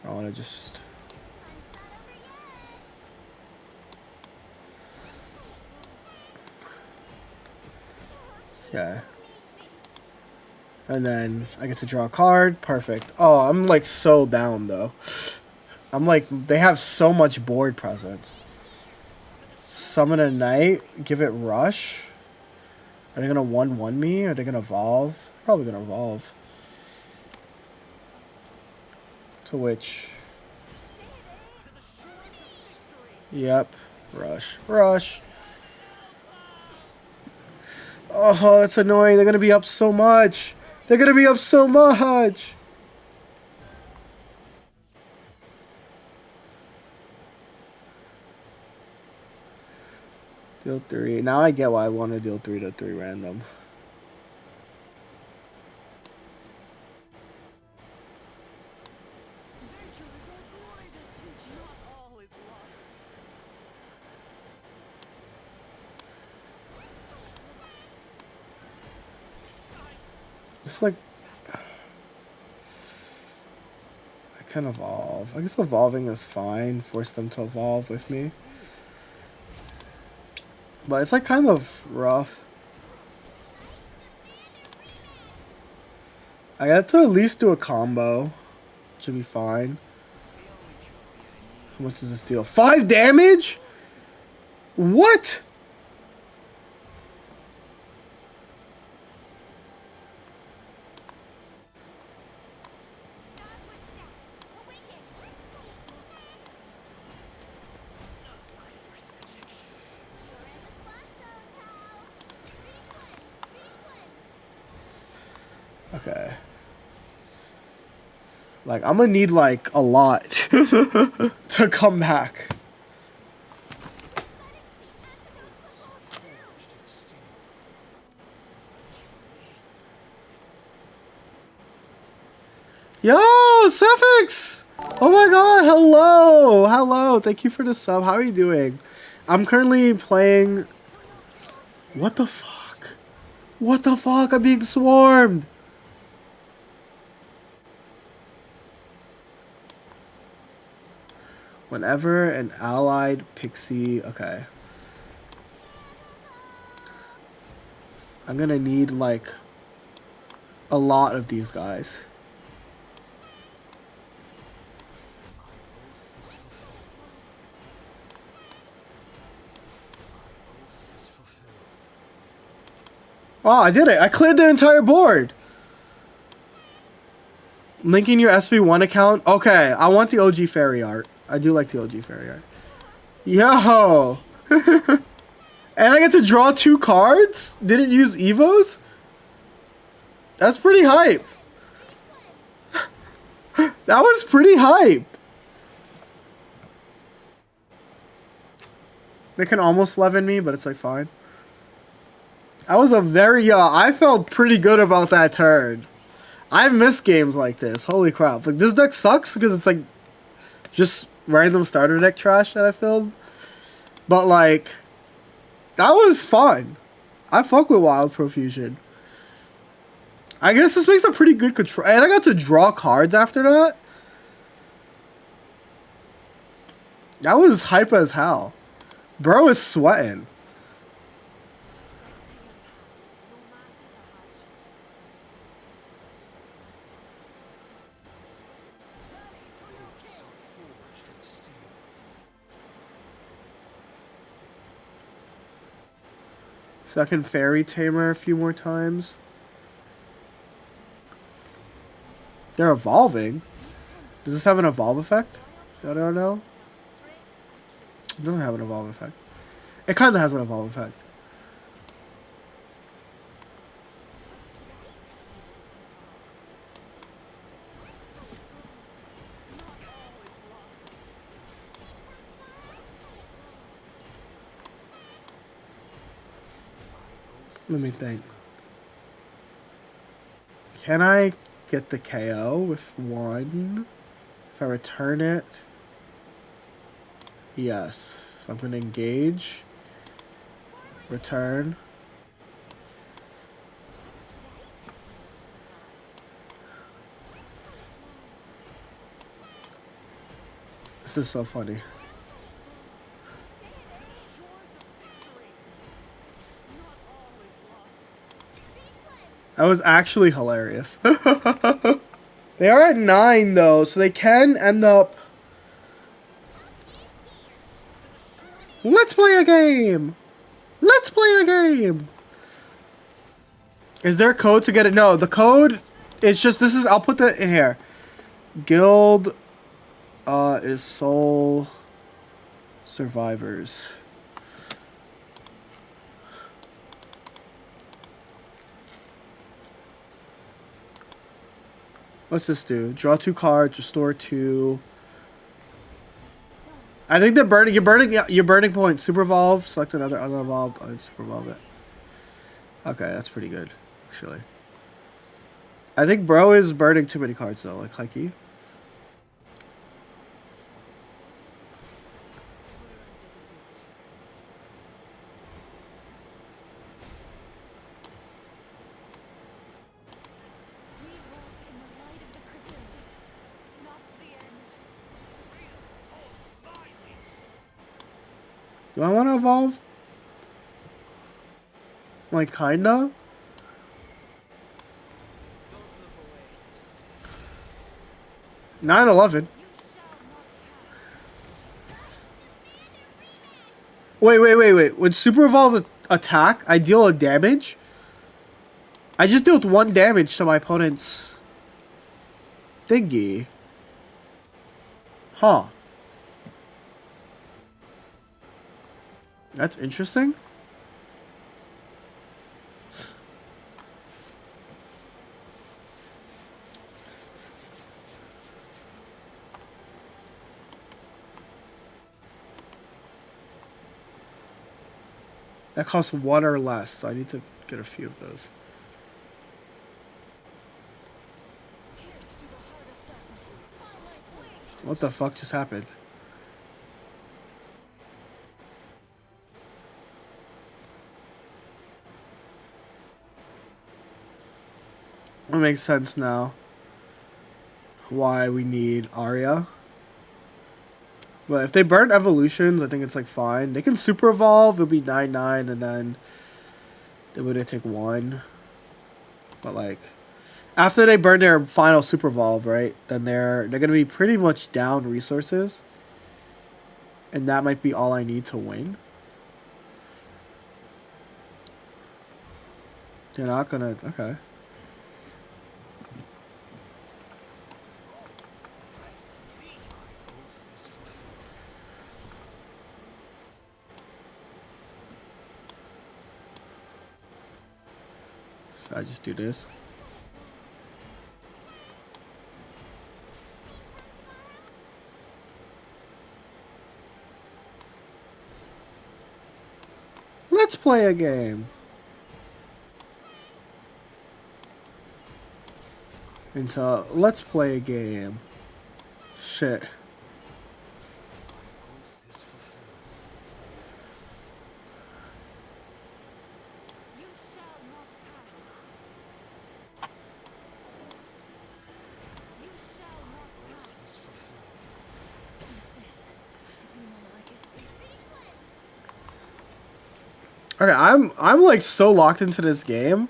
I want to just Okay. And then I get to draw a card. Perfect. Oh, I'm like so down though. I'm like, they have so much board presence. Summon a knight. Give it rush. Are they gonna 1/1 me? Are they gonna evolve? Probably gonna evolve. To which? Yep. Rush. Rush. Oh, that's annoying. They're gonna be up so much. They're gonna be up so much. Deal 3. Now I get why I want to deal 3 to 3 random. It's like I can evolve. I guess evolving is fine. Force them to evolve with me. But it's like kind of rough. I got to at least do a combo. Should be fine. How much does this deal? 5 damage? What? Okay. Like, I'm gonna need, like, a lot to come back. Yo, Suffix! Oh my god, hello! Hello, thank you for the sub. How are you doing? I'm currently playing... What the fuck? What the fuck? I'm being swarmed! Whenever an allied pixie... Okay. I'm gonna need, like, a lot of these guys. Oh, I did it. I cleared the entire board. Linking your SV1 account. Okay, I want the OG fairy art. I do like the OG fairy art. Yo! And I get to draw 2 cards? Didn't use Evos? That's pretty hype. That was pretty hype. They can almost leaven me, but it's like fine. That was a very, I felt pretty good about that turn. I've missed games like this. Holy crap. Like, this deck sucks because it's like just random starter deck trash that I filled. But like, that was fun. I fuck with Wild Profusion. I guess this makes a pretty good control. And I got to draw cards after that. That was hype as hell. Bro is sweating. So I can Fairy Tamer a few more times. They're evolving. Does this have an evolve effect? I don't know. It doesn't have an evolve effect. It kind of has an evolve effect. Let me think. Can I get the KO with 1? If I return it? Yes. So I'm going to engage. Return. This is so funny. That was actually hilarious. They are at 9 though, so they can end up. Let's play a game. Let's play a game. Is there a code to get it? No, the code. It's just this is. I'll put that in here. Guild is sole survivors. What's this do? Draw 2 cards, restore 2. I think they're burning. You're burning points. Super evolve. Select another unevolved. Super evolve it. Okay, that's pretty good, actually. I think bro is burning too many cards though, like Hikey. Do I want to evolve? Like, kinda? Nine 11. Wait. When super evolve attack, I deal a damage? I just dealt 1 damage to my opponent's thingy. Huh. That's interesting. That costs 1 or less, so I need to get a few of those. What the fuck just happened? It makes sense now why we need Arya. But if they burn evolutions, I think it's like fine. They can super evolve, it'll be 9/9, and then they would take 1. But like after they burn their final super evolve, right? Then they're gonna be pretty much down resources. And that might be all I need to win. They're not gonna okay. So I just do this. Let's play a game. Into let's play a game. Shit. Okay, I'm like so locked into this game,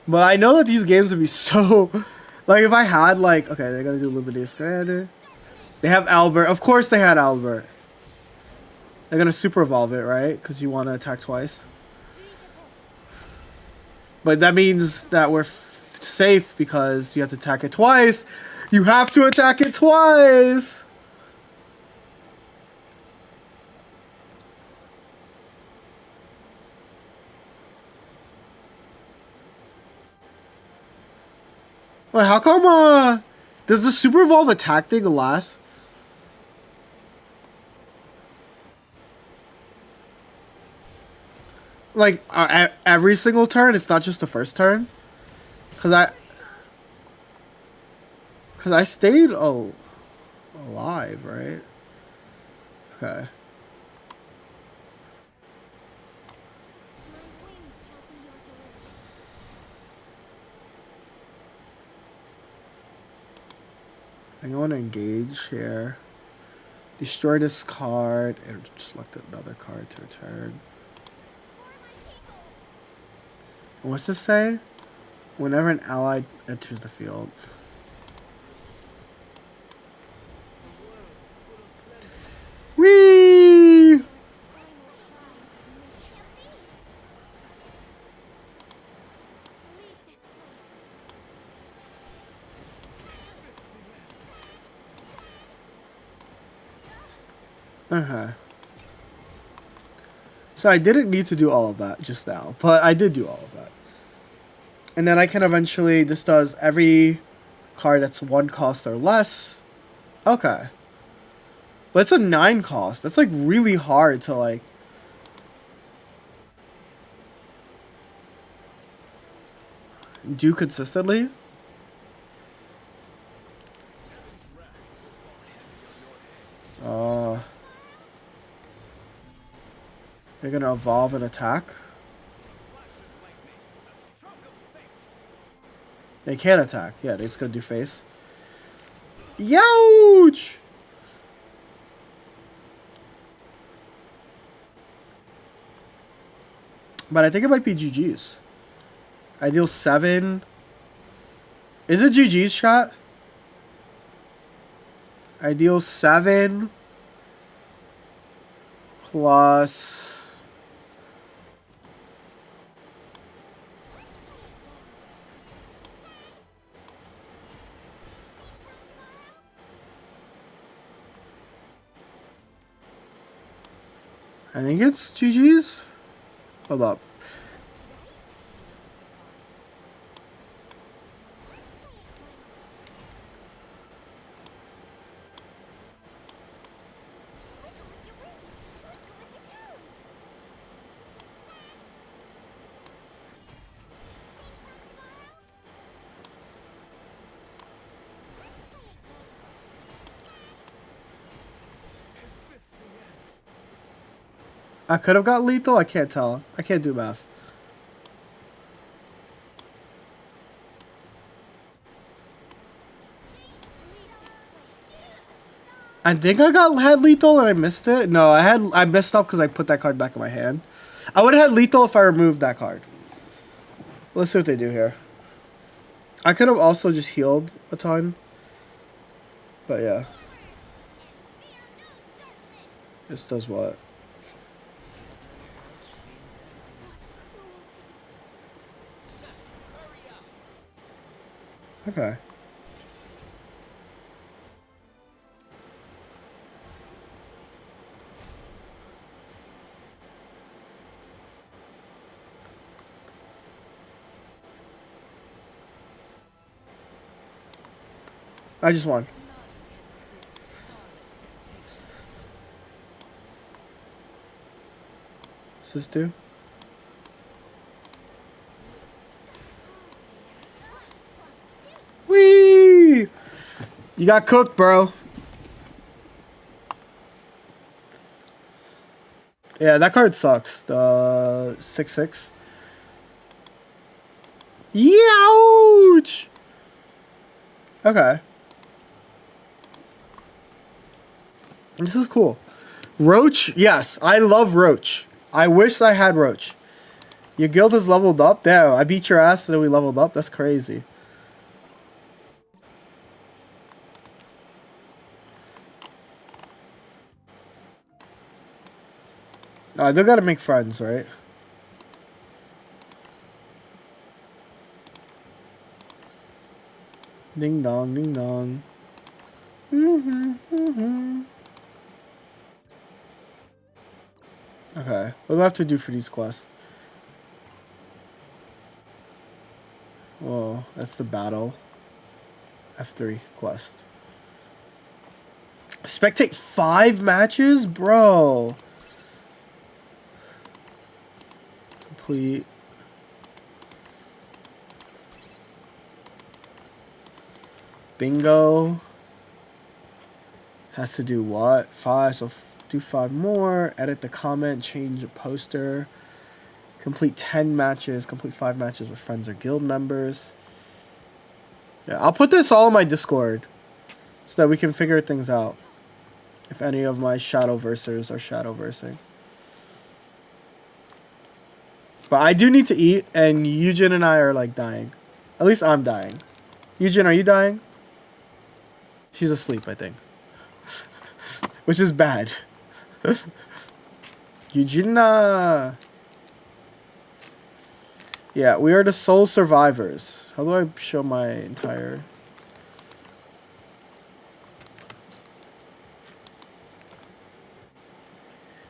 but I know that these games would be so, like if I had like okay, they're gonna do Liberty Scanner. They have Albert, of course they had Albert. They're gonna super evolve it, right? Because you want to attack twice. But that means that we're safe because you have to attack it twice. You have to attack it twice. Wait, how come, does the Super Evolve attack thing last? Like, every single turn? It's not just the first turn? Because I stayed, alive, right? Okay. I'm going to engage here. Destroy this card and select another card to return. And what's this say? Whenever an ally enters the field. Whee! So I didn't need to do all of that just now, but I did do all of that. And then I can eventually, this does every card that's 1 cost or less. Okay. But it's a 9 cost. That's like really hard to like... do consistently. They're gonna evolve and attack. They can't attack. Yeah, they just gonna do face. Youch! But I think it might be GG's. I deal 7. Is it GG's, chat? I deal 7 plus... I think it's GG's. Hold up. I could have got lethal. I can't tell. I can't do math. I think I had lethal and I missed it. No, I messed up because I put that card back in my hand. I would have had lethal if I removed that card. Let's see what they do here. I could have also just healed a ton. But yeah. This does what? Okay. I just won. What's this do? Whee! You got cooked, bro. Yeah, that card sucks. The 6/6. Youch! Okay. This is cool. Roach, yes, I love Roach. I wish I had Roach. Your guild has leveled up? Damn, I beat your ass and then we leveled up? That's crazy. I do gotta make friends, right? Ding dong, ding dong. Okay, what do I have to do for these quests? Whoa, that's the battle. F3 quest. Spectate 5 matches? Bro. Complete. Bingo. Has to do what? 5, so do 5 more. Edit the comment, change a poster. Complete 10 matches. Complete 5 matches with friends or guild members. Yeah, I'll put this all in my Discord so that we can figure things out. If any of my Shadowversers are Shadowversing. But I do need to eat, and Eugen and I are like dying. At least I'm dying. Eugen, are you dying? She's asleep, I think. Which is bad. Eugenia. Yeah, we are the sole survivors. How do I show my entire...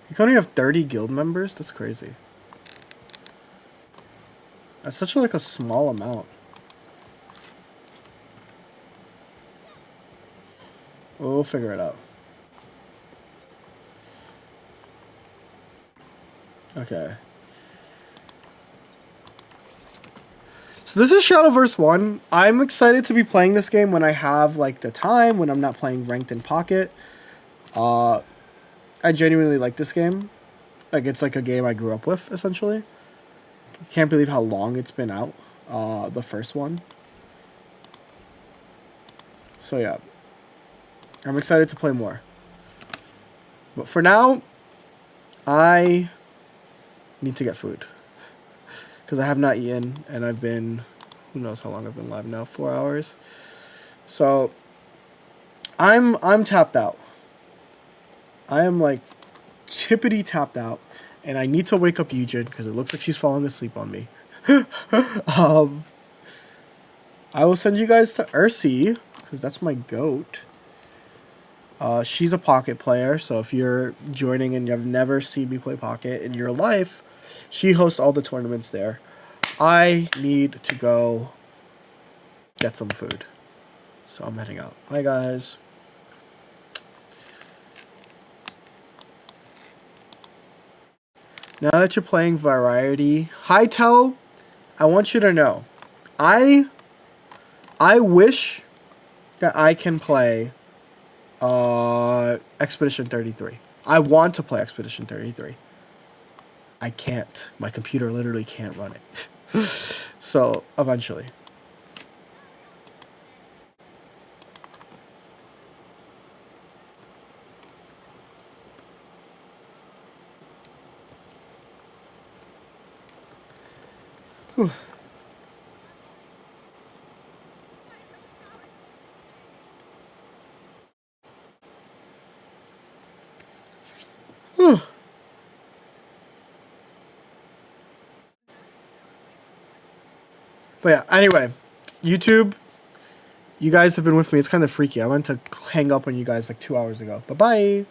You can only have 30 guild members? That's crazy. That's such like a small amount. We'll figure it out. Okay. So this is Shadowverse 1. I'm excited to be playing this game when I have like the time, when I'm not playing ranked in Pocket. I genuinely like this game. Like, it's like a game I grew up with, essentially. Can't believe how long it's been out. The first one. So yeah. I'm excited to play more. But for now, I need to get food. Because I have not eaten, and I've been... Who knows how long I've been live now? 4 hours. So, I'm tapped out. I am like chippity tapped out, and I need to wake up Eugen because it looks like she's falling asleep on me. I will send you guys to Ursi because that's my goat. She's a Pocket player, so if you're joining and you've never seen me play Pocket in your life, she hosts all the tournaments there. I need to go get some food, so I'm heading out. Bye, guys. Now that you're playing Variety, Hytel, I want you to know, I wish that I can play Expedition 33. I want to play Expedition 33. I can't. My computer literally can't run it. So, eventually. Whew. Whew. But yeah, anyway, YouTube, you guys have been with me. It's kind of freaky. I went to hang up on you guys like 2 hours ago. Bye-bye.